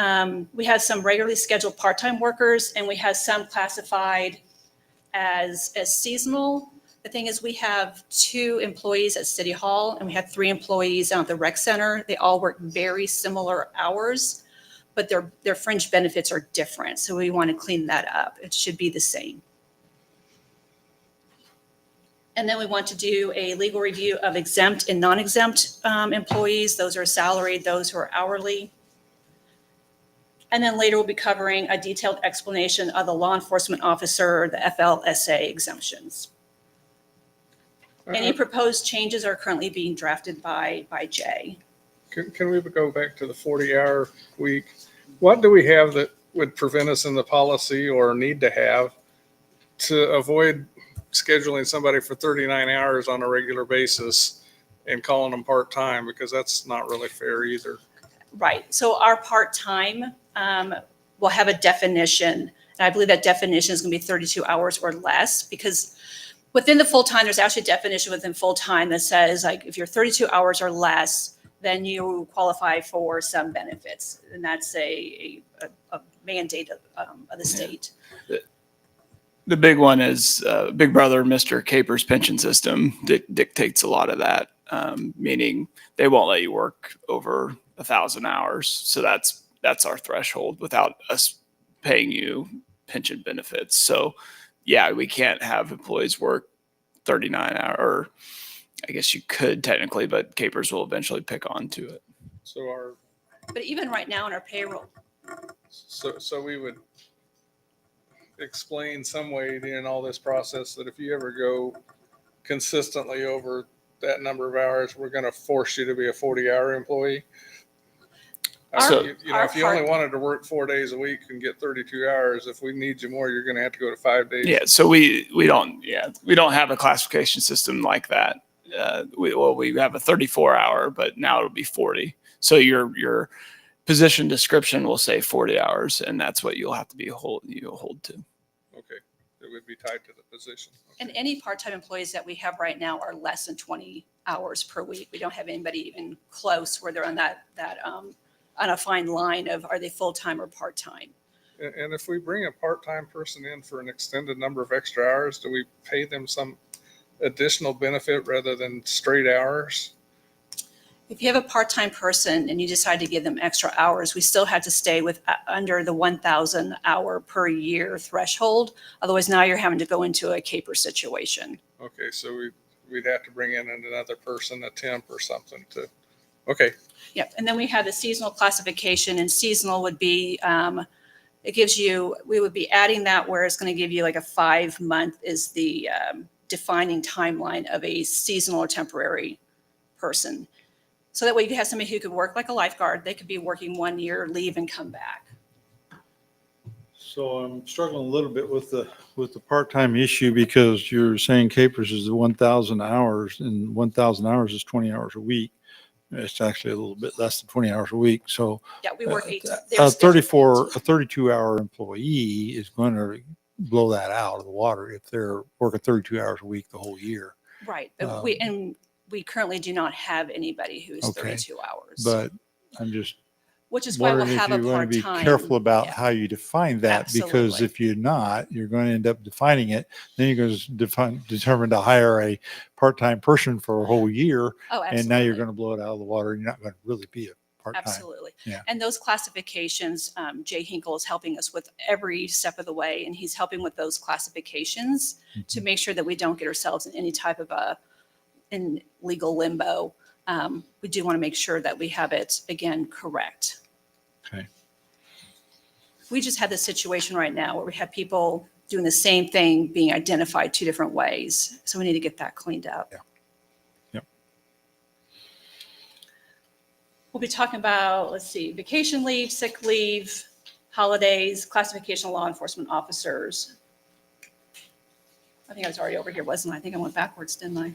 we have some regularly scheduled part-time workers, and we have some classified as seasonal. The thing is, we have 2 employees at City Hall, and we have 3 employees down at the rec center. They all work very similar hours, but their fringe benefits are different. So we want to clean that up. It should be the same. And then we want to do a legal review of exempt and non-exempt employees. Those are salaried, those who are hourly. And then later we'll be covering a detailed explanation of the law enforcement officer, the FLSA exemptions. Any proposed changes are currently being drafted by Jay. Can we go back to the 40-hour week? What do we have that would prevent us in the policy or need to have to avoid scheduling somebody for 39 hours on a regular basis and calling them part-time? Because that's not really fair either. Right. So our part-time will have a definition. And I believe that definition is going to be 32 hours or less, because within the full-time, there's actually a definition within full-time that says, like, if you're 32 hours or less, then you qualify for some benefits. And that's a mandate of the state. The big one is Big Brother, Mr. Caper's pension system dictates a lot of that. meaning they won't let you work over 1,000 hours. So that's our threshold without us paying you pension benefits. So yeah, we can't have employees work 39 hour, or I guess you could technically, but capers will eventually pick on to it. So But even right now in our payroll, so we would explain some way in all this process that if you ever go consistently over that number of hours, we're going to force you to be a 40-hour employee. So- If you only wanted to work 4 days a week and get 32 hours, if we need you more, you're going to have to go to 5 days. Yeah, so we don't have a classification system like that. We have a 34-hour, but now it'll be 40. So your position description will say 40 hours, and that's what you'll have to be hold to. Okay. It would be tied to the position. and any part-time employees that we have right now are less than 20 hours per week. We don't have anybody even close where they're on that on a fine line of are they full-time or part-time. And if we bring a part-time person in for an extended number of extra hours, do we pay them some additional benefit rather than straight hours? If you have a part-time person and you decide to give them extra hours, we still have to stay with under the 1,000 hour per year threshold. Otherwise, now you're having to go into a caper situation. Okay, so we'd have to bring in another person, a temp or something to, okay. Yep. And then we have the seasonal classification, and seasonal would be, it gives you, we would be adding that where it's going to give you like a 5-month is the defining timeline of a seasonal or temporary person. So that way you could have somebody who could work like a lifeguard. They could be working 1 year, leave and come back. So I'm struggling a little bit with the part-time issue because you're saying capers is 1,000 hours, and 1,000 hours is 20 hours a week. It's actually a little bit less than 20 hours a week. So Yeah, we work 8. a 32-hour employee is going to blow that out of the water if they're working 32 hours a week the whole year. Right. But we currently do not have anybody who's Okay. 32 hours. But I'm just Which is why we'll wondering if have a you want to be part-time. careful about Yeah. how you define that, because Absolutely. if you're not, you're going to end up defining it. Then you're going to determine to hire a part-time person for a whole year, Oh, absolutely. and now you're going to blow it out of the water. And you're not going to really be a part-time. Absolutely. Yeah. And those classifications, Jay Hinkle is helping us with every step of the way, and he's helping with those classifications to make sure that we don't get ourselves in any type of in legal limbo. We do want to make sure that we have it, again, correct. Okay. We just had this situation right now where we have people doing the same thing being identified 2 different ways. So we need to get that cleaned up. Yeah. Yep. We'll be talking about, let's see, vacation leave, sick leave, holidays, classification of law enforcement officers. I think I was already over here, wasn't I? I think I went backwards, didn't I?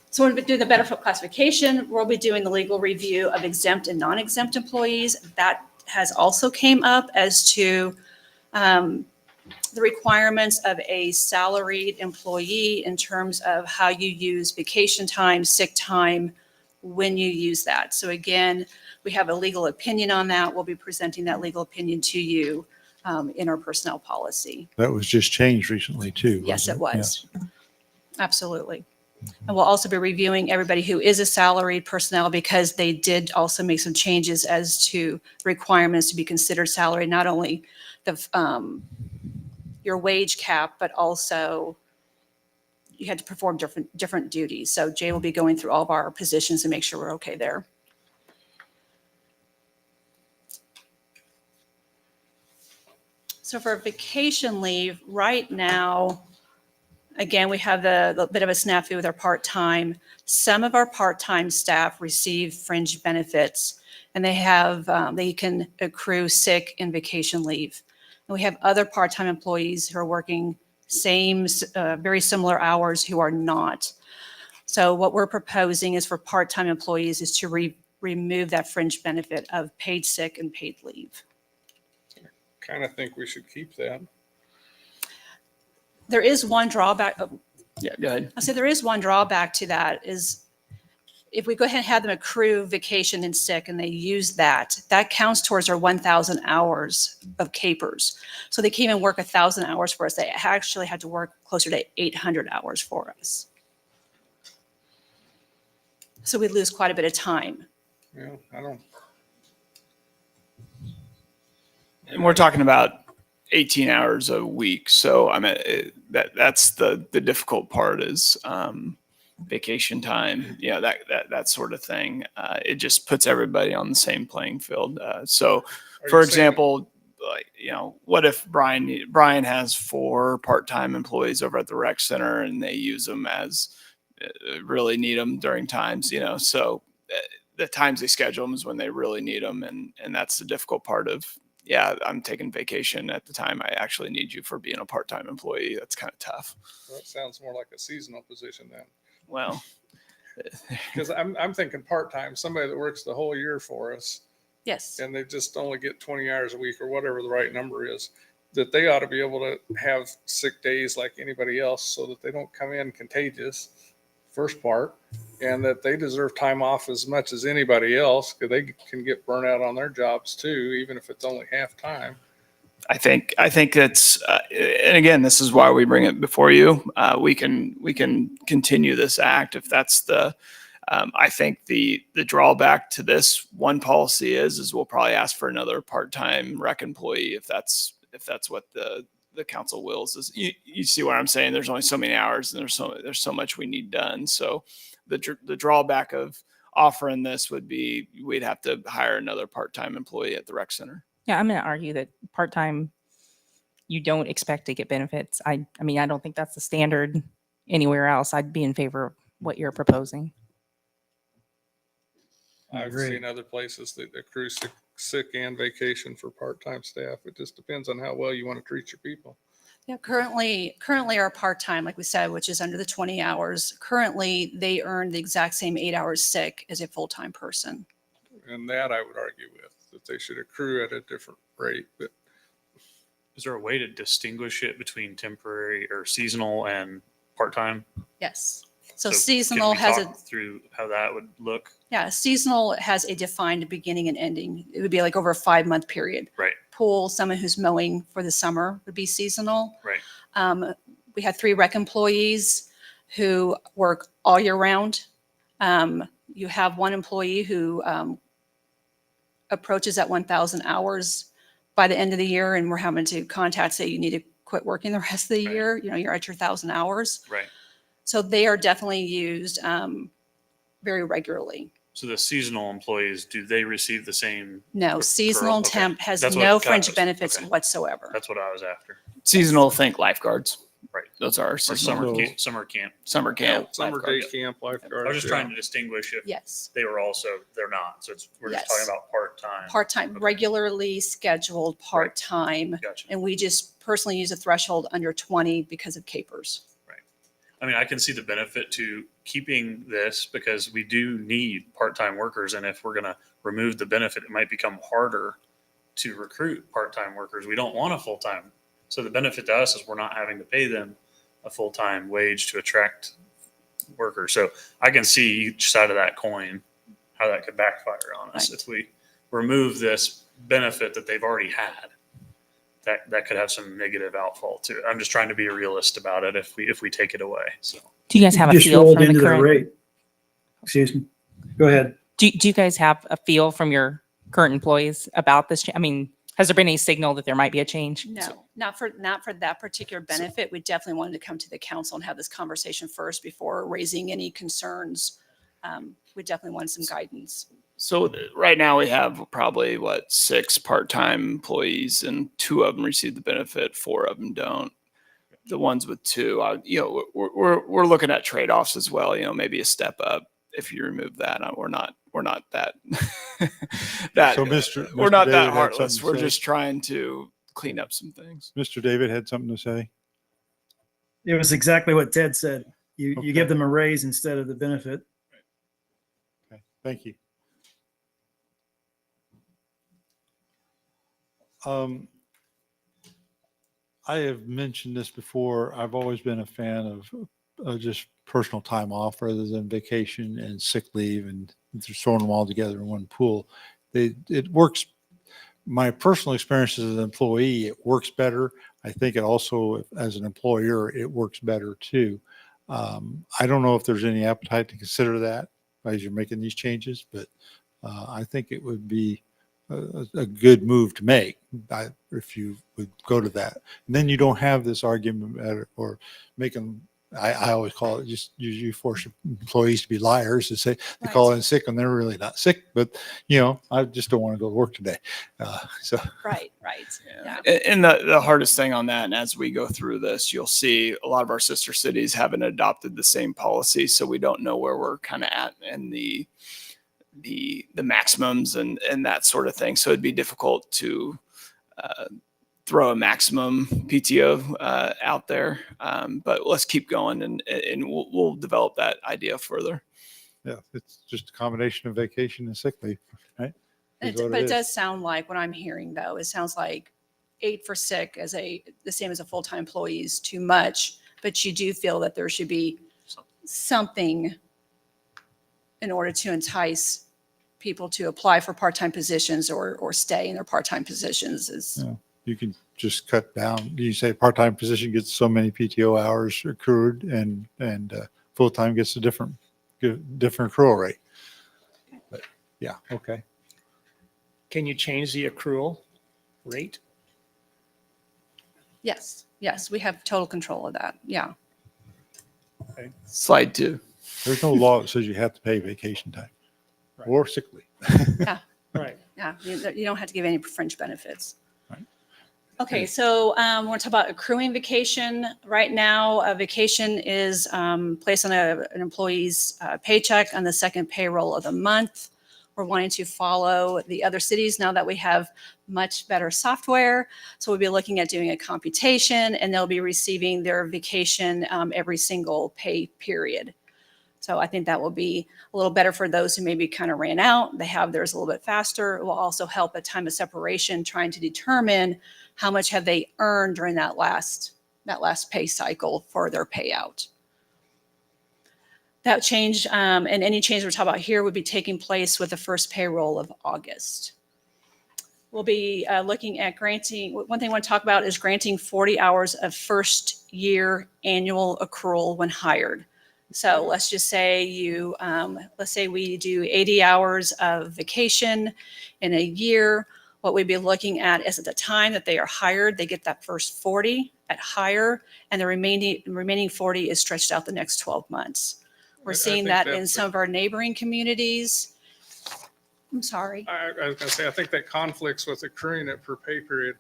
So we'll be doing the benefit classification. We'll be doing the legal review of exempt and non-exempt employees. That has also came up as to the requirements of a salaried employee in terms of how you use vacation time, sick time, when you use that. So again, we have a legal opinion on that. We'll be presenting that legal opinion to you in our personnel policy. That was just changed recently too. Yes, it wasn't was. Absolutely. And we'll also be reviewing everybody who is a salaried personnel, because they did also make some changes as to requirements to be considered salary, not only the your wage cap, but also you had to perform different duties. So Jay will be going through all of our positions and make sure we're okay there. So for vacation leave, right now, again, we have the bit of a snafu with our part-time. Some of our part-time staff receive fringe benefits, and they can accrue sick and vacation leave. And we have other part-time employees who are working very similar hours who are not. So what we're proposing is for part-time employees is to remove that fringe benefit of paid sick and paid leave. Kind of think we should keep that. There is one drawback. Yeah, go ahead. I said there is one drawback to that is if we go ahead and have them accrue vacation and sick and they use that counts towards our 1,000 hours of capers. So they can't even work 1,000 hours for us. They actually had to work closer to 800 hours for us. So we lose quite a bit of time. Yeah, I don't, And we're talking about 18 hours a week. So I mean, that's the difficult part is vacation time, that sort of thing. It just puts everybody on the same playing field. So are for you saying- example, like, what if Brian has 4 part-time employees over at the rec center and they use them as really need them during times, so the times they schedule them is when they really need them. And that's the difficult part of, I'm taking vacation at the time I actually need you for being a part-time employee. That's kind of tough. That sounds more like a seasonal position then. Well, Because I'm thinking part-time, somebody that works the whole year for us, Yes. and they just only get 20 hours a week or whatever the right number is, that they ought to be able to have sick days like anybody else so that they don't come in contagious, first part, and that they deserve time off as much as anybody else because they can get burnt out on their jobs too, even if it's only half time. I think it's, and again, this is why we bring it before you. We can continue this act if that's the. I think the drawback to this one policy is we'll probably ask for another part-time rec employee if that's what the council wills. Is you see what I'm saying? There's only so many hours and there's so much we need done. So the drawback of offering this would be we'd have to hire another part-time employee at the rec center. Yeah, I'm going to argue that part-time, you don't expect to get benefits. I mean, I don't think that's the standard anywhere else. I'd be in favor of what you're proposing. I've Agreed. seen other places that accrue sick and vacation for part-time staff. It just depends on how well you want to treat your people. Yeah, currently our part-time, like we said, which is under the 20 hours, currently they earn the exact same 8 hours sick as a full-time person. And that I would argue with, that they should accrue at a different rate. But Is there a way to distinguish it between temporary or seasonal and part-time? Yes. So can seasonal we has talk through how that would look? seasonal has a defined beginning and ending. It would be like over a 5-month period. Right. Pool, someone who's mowing for the summer would be seasonal. Right. We have 3 rec employees who work all year round. You have 1 employee who approaches at 1,000 hours by the end of the year, and we're having to contact, say you need to quit working the rest of the Right. year. You're at your 1,000 hours. Right. So they are definitely used very regularly. So the seasonal employees, do they receive the same? No, seasonal and okay. temp has That's what no got fringe us. benefits Okay. whatsoever. That's what I was after. Seasonal, think lifeguards. Right. Those are Or seasonal. summer camp. Summer camp. summer day lifeguards. camp I lifeguards. was just yeah. trying to distinguish if Yes, they were they're not. So we're just Yes. talking about part-time. part-time, Okay. regularly scheduled part-time. Gotcha. And we just personally use a threshold under 20 because of capers. I mean, I can see the benefit to keeping this because we do need part-time workers. And if we're going to remove the benefit, it might become harder to recruit part-time workers. We don't want a full-time. So the benefit to us is we're not having to pay them a full-time wage to attract workers. So I can see each side of that coin, how that could backfire on us Right. if we remove this benefit that they've already had. That could have some negative outfall to it. I'm just trying to be a realist about it if we take it away. So Do you guys have a Just feel rolled from the into their current? rate. Excuse me. Go ahead. Do you guys have a feel from your current employees about this? I mean, has there been any signal that there might be a change? No, not for that particular benefit. We definitely wanted to come to the council and have this conversation first before raising any concerns. We definitely wanted some guidance. So right now we have probably 6 part-time employees, and 2 of them receive the benefit, 4 of them don't. The ones with 2, we're looking at trade-offs as well. Maybe a step up if you remove that. We're not that that So we're Mr. not David that had heartless. something to We're say? just trying to clean up some things. Mr. David had something to say. It was exactly what Ted said. You Okay. give them a raise instead of the benefit. Okay, thank you. I have mentioned this before. I've always been a fan of just personal time off rather than vacation and sick leave and just throwing them all together in one pool. It works. My personal experience as an employee, it works better. I think it also, as an employer, it works better too. I don't know if there's any appetite to consider that. as you're making these changes, but I think it would be a good move to make if you would go to that. And then you don't have this argument about it or make them. I always call it just you force employees to be liars to say they call in sick and they're really not sick, but I just don't want to go to work today. So Right. Yeah. Yeah. And the hardest thing on that, and as we go through this, you'll see a lot of our sister cities haven't adopted the same policy, so we don't know where we're kind of at in the maximums and that sort of thing. So it'd be difficult to throw a maximum PTO out there, but let's keep going and we'll develop that idea further. yeah, it's just a combination of vacation and sick leave, right? Is what But it is. does sound like what I'm hearing though, it sounds like 8 for sick as the same as a full-time employee is too much, but you do feel that there should be something in order to entice people to apply for part-time positions or stay in their part-time positions is. Yeah. You can just cut down. You say part-time position gets so many PTO hours accrued, and full-time gets a different accrual rate. But yeah, okay. Can you change the accrual rate? Yes, we have total control of that. Yeah. Slide 2. There's no law that says you have to pay vacation time Right. or sick leave. Right. Yeah. You don't have to give any fringe benefits. Right. Okay, so we're going to talk about accruing vacation. Right now, a vacation is placed on an employee's paycheck on the second payroll of the month. We're wanting to follow the other cities now that we have much better software. So we'll be looking at doing a computation, and they'll be receiving their vacation every single pay period. So I think that will be a little better for those who maybe kind of ran out. They have theirs a little bit faster. It will also help at time of separation, trying to determine how much have they earned during that last pay cycle for their payout. That change and any change we're talking about here would be taking place with the first payroll of August. We'll be looking at granting, one thing I want to talk about is granting 40 hours of first year annual accrual when hired. So let's just say let's say we do 80 hours of vacation in a year. What we'd be looking at is at the time that they are hired, they get that first 40 at hire, and the remaining 40 is stretched out the next 12 months. We're I seeing think that in that's some of our neighboring communities. I'm sorry. I was going to say, I think that conflicts with accruing it per pay period.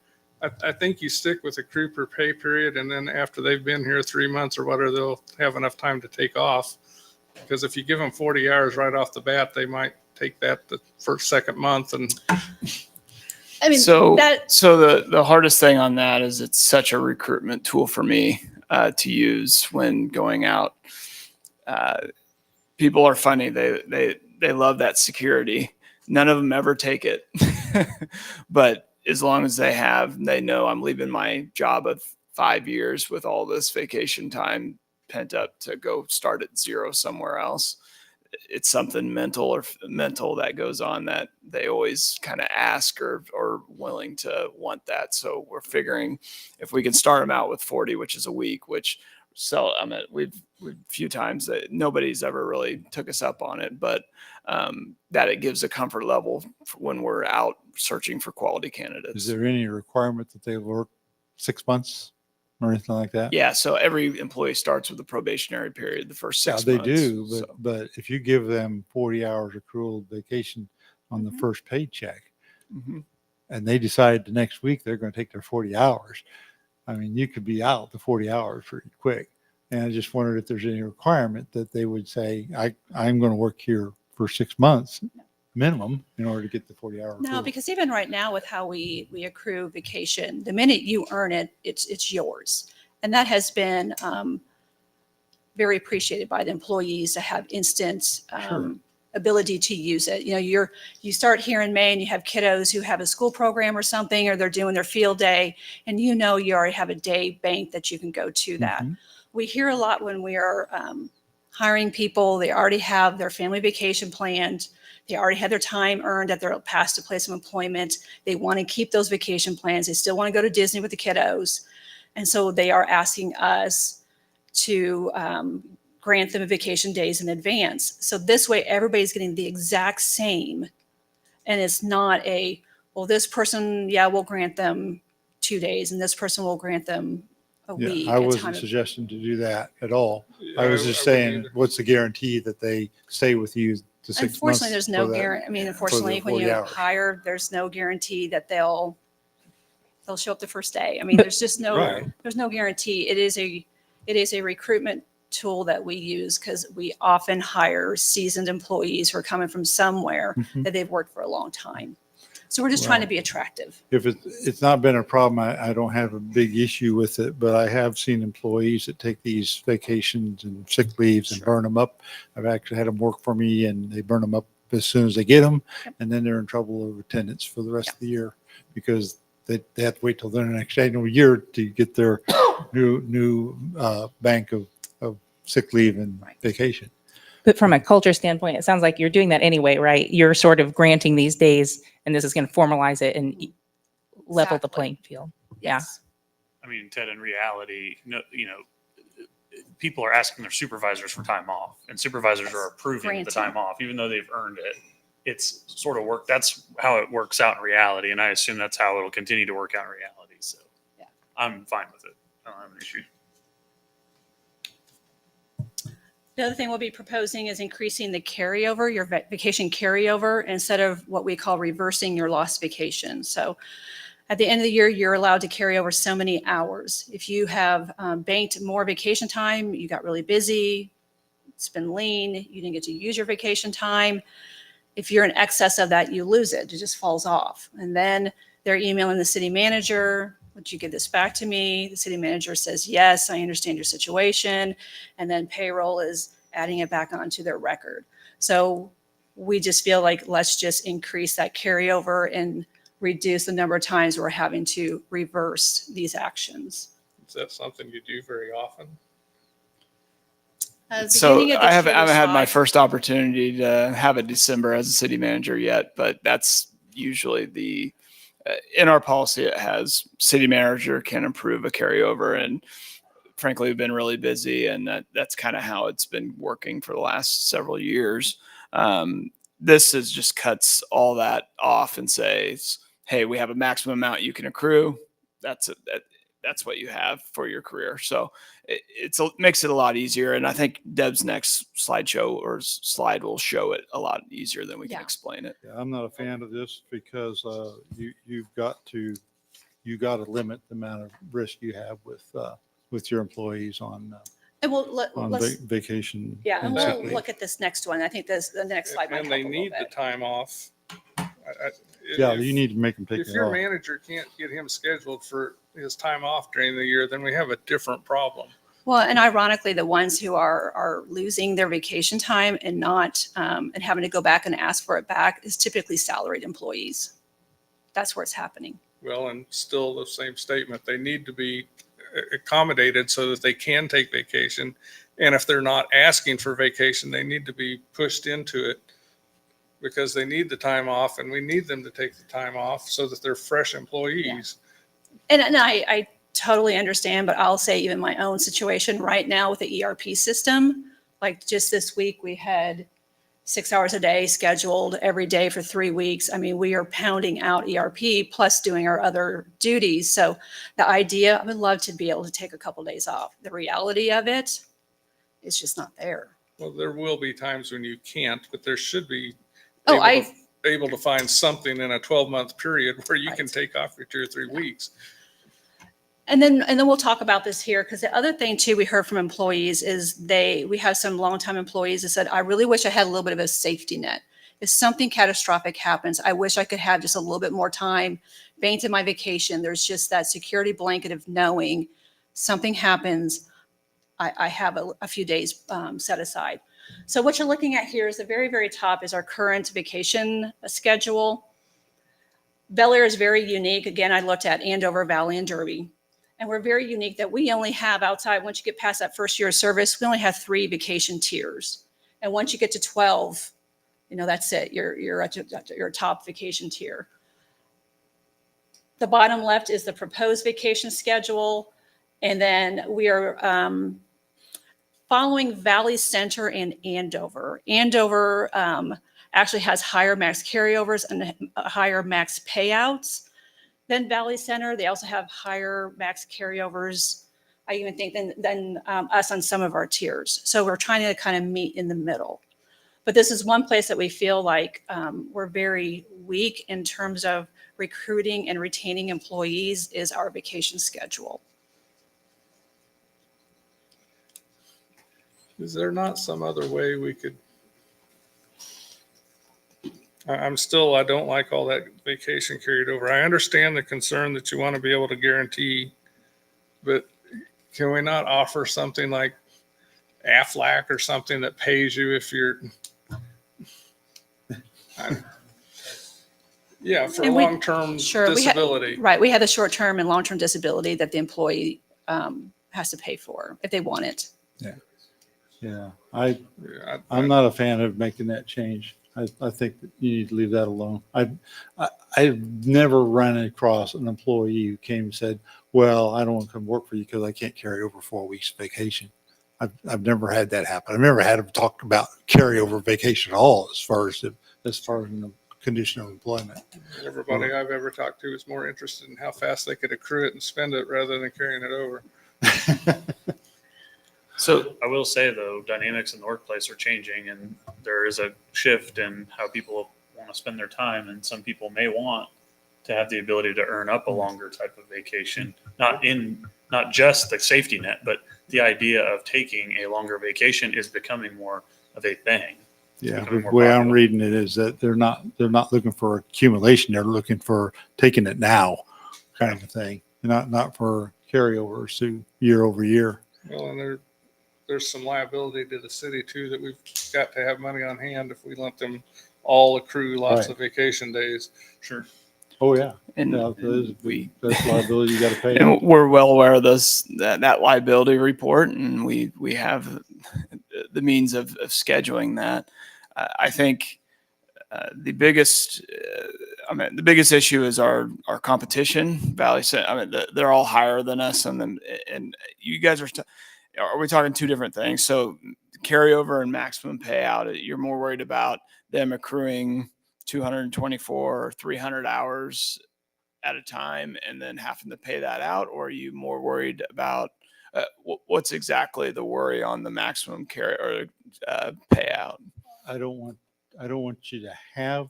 I think you stick with accrue per pay period, and then after they've been here 3 months or whatever, they'll have enough time to take off. Because if you give them 40 hours right off the bat, they might take that the second month. And I mean, So that, the hardest thing on that is it's such a recruitment tool for me to use when going out. People are funny. They love that security. None of them ever take it, but as long as they know I'm leaving my job of 5 years with all this vacation time pent up to go start at zero somewhere else. It's something mental that goes on that they always kind of ask or willing to want that. So we're figuring if we can start them out with 40, which is a week, which we've a few times that nobody's ever really took us up on it, but that it gives a comfort level when we're out searching for quality candidates. Is there any requirement that they work 6 months or anything like that? Yeah. So every employee starts with a probationary period, the first 6 Yeah, months. they do, So- but if you give them 40 hours accrual vacation on the first paycheck, Mhm. and they decide the next week they're going to take their 40 hours, I mean, you could be out the 40 hours pretty quick. And I just wondered if there's any requirement that they would say, I'm going to work here for 6 months minimum in order to get the 40-hour. no, because even right now with how we accrue vacation, the minute you earn it, it's yours. And that has been very appreciated by the employees to have instant Sure. ability to use it. You start here in May and you have kiddos who have a school program or something, or they're doing their field day, and you already have a day bank that you can go to that. Mhm. We hear a lot when we are hiring people, they already have their family vacation planned. They already had their time earned at their past place of employment. They want to keep those vacation plans. They still want to go to Disney with the kiddos. And so they are asking us to grant them vacation days in advance. So this way, everybody's getting the exact same. And it's not well, this person, yeah, we'll grant them 2 days, and this person will grant them a week. Yeah, I a time wasn't of- suggesting to do that at all. Yeah, I was just wouldn't saying, either. what's the guarantee that they stay with you to 6 months? Unfortunately, there's no for that- guarantee. I mean, for the unfortunately, when 40 you hours? hire, there's no guarantee that they'll show up the first day. I mean, there's just Right. there's no guarantee. It is a recruitment tool that we use because we often hire seasoned employees who are coming from somewhere Mhm. that they've worked for a long time. So we're just trying to Well, be attractive. If it's not been a problem, I don't have a big issue with it, but I have seen employees that take these vacations and sick leaves and burn them up. I've actually had them work for me and they burn them up as soon as they get them. Yep. And then they're in trouble over attendance for the rest of the year because they have to wait till their next annual year to get their new bank of sick leave and Right. vacation. But from a culture standpoint, it sounds like you're doing that anyway, right? You're sort of granting these days, and this is going to formalize it and level the Exactly. playing field. Yeah. Yes. I mean, Ted, in reality, people are asking their supervisors for time off, and supervisors are approving the Granting. time off, even though they've earned it. It's sort of work. That's how it works out in reality, and I assume that's how it'll continue to work out in reality. So, Yeah. I'm fine with it. I don't have an issue. The other thing we'll be proposing is increasing the carryover, your vacation carryover, instead of what we call reversing your lost vacation. So at the end of the year, you're allowed to carry over so many hours. If you have banked more vacation time, you got really busy, it's been lean, you didn't get to use your vacation time. If you're in excess of that, you lose it. It just falls off. And then they're emailing the city manager, would you give this back to me? The city manager says, yes, I understand your situation. And then payroll is adding it back onto their record. So we just feel like let's just increase that carryover and reduce the number of times we're having to reverse these actions. Is that something you do very often? So Beginning of I this haven't, year, I haven't had my Scott, first opportunity to have a December as a city manager yet, but that's usually in our policy, it has city manager can approve a carryover. And frankly, we've been really busy, and that's kind of how it's been working for the last several years. This just cuts all that off and says, hey, we have a maximum amount you can accrue. That's what you have for your career. So it makes it a lot easier. And I think Deb's next slide will show it a lot easier than we can Yeah. explain it. Yeah, I'm not a fan of this because you've got to limit the amount of risk you have with your employees on and let's, vacation. yeah, and and sick we'll leave. look at this next one. I think the next slide might And help they a little need the bit. time off. Yeah, If- you need to make them take If it your off. manager can't get him scheduled for his time off during the year, then we have a different problem. Well, and ironically, the ones who are losing their vacation time and not and having to go back and ask for it back is typically salaried employees. That's where it's happening. Well, and still the same statement, they need to be accommodated so that they can take vacation. And if they're not asking for vacation, they need to be pushed into it because they need the time off and we need them to take the time off so that they're fresh employees. And I totally understand, but I'll say even my own situation right now with the ERP system, like just this week, we had 6 hours a day scheduled every day for 3 weeks. I mean, we are pounding out ERP plus doing our other duties. So the idea, I would love to be able to take a couple of days off. The reality of it is just not there. Well, there will be times when you can't, but there should be Oh, able to find something in a 12-month period where you can Right. take off your 2 or 3 weeks. And then we'll talk about this here because the other thing too we heard from employees is we have some longtime employees that said, I really wish I had a little bit of a safety net. If something catastrophic happens, I wish I could have just a little bit more time banked in my vacation. There's just that security blanket of knowing something happens, I have a few days set aside. So what you're looking at here is the very, very top is our current vacation schedule. Bel Aire is very unique. Again, I looked at Andover, Valley, and Derby. And we're very unique that we only have outside, once you get past that first year of service, we only have 3 vacation tiers. And once you get to 12, that's it. You're at your top vacation tier. The bottom left is the proposed vacation schedule. And then we are following Valley Center and Andover. Andover actually has higher max carryovers and higher max payouts than Valley Center. They also have higher max carryovers, I even think, than us on some of our tiers. So we're trying to kind of meet in the middle. But this is one place that we feel like we're very weak in terms of recruiting and retaining employees is our vacation schedule. Is there not some other way we could? I don't like all that vacation carried over. I understand the concern that you want to be able to guarantee, but can we not offer something like Aflac or something that pays you if you're, yeah, for And we- long-term Sure, disability? right. We have the short-term and long-term disability that the employee has to pay for if they want it. Yeah, Yeah, I'm not a fan of making that change. I think that you need to leave that alone. I've never run across an employee who came and said, well, I don't want to come work for you because I can't carry over 4 weeks vacation. I've never had that happen. I've never had them talk about carryover vacation at all as far as the condition of employment. Everybody I've ever talked to is more interested in how fast they could accrue it and spend it rather than carrying it over. So I will say though, dynamics in the workplace are changing, and there is a shift in how people want to spend their time. And some people may want to have the ability to earn up a longer type of vacation, not just the safety net, but the idea of taking a longer vacation is becoming more of a thing. Yeah, becoming the more way I'm popular. reading it is that they're not looking for accumulation. They're looking for taking it now kind of a thing, not for carryovers to year over year. Well, and there's some liability to the city too, that we've got to have money on hand if we let them all accrue lots Right. of vacation days. Sure. Oh, yeah. And, Yeah, and we that's liability you got to pay. and we're well aware of that liability report, and we have the means of scheduling that. I think the biggest issue is our competition. Valley Center, they're all higher than us, and you guys are we talking two different things? So carryover and maximum payout, you're more worried about them accruing 224 or 300 hours at a time and then having to pay that out, or are you more worried about what's exactly the worry on the maximum payout? I don't want you to have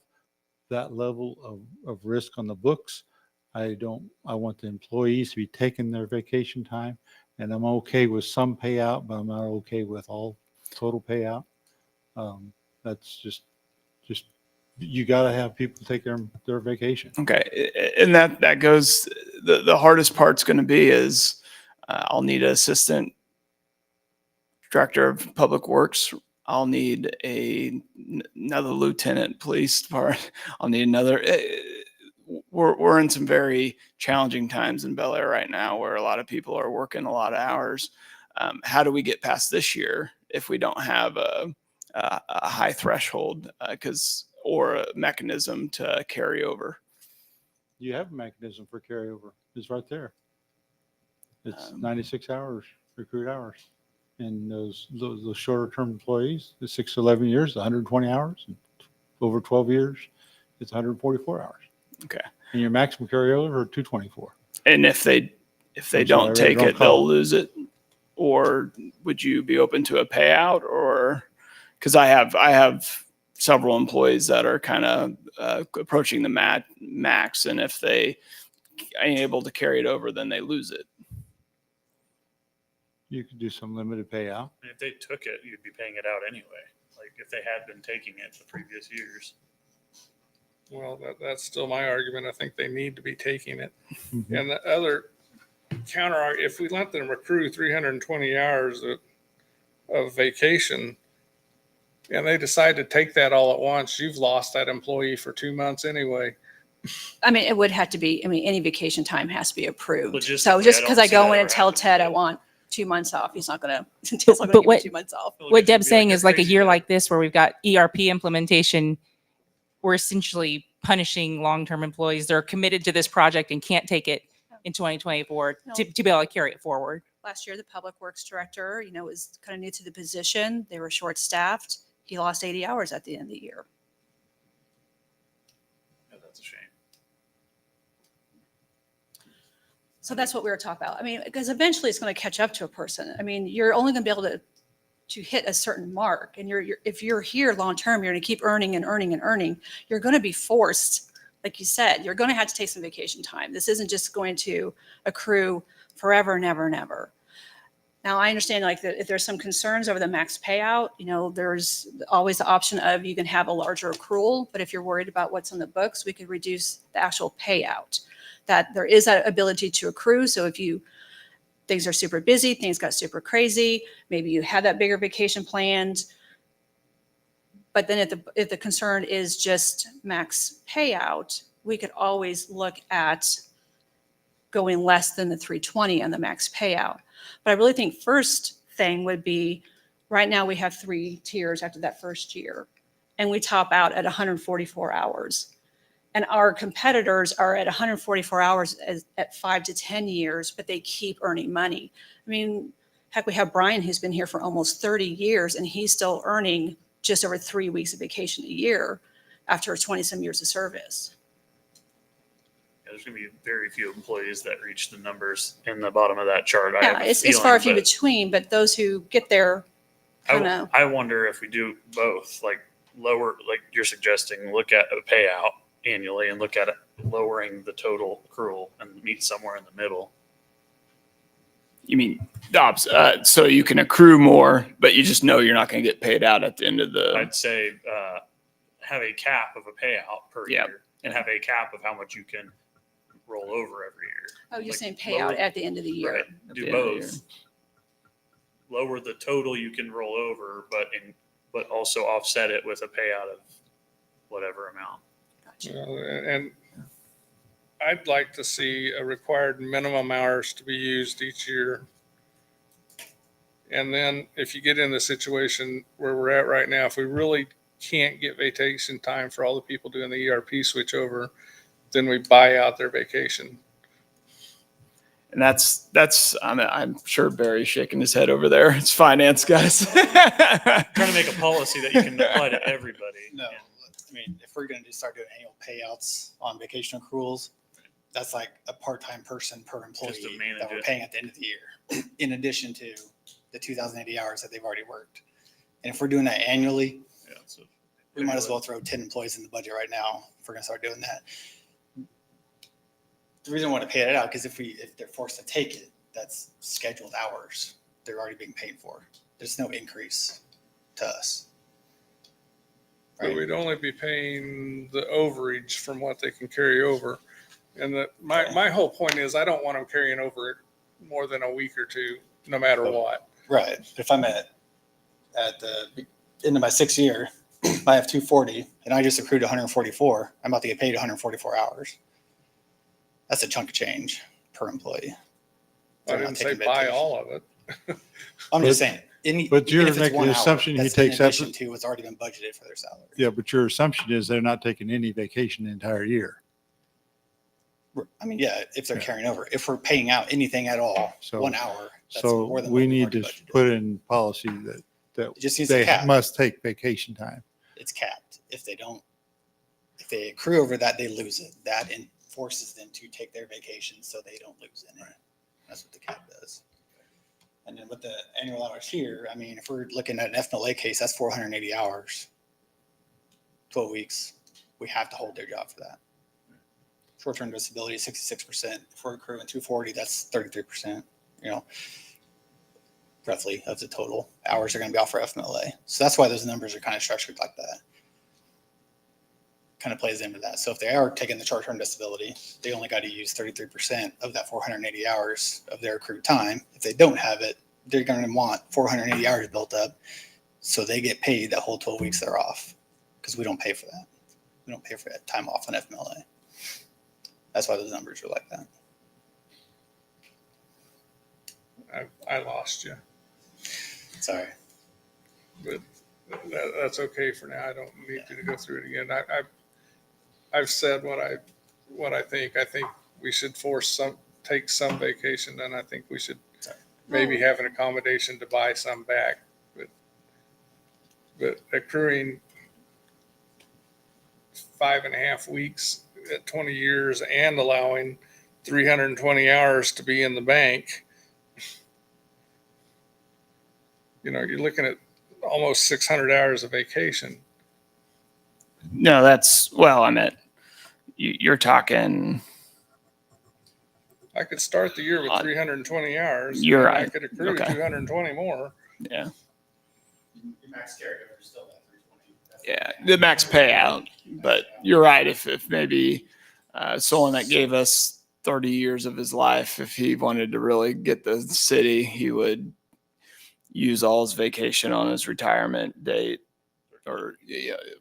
that level of risk on the books. I want the employees to be taking their vacation time, and I'm okay with some payout, but I'm not okay with all total payout. That's just you got to have people take their vacation. Okay, and that goes. The hardest part's going to be is I'll need an assistant director of public works. I'll need another lieutenant police department. I'll need another. We're in some very challenging times in Bel Air right now, where a lot of people are working a lot of hours. How do we get past this year if we don't have a high threshold or a mechanism to carry over? You have a mechanism for carryover. It's right there. It's 96 hours, recruit hours. And those shorter term employees, the 6 to 11 years, 120 hours. And over 12 years, it's 144 hours. Okay. And your maximum carryover are 224. And if they don't take it, they'll lose it. Or would you be open to a payout? Or because I have several employees that are kind of approaching the max, and if they ain't able to carry it over, then they lose it. You could do some limited payout. And if they took it, you'd be paying it out anyway. Like if they had been taking it the previous years. Well, that's still my argument. I think they need to be taking it. Mm-hmm. And the other counter, if we let them accrue 320 hours of vacation and they decide to take that all at once, you've lost that employee for 2 months anyway. I mean, it would have to be, any vacation time has to be approved. So Logistically, just I because don't I see go that in ever and tell happening. Ted I want 2 months off, he's not going to But give me what- 2 months off. What Deb's Be saying like is like a crazy year guy. like this where we've got ERP implementation, we're essentially punishing long-term employees. They're committed to this project and can't take it in 2024 No. to be able to carry it forward. last year, the public works director, was kind of new to the position. They were short-staffed. He lost 80 hours at the end of the year. Yeah, that's a shame. So that's what we were talking about. I mean, because eventually it's going to catch up to a person. I mean, you're only going to be able to hit a certain mark. And if you're here long-term, you're going to keep earning and earning and earning. You're going to be forced, like you said, you're going to have to take some vacation time. This isn't just going to accrue forever, never, never. Now, I understand like that if there's some concerns over the max payout, there's always the option of you can have a larger accrual, but if you're worried about what's on the books, we could reduce the actual payout. That there is that ability to accrue. So if things are super busy, things got super crazy, maybe you had that bigger vacation planned, but then if the concern is just max payout, we could always look at going less than the 320 on the max payout. But I really think first thing would be, right now we have 3 tiers after that first year, and we top out at 144 hours. And our competitors are at 144 hours at 5 to 10 years, but they keep earning money. I mean, heck, we have Brian who's been here for almost 30 years, and he's still earning just over 3 weeks of vacation a year after 20-some years of service. Yeah, there's going to be very few employees that reach the numbers in the bottom of that chart. I have Yeah, a it's feeling, far few but between, but those who get there kind of. I wonder if we do both, like lower, like you're suggesting, look at a payout annually and look at it lowering the total accrual and meet somewhere in the middle. You mean Dobbs? So you can accrue more, but you just know you're not going to get paid out at the end of the. I'd say have a cap of a payout per Yep. year and have a cap of how much you can roll over every year. Oh, you're Like, saying payout lower- at the end of the year. Right. At Do the end of the both. Lower the total you can roll over, but also offset it with a payout of whatever amount. Gotcha. And I'd like to see a required minimum hours to be used each year. And then if you get in the situation where we're at right now, if we really can't get vacation time for all the people doing the ERP switch over, then we buy out their vacation. And I'm sure Barry's shaking his head over there. It's finance, guys. Trying to make a policy that you can apply to everybody. No, I mean, if we're going to start doing annual payouts on vacation accruals, that's like a part-time person per employee Just to manage that we're it. paying at the end of the year, in addition to the 2,080 hours that they've already worked. And if we're doing that annually, Yeah, so we might as well throw 10 employees in the budget right now if we're going to start doing that. The reason I want to pay it out, because if they're forced to take it, that's scheduled hours. They're already being paid for. There's no increase to us. But we'd only be paying the overage from what they can carry over. And my whole point is I don't want them carrying over more than a week or two, no matter what. Right. If I'm at the end of my 6th year, I have 240 and I just accrued 144. I'm about to get paid 144 hours. That's a chunk of change per employee. I They're not didn't say taking buy vacation. all of it. I'm just saying. But you're even if it's making 1 the hour, assumption he that's takes in that- addition to what's already been budgeted for their salary. Yeah, but your assumption is they're not taking any vacation the entire year. I mean, yeah, if they're Yeah. carrying over, if we're paying out anything at all, So- 1 hour. That's So more than we what we've need already to budgeted. put in policy that It just needs to they cap. must take vacation time. It's capped. If they accrue over that, they lose it. That forces them to take their vacation so they don't lose any. That's what the cap does. And then with the annual hours here, I mean, if we're looking at an FMLA case, that's 480 hours, 12 weeks. We have to hold their job for that. Short-term disability, 66%. If we're accruing 240, that's 33%, roughly of the total hours are going to be off for FMLA. So that's why those numbers are kind of structured like that. Kind of plays into that. So if they are taking the short-term disability, they only got to use 33% of that 480 hours of their accrued time. If they don't have it, they're going to want 480 hours built up. So they get paid that whole 12 weeks they're off because we don't pay for that. We don't pay for that time off on FMLA. That's why those numbers are like that. I lost you, Sorry. but that's okay for now. I don't need you to go through it again. I've said what I think. I think we should take some vacation, and I think we should maybe have an accommodation to buy some back, but accruing 5.5 weeks at 20 years and allowing 320 hours to be in the bank, you're looking at almost 600 hours of vacation. No, that's, well, I meant, you're talking, I could start the year with Uh, 320 hours. you're and I right. could accrue Okay. 220 more. yeah. Your max carryover is still that 320. Yeah, the max payout. But you're right. If maybe someone that gave us 30 years of his life, if he wanted to really get the city, he would use all his vacation on his retirement date or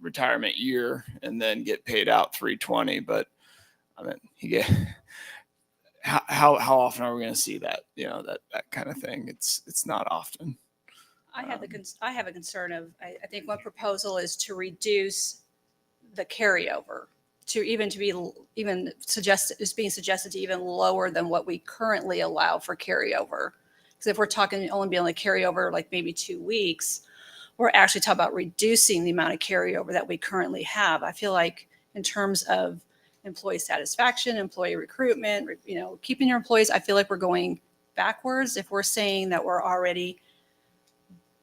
retirement year and then get paid out 320. But I mean, he get how often are we going to see that? That kind of thing. It's not often. I have a concern of, I think one proposal is to reduce the carryover to even suggested, is being suggested to even lower than what we currently allow for carryover. Because if we're talking only being able to carry over like maybe 2 weeks, we're actually talking about reducing the amount of carryover that we currently have. I feel like in terms of employee satisfaction, employee recruitment, keeping your employees, I feel like we're going backwards if we're saying that we're already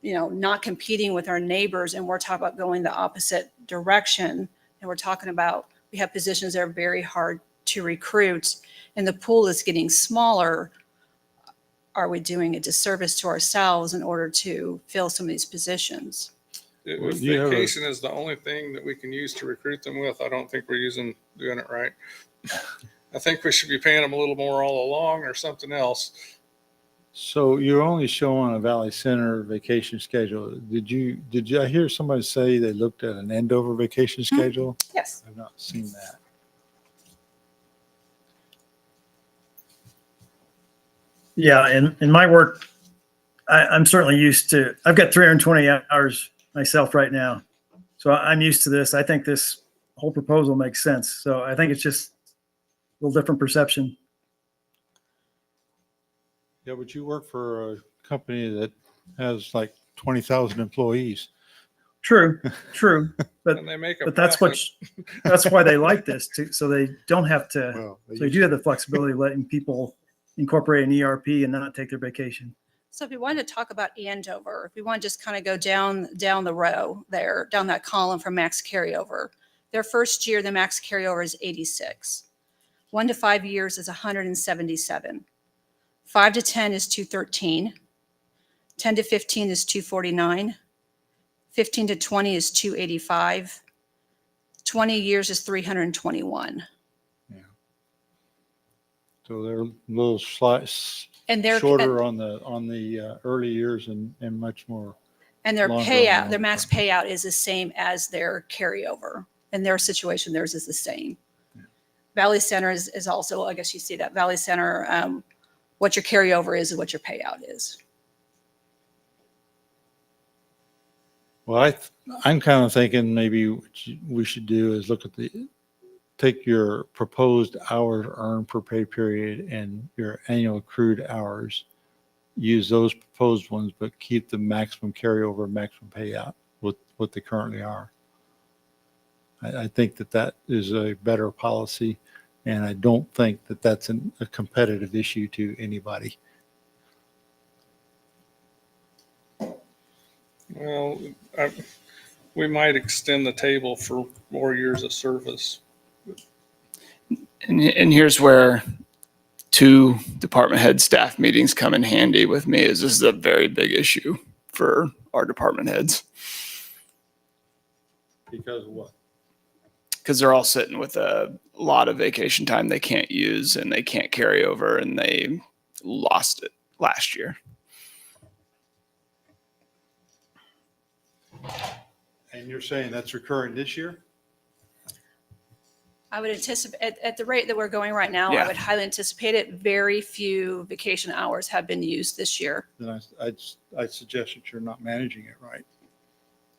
not competing with our neighbors and we're talking about going the opposite direction. And we're talking about, we have positions that are very hard to recruit and the pool is getting smaller. Are we doing a disservice to ourselves in order to fill some of these positions? If vacation is the only thing that we can use to recruit them with, I don't think we're doing it right. I think we should be paying them a little more all along or something else. So you're only showing a Valley Center vacation schedule. Did I hear somebody say they looked at an Andover vacation schedule? Yes. I've not seen that. Yeah, in my work, I'm certainly used to, I've got 320 hours myself right now. So I'm used to this. I think this whole proposal makes sense. So I think it's just a little different perception. Yeah, but you work for a company that has like 20,000 employees. True. But And they make a but that's why they like this too. So they don't have to, Well, so you do have the flexibility of letting people incorporate an ERP and not take their vacation. So if we wanted to talk about Andover, if we want to just kind of go down the row there, down that column for max carryover, their first year, the max carryover is 86. 1 to 5 years is 177. 5 to 10 is 213. 10 to 15 is 249. 15 to 20 is 285. 20 years is 321. So they're a little And their shorter on the early years and much more. and their longer on payout, the their max long-term. payout is the same as their carryover. In their situation, theirs is the same. Valley Center is also, I guess you see that Valley Center, what your carryover is and what your payout is. Well, I'm kind of thinking maybe what we should do is look at take your proposed hours earned per pay period and your annual accrued hours, use those proposed ones, but keep the maximum carryover, maximum payout with what they currently are. I think that is a better policy, and I don't think that that's a competitive issue to anybody. Well, we might extend the table for more years of service. And here's where 2 department head staff meetings come in handy with me, is this is a very big issue for our department heads. Because of what? Because they're all sitting with a lot of vacation time they can't use and they can't carry over, and they lost it last year. And you're saying that's recurring this year? I would anticipate at the rate that we're going right now, Yeah. I would highly anticipate it. Very few vacation hours have been used this year. Then I'd suggest that you're not managing it right.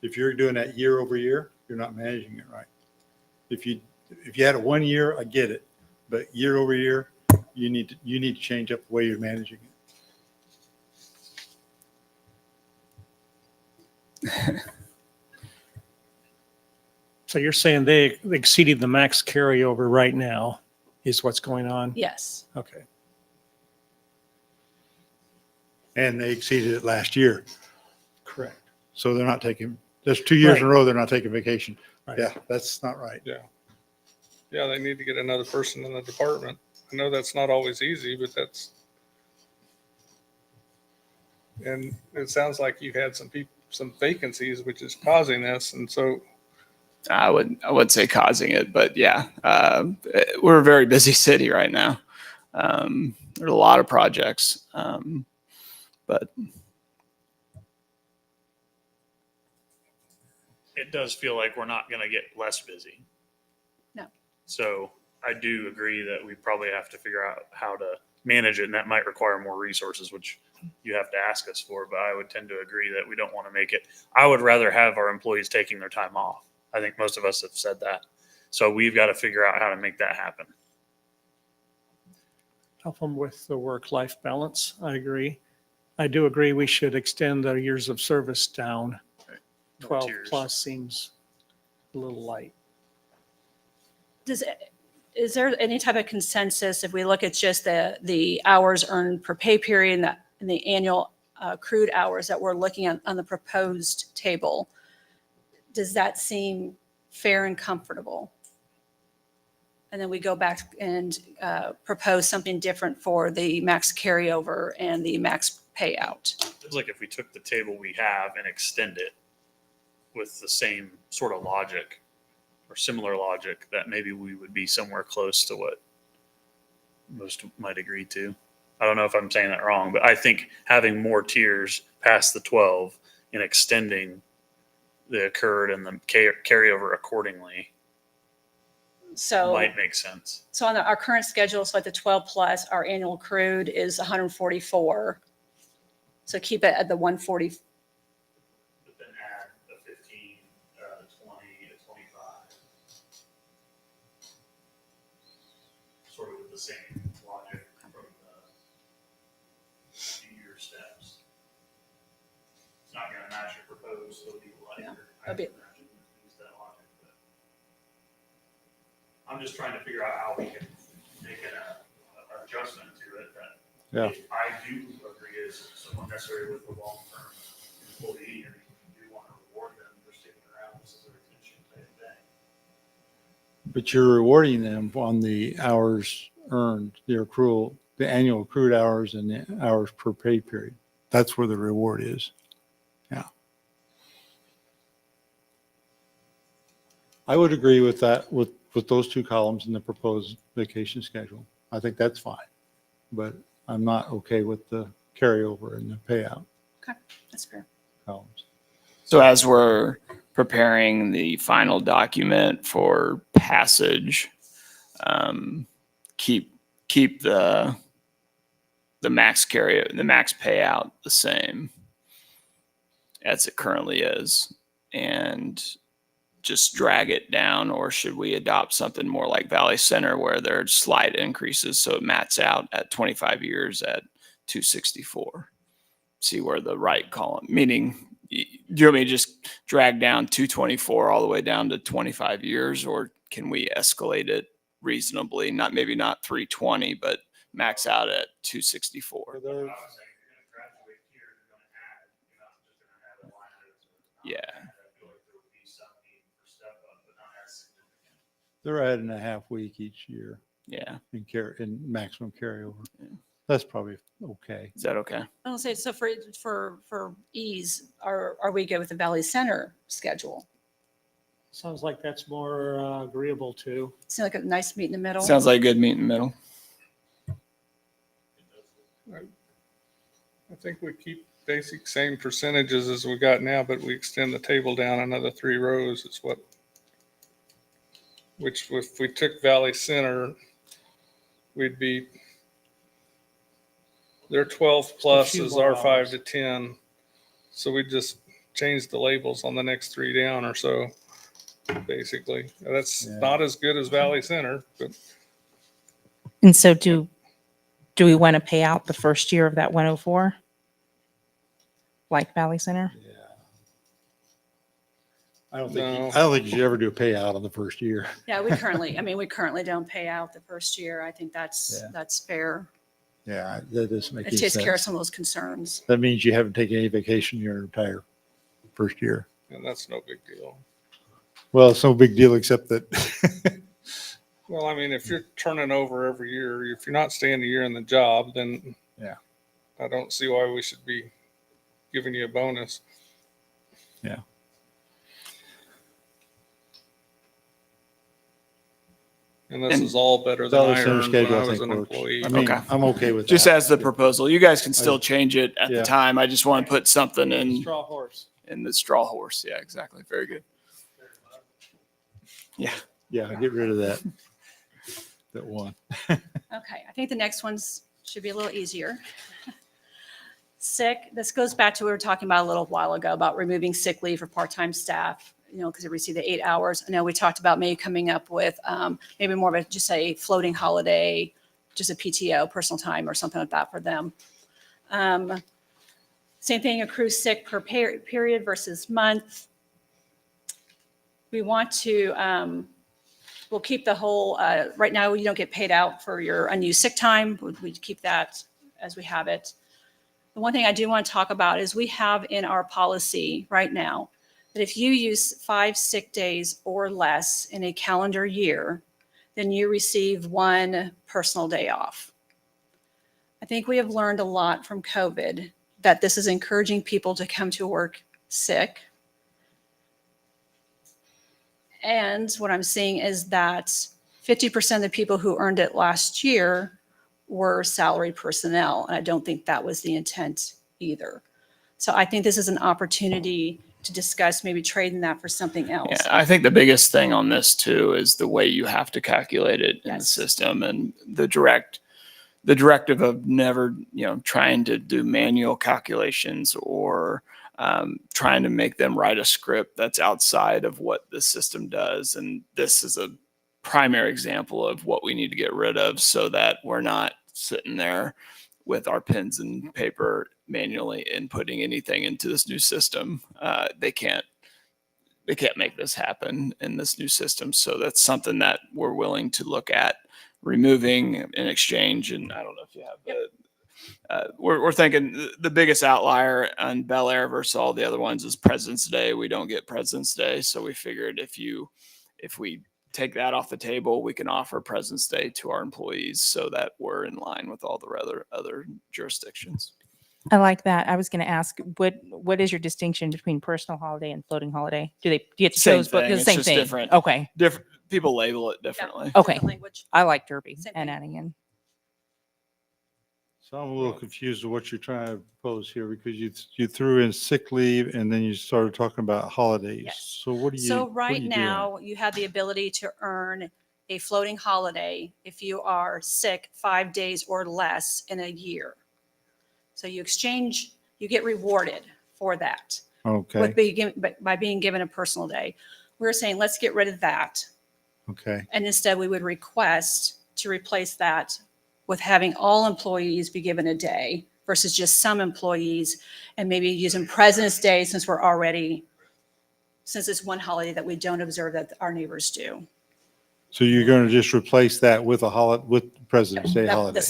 If you're doing that year over year, you're not managing it right. If you had it 1 year, I get it, but year over year, you need to change up the way you're managing it. So you're saying they exceeded the max carryover right now is what's going on? Yes. Okay. And they exceeded it last year. Correct. So they're not taking, that's 2 years in a Right. row, they're not taking vacation. Right. Yeah, that's not right. Yeah, they need to get another person in the department. I know that's not always easy, but that's. And it sounds like you had some vacancies, which is causing this. And so, I would say causing it, but yeah, we're a very busy city right now. There's a lot of projects, but It does feel like we're not going to get less busy. No. So I do agree that we probably have to figure out how to manage it, and that might require more resources, which you have to ask us for. But I would tend to agree that we don't want to make it. I would rather have our employees taking their time off. I think most of us have said that. So we've got to figure out how to make that happen. Help them with the work-life balance. I agree. I do agree we should extend the years of service down. No 12 tiers. plus seems a little light. Is there any type of consensus if we look at just the hours earned per pay period and the annual accrued hours that we're looking at on the proposed table? Does that seem fair and comfortable? And then we go back and propose something different for the max carryover and the max payout. It's like if we took the table we have and extend it with the same sort of logic or similar logic, that maybe we would be somewhere close to what most might agree to. I don't know if I'm saying that wrong, but I think having more tiers past the 12 and extending the accrued and the carryover accordingly So, might make sense. so on our current schedule, so at the 12 plus, our annual accrued is 144. So keep it at the 140. But then add the 15, 20, 25. Sort of with the same logic from the year steps. It's not gonna match your proposed, it'll be lighter. I it'll be- can imagine use that logic, but I'm just trying to figure out how we can make an adjustment to it that Yeah. I do agree is someone necessary with a long-term employee, and you do want to reward them for sticking around. This is a retention type thing. But you're rewarding them on the hours earned, the accrual, the annual accrued hours and the hours per pay period. That's where the reward is. Yeah. I would agree with that, with those two columns in the proposed vacation schedule. I think that's fine. But I'm not okay with the carryover and the payout That's fair. columns. so as we're preparing the final document for passage, keep the max payout the same as it currently is, and just drag it down, or should we adopt something more like Valley Center where there's slight increases so it mats out at 25 years at 264? See where the right column, meaning, do you want me to just drag down 224 all the way down to 25 years, or can we escalate it reasonably? Maybe not 320, but max out at 264. Yeah. They're adding a half week each year Yeah. in maximum carryover. Yeah. That's probably okay. Is that okay? I'll say, so for ease, are we good with the Valley Center schedule? Sounds like that's more agreeable to. Seems like a nice meet in the middle. Sounds like a good meet in the middle. I think we keep basic same percentages as we got now, but we extend the table down another 3 rows is what, which if we took Valley Center, we'd be, their 12 plus few is more our 5 hours. to 10. So we just change the labels on the next 3 down or so, basically. That's Yeah. not as good as Valley Center, but And so do we want to pay out the first year of that 104? Like Valley Center? Yeah. I don't No. think you should ever do a payout on the first year. Yeah, we currently don't pay out the first year. I think Yeah. that's fair. Yeah, that doesn't make It any takes care of sense. some of those concerns. That means you haven't taken any vacation your entire first year. And that's no big deal. Well, it's no big deal except that Well, I mean, if you're turning over every year, if you're not staying a year in the job, then Yeah. I don't see why we should be giving you a bonus. Yeah. And this And is all better than all I the center earned when schedule, I I was think, an works. employee. I mean, Okay. I'm okay with Just that. as the proposal, you guys can still change it at Yeah. the time. I just want to put something in Straw horse. the straw horse. Yeah, exactly. Very good. Yeah, get rid of that. That one. Okay, I think the next ones should be a little easier. Sick, this goes back to what we were talking about a little while ago about removing sick leave for part-time staff, because they receive the 8 hours. I know we talked about maybe coming up with maybe more of a, just a floating holiday, just a PTO, personal time or something like that for them. Same thing, accrue sick per period versus month. We want to, we'll keep the whole, right now you don't get paid out for your unused sick time. We keep that as we have it. The one thing I do want to talk about is we have in our policy right now that if you use 5 sick days or less in a calendar year, then you receive 1 personal day off. I think we have learned a lot from COVID that this is encouraging people to come to work sick. And what I'm seeing is that 50% of the people who earned it last year were salaried personnel. And I don't think that was the intent either. So I think this is an opportunity to discuss maybe trading that for something else. Yeah, I think the biggest thing on this too is the way you have to calculate it in the Yes. system, and the directive of never, trying to do manual calculations or trying to make them write a script that's outside of what the system does. And this is a primary example of what we need to get rid of so that we're not sitting there with our pens and paper manually inputting anything into this new system. They can't make this happen in this new system. So that's something that we're willing to look at removing in exchange. And I don't know if you have we're thinking the biggest outlier on Bel Aire versus all the other ones is President's Day. We don't get President's Day. So we figured if we take that off the table, we can offer President's Day to our employees so that we're in line with all the other jurisdictions. I like that. I was going to ask, what is your distinction between personal holiday and floating holiday? Do you get to Same choose both? thing. The It's same just thing. different. Okay. Different people label it differently. Okay. Different language. I like Derby Same and thing. adding in. So I'm a little confused with what you're trying to propose here because you threw in sick leave and then you started talking about holidays. Yes. So what do you? So what are right you doing? now, you have the ability to earn a floating holiday if you are sick 5 days or less in a year. So you get rewarded for that Okay. by being given a personal day. We're saying, let's get rid of that. Okay. And instead, we would request to replace that with having all employees be given a day versus just some employees, and maybe using President's Day since it's one holiday that we don't observe that our neighbors do. So you're going to just replace that with with President's Day holiday?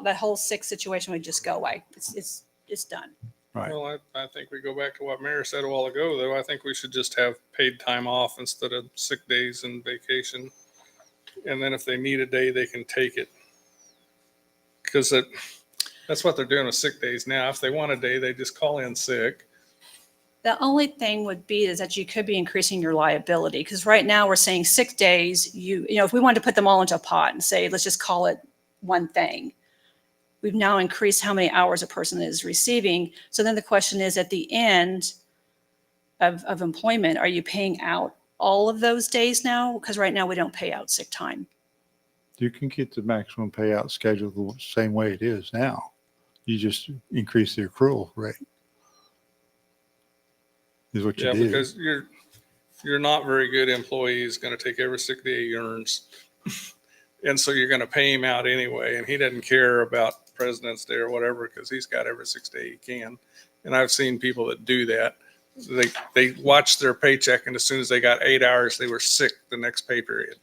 That whole sick situation would just go away. It's done. Right. Well, I think we go back to what Mayor said a while ago, though. I think we should just have paid time off instead of sick days and vacation. And then if they need a day, they can take it. Because that's what they're doing with sick days now. If they want a day, they just call in sick. The only thing would be is that you could be increasing your liability, because right now we're saying 6 days, if we wanted to put them all into a pot and say, let's just call it one thing. We've now increased how many hours a person is receiving. So then the question is, at the end of employment, are you paying out all of those days now? Because right now we don't pay out sick time. You can get the maximum payout schedule the same way it is now. You just increase the accrual rate. Is what you Yeah, did. because you're not very good employee is going to take every sick day he earns. And so you're going to pay him out anyway. And he doesn't care about President's Day or whatever, because he's got every 6 day he can. And I've seen people that do that. they watched their paycheck, and as soon as they got 8 hours, they were sick the next pay period.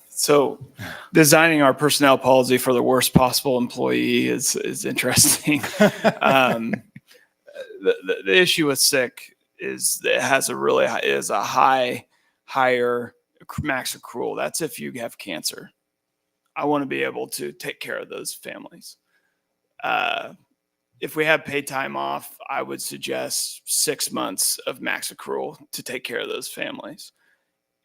So designing our personnel policy for the worst possible employee is interesting. The issue with sick is that it has a higher max accrual. That's if you have cancer. I want to be able to take care of those families. If we have paid time off, I would suggest 6 months of max accrual to take care of those families.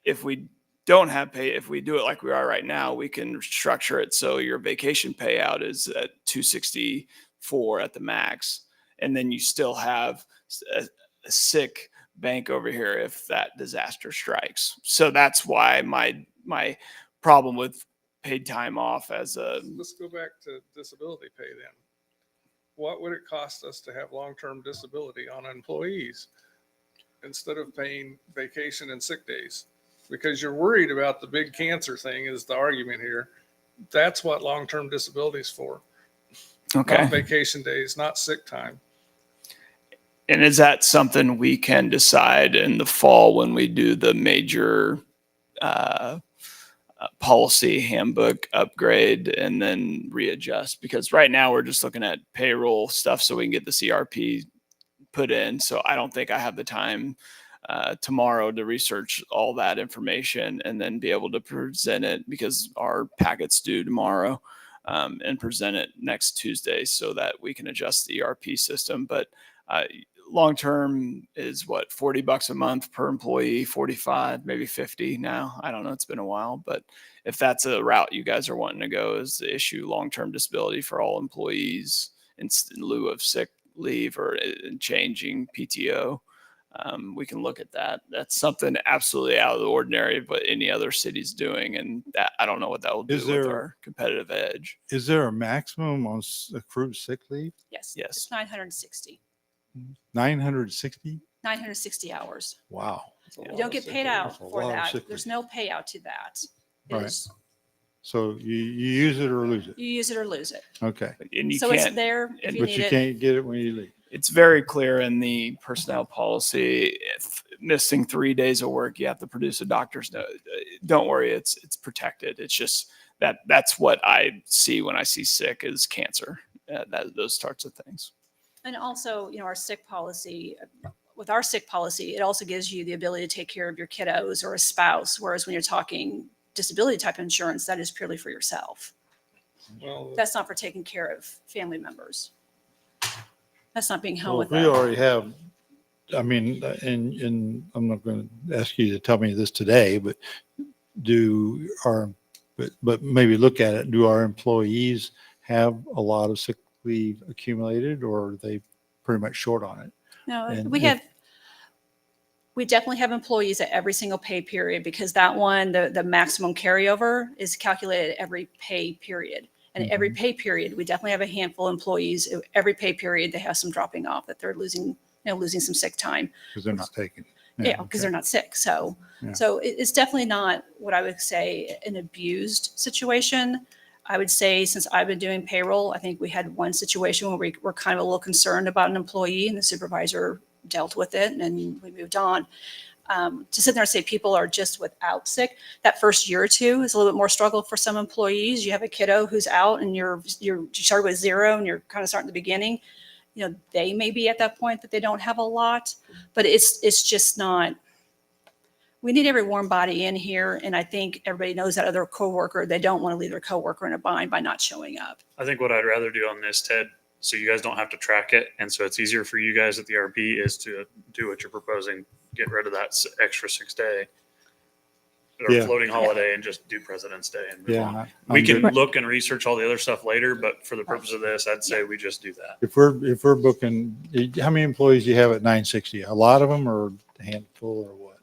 If we don't have pay, if we do it like we are right now, we can structure it so your vacation payout is at 264 at the max. And then you still have a sick bank over here if that disaster strikes. So that's why my problem with paid time off as a, Let's go back to disability pay then. What would it cost us to have long-term disability on employees instead of paying vacation and sick days? Because you're worried about the big cancer thing is the argument here. That's what long-term disability is for. okay. Not vacation days, not sick time. And is that something we can decide in the fall when we do the major policy handbook upgrade and then readjust? Because right now we're just looking at payroll stuff so we can get the CRP put in. So I don't think I have the time tomorrow to research all that information and then be able to present it, because our packet's due tomorrow, and present it next Tuesday so that we can adjust the ERP system. But long term is what, $40 a month per employee, 45, maybe 50 now. I don't know. It's been a while, but if that's a route you guys are wanting to go, is to issue long-term disability for all employees in lieu of sick leave or in changing PTO, we can look at that. That's something absolutely out of the ordinary, but any other city's doing. And that, I don't know what that will do with our competitive edge. Is there a maximum on accrued sick leave? Yes. Yes. It's 960, 960? 960 hours. Wow. You don't get paid out That's a for lot of that. sick There's leave. no payout to that. It Right. is- So you use it or lose it? You use it or lose it. Okay. And you So can't, it's there if you But need you it. can't get it when you leave. it's very clear in the personnel policy, if missing 3 days of work, you have to produce a doctor's note. Don't worry, it's protected. It's just that's what I see when I see sick is cancer, those sorts of things. And also, our sick policy, with our sick policy, it also gives you the ability to take care of your kiddos or a spouse. Whereas when you're talking disability type insurance, that is purely for yourself. Well, That's not for taking care of family members. That's not being held Well, with if we that. already have, I mean, and I'm not going to ask you to tell me this today, but but maybe look at it. Do our employees have a lot of sick leave accumulated, or are they pretty much short on it? No, And we definitely have employees at every single pay period, because that one, the maximum carryover is calculated every pay period. And every pay period, we definitely have a handful of employees. Every pay period, they have some dropping off, that they're losing some sick time. Because they're not taking. Yeah, because they're not sick. So, Yeah. so it's definitely not what I would say an abused situation. I would say, since I've been doing payroll, I think we had one situation where we were kind of a little concerned about an employee, and the supervisor dealt with it, and we moved on. To sit there and say people are just without sick, that first year or two is a little bit more struggle for some employees. You have a kiddo who's out, and you start with zero, and you're kind of starting at the beginning. They may be at that point that they don't have a lot, but it's just not. We need every warm body in here, and I think everybody knows that other coworker. They don't want to leave their coworker in a bind by not showing up. I think what I'd rather do on this, Ted, so you guys don't have to track it, and so it's easier for you guys at the RP, is to do what you're proposing. Get rid of that extra 6 day or Yeah. floating holiday and just do President's Day and move on. Yeah. We I'm can good. look and research all the other stuff later, but for the purpose of this, I'd say we just do that. If we're booking, how many employees do you have at 960? A lot of them, or a handful, or what?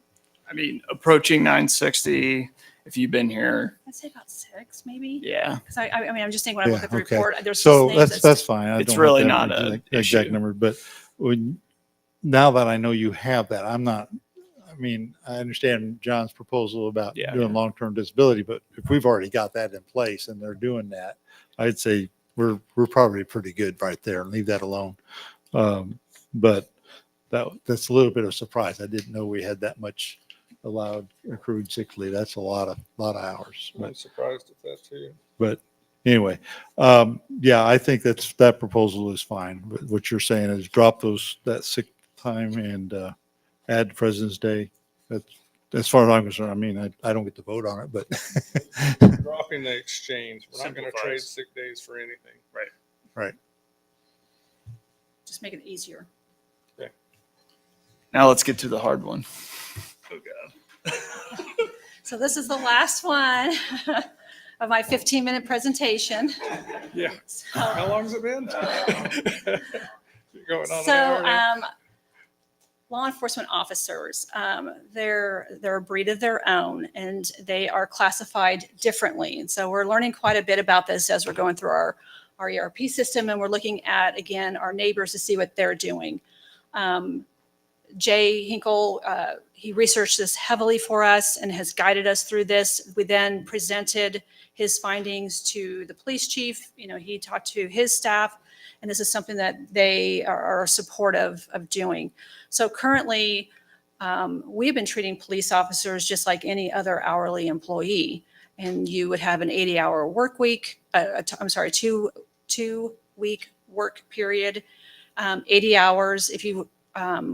I mean, approaching 960, if you've been here, I'd say about 6, maybe. yeah. Because I mean, I'm just thinking when I look Yeah, at the okay. report, there's So just names that's fine. I It's don't really have not that a exact issue. number, but now that I know you have that, I understand John's proposal about Yeah. doing long-term disability, but if we've already got that in place and they're doing that, I'd say we're probably pretty good right there, and leave that alone. but that's a little bit of a surprise. I didn't know we had that much allowed accrued sick leave. That's a lot of hours. I'm surprised at that too. But anyway, yeah, I think that proposal is fine. But what you're saying is drop that sick time and add President's Day. That's as far as I'm concerned. I mean, I don't get to vote on it, but Dropping the exchange. We're not going to trade Simplifies. sick days for anything. right. Just make it easier. Now let's get to the hard one. Oh, God. So this is the last one of my 15-minute presentation. Yeah. So- How long's it been? You're going on an So, hour now. law enforcement officers, they're a breed of their own, and they are classified differently. And so we're learning quite a bit about this as we're going through our ERP system, and we're looking at, again, our neighbors to see what they're doing. Jay Hinkle, he researched this heavily for us and has guided us through this. We then presented his findings to the police chief. You know, he talked to his staff, and this is something that they are supportive of doing. So currently, we've been treating police officers just like any other hourly employee. And you would have an 80-hour work week, two-week work period, 80 hours. If you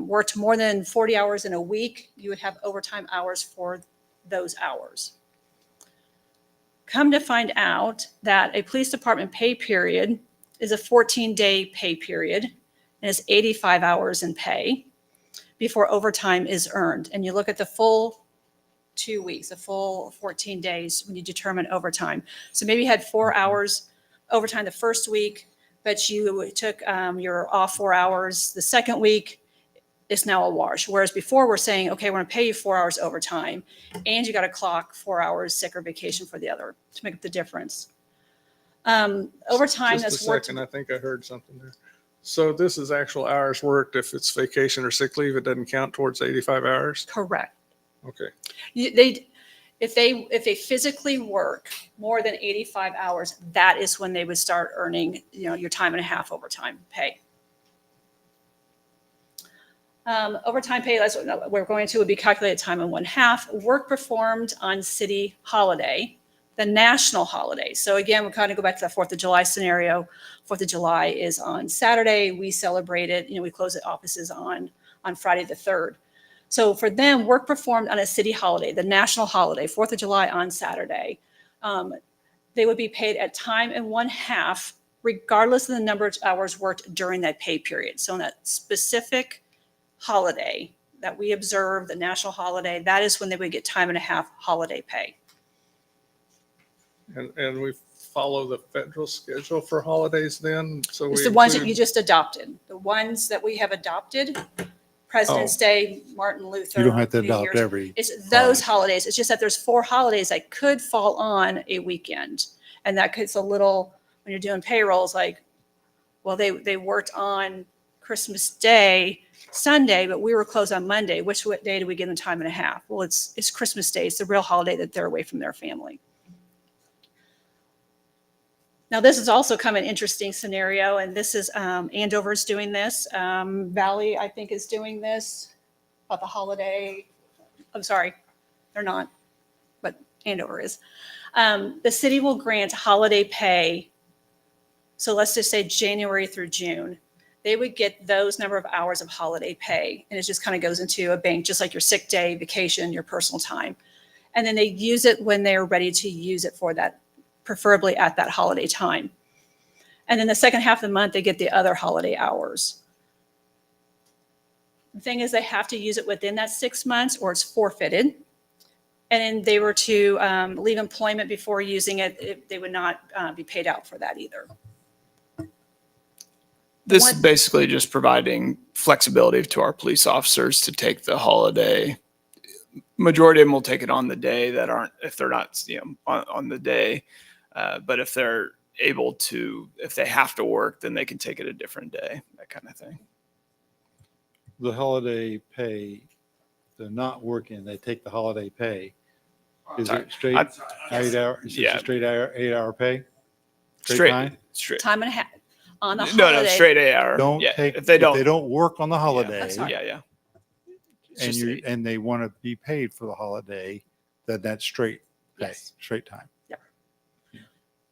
worked more than 40 hours in a week, you would have overtime hours for those hours. Come to find out that a police department pay period is a 14-day pay period, and it's 85 hours in pay before overtime is earned. And you look at the full 2 weeks, the full 14 days when you determine overtime. So maybe you had 4 hours overtime the first week, but you took your off 4 hours the second week. It's now a wash. Whereas before we're saying, okay, we're going to pay you 4 hours overtime, and you got to clock 4 hours sick or vacation for the other to make up the difference. Overtime Just a that's worked. second, I think I heard something there. So this is actual hours worked. If it's vacation or sick leave, it doesn't count towards 85 hours? Correct. Okay. If they physically work more than 85 hours, that is when they would start earning, your time and a half overtime pay. Overtime pay, that's what we're going to, would be calculated time and 1/2. Work performed on city holiday, the national holiday. So again, we kind of go back to that 4th of July scenario. 4th of July is on Saturday. We celebrate it. We close the offices on Friday the 3rd. So for them, work performed on a city holiday, the national holiday, 4th of July on Saturday, they would be paid at time and 1/2, regardless of the number of hours worked during that pay period. So in that specific holiday that we observe, the national holiday, that is when they would get time and a half holiday pay. And we follow the federal schedule for holidays then? So It's we the ones that include- you just adopted. The ones that we have adopted, President's Day, Martin Luther. You don't have to New adopt Year's. every. It's those holidays. It's just that there's 4 holidays that could fall on a weekend. And that gets a little, when you're doing payrolls, like, well, they worked on Christmas Day, Sunday, but we were closed on Monday. Which day do we give them time and a half? Well, it's Christmas Day. It's the real holiday that they're away from their family. Now, this is also kind of an interesting scenario, and this is Andover's doing this. Valley, I think, is doing this about the holiday. I'm sorry, they're not, but Andover is. The city will grant holiday pay. So let's just say January through June. They would get those number of hours of holiday pay, and it just kind of goes into a bank, just like your sick day, vacation, your personal time. And then they use it when they're ready to use it for that, preferably at that holiday time. And then the second half of the month, they get the other holiday hours. The thing is, they have to use it within that 6 months or it's forfeited. And then they were to leave employment before using it, they would not be paid out for that either. This is basically just providing flexibility to our police officers to take the holiday. Majority of them will take it on the day that aren't, if they're not, on the day. But if they're able to, if they have to work, then they can take it a different day, that kind of thing. The holiday pay, they're not working, they take the holiday pay. Is Sorry. it straight 8 hours? Is it Yeah. a straight 8 hour pay? Straight time? Time and a half. on the No, holiday. straight 8 hour. Don't Yeah, take, if they don't, work on the holiday That's fine. yeah, yeah. It's and just you, 8. and they want to be paid for the holiday, that's straight pay, Yes. straight time. Yep.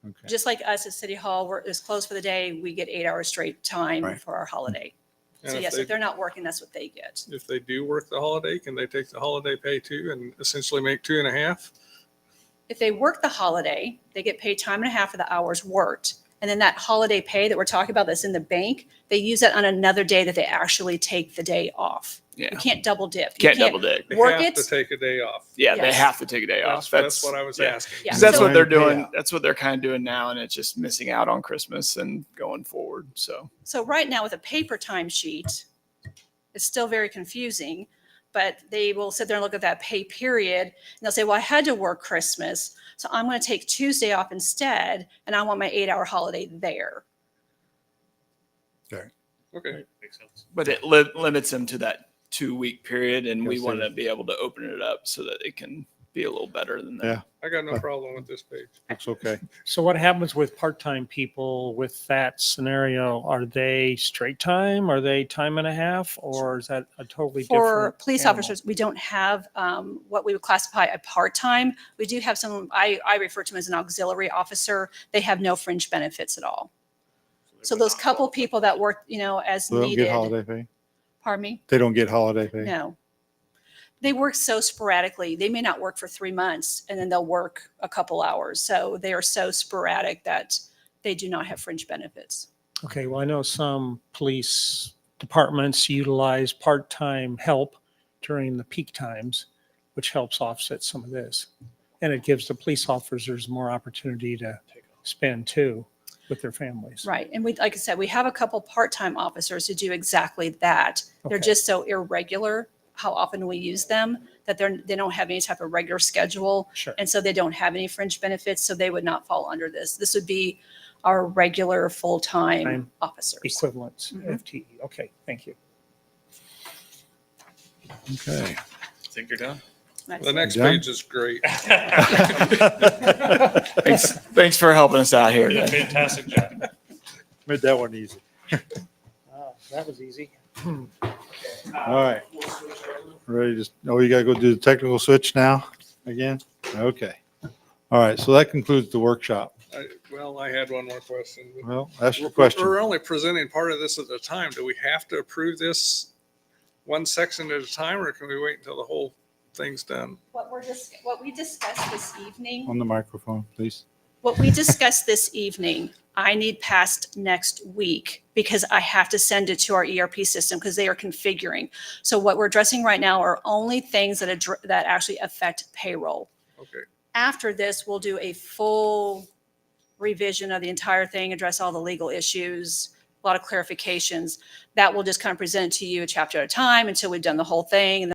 Okay. Just like us at City Hall, it's closed for the day, we get 8 hours straight time Right. for our holiday. And So if yes, they- if they're not working, that's what they get. If they do work the holiday, can they take the holiday pay too and essentially make 2.5? If they work the holiday, they get paid time and a half for the hours worked. And then that holiday pay that we're talking about that's in the bank, they use that on another day that they actually take the day off. Yeah. You can't double dip. You Can't double dip. They Work have it. to take a day off. Yeah, they Yes. have to take a day off. That's what I was yeah. asking. Yeah. 'Cause that's So- what they're Payout. doing. That's what they're kind of doing now, and it's just missing out on Christmas and going forward. So So right now with a paper timesheet, it's still very confusing, but they will sit there and look at that pay period and they'll say, well, I had to work Christmas, so I'm going to take Tuesday off instead, and I want my 8-hour holiday there. Okay. Makes sense. but it limits them to that 2 week period, and we Yes, want sir. to be able to open it up so that it can be a little better than that. Yeah. I got no problem with this page. Looks okay. So what happens with part-time people with that scenario? Are they straight time? Are they time and a half? Or is that a totally different? For police animal? officers, we don't have what we would classify a part-time. We do have some, I refer to them as an auxiliary officer. They have no fringe benefits at all. So those couple people that work, as They don't get needed. holiday pay? Pardon me? They don't get holiday pay? No. They work so sporadically. They may not work for 3 months and then they'll work a couple hours. So they are so sporadic that they do not have fringe benefits. Okay, well, I know some police departments utilize part-time help during the peak times, which helps offset some of this. And it gives the police officers more opportunity to spend too with their families. Right. And we, like I said, we have a couple part-time officers who do exactly that. They're Okay. just so irregular how often we use them that they don't have any type of regular schedule. Sure. And so they don't have any fringe benefits. So they would not fall under this. This would be our regular full-time Time officers. Equivalents, Mhm. FTE. Okay, thank you. Okay. Think you're done? That's The it. next Done? page is great. Thanks for helping us out here. You did a today. fantastic job. Made that one easy. That was easy. All right. Ready to, you gotta go do the technical switch now again? Okay. All right, so that concludes the workshop. Well, I had one more question. Well, ask your We're question. only presenting part of this at a time. Do we have to approve this one section at a time, or can we wait until the whole thing's done? What we discussed this evening. On the microphone, please. What we discussed this evening, I need passed next week because I have to send it to our ERP system because they are configuring. So what we're addressing right now are only things that actually affect payroll. Okay. After this, we'll do a full revision of the entire thing, address all the legal issues, a lot of clarifications. That will just kind of present it to you a chapter at a time until we've done the whole thing. And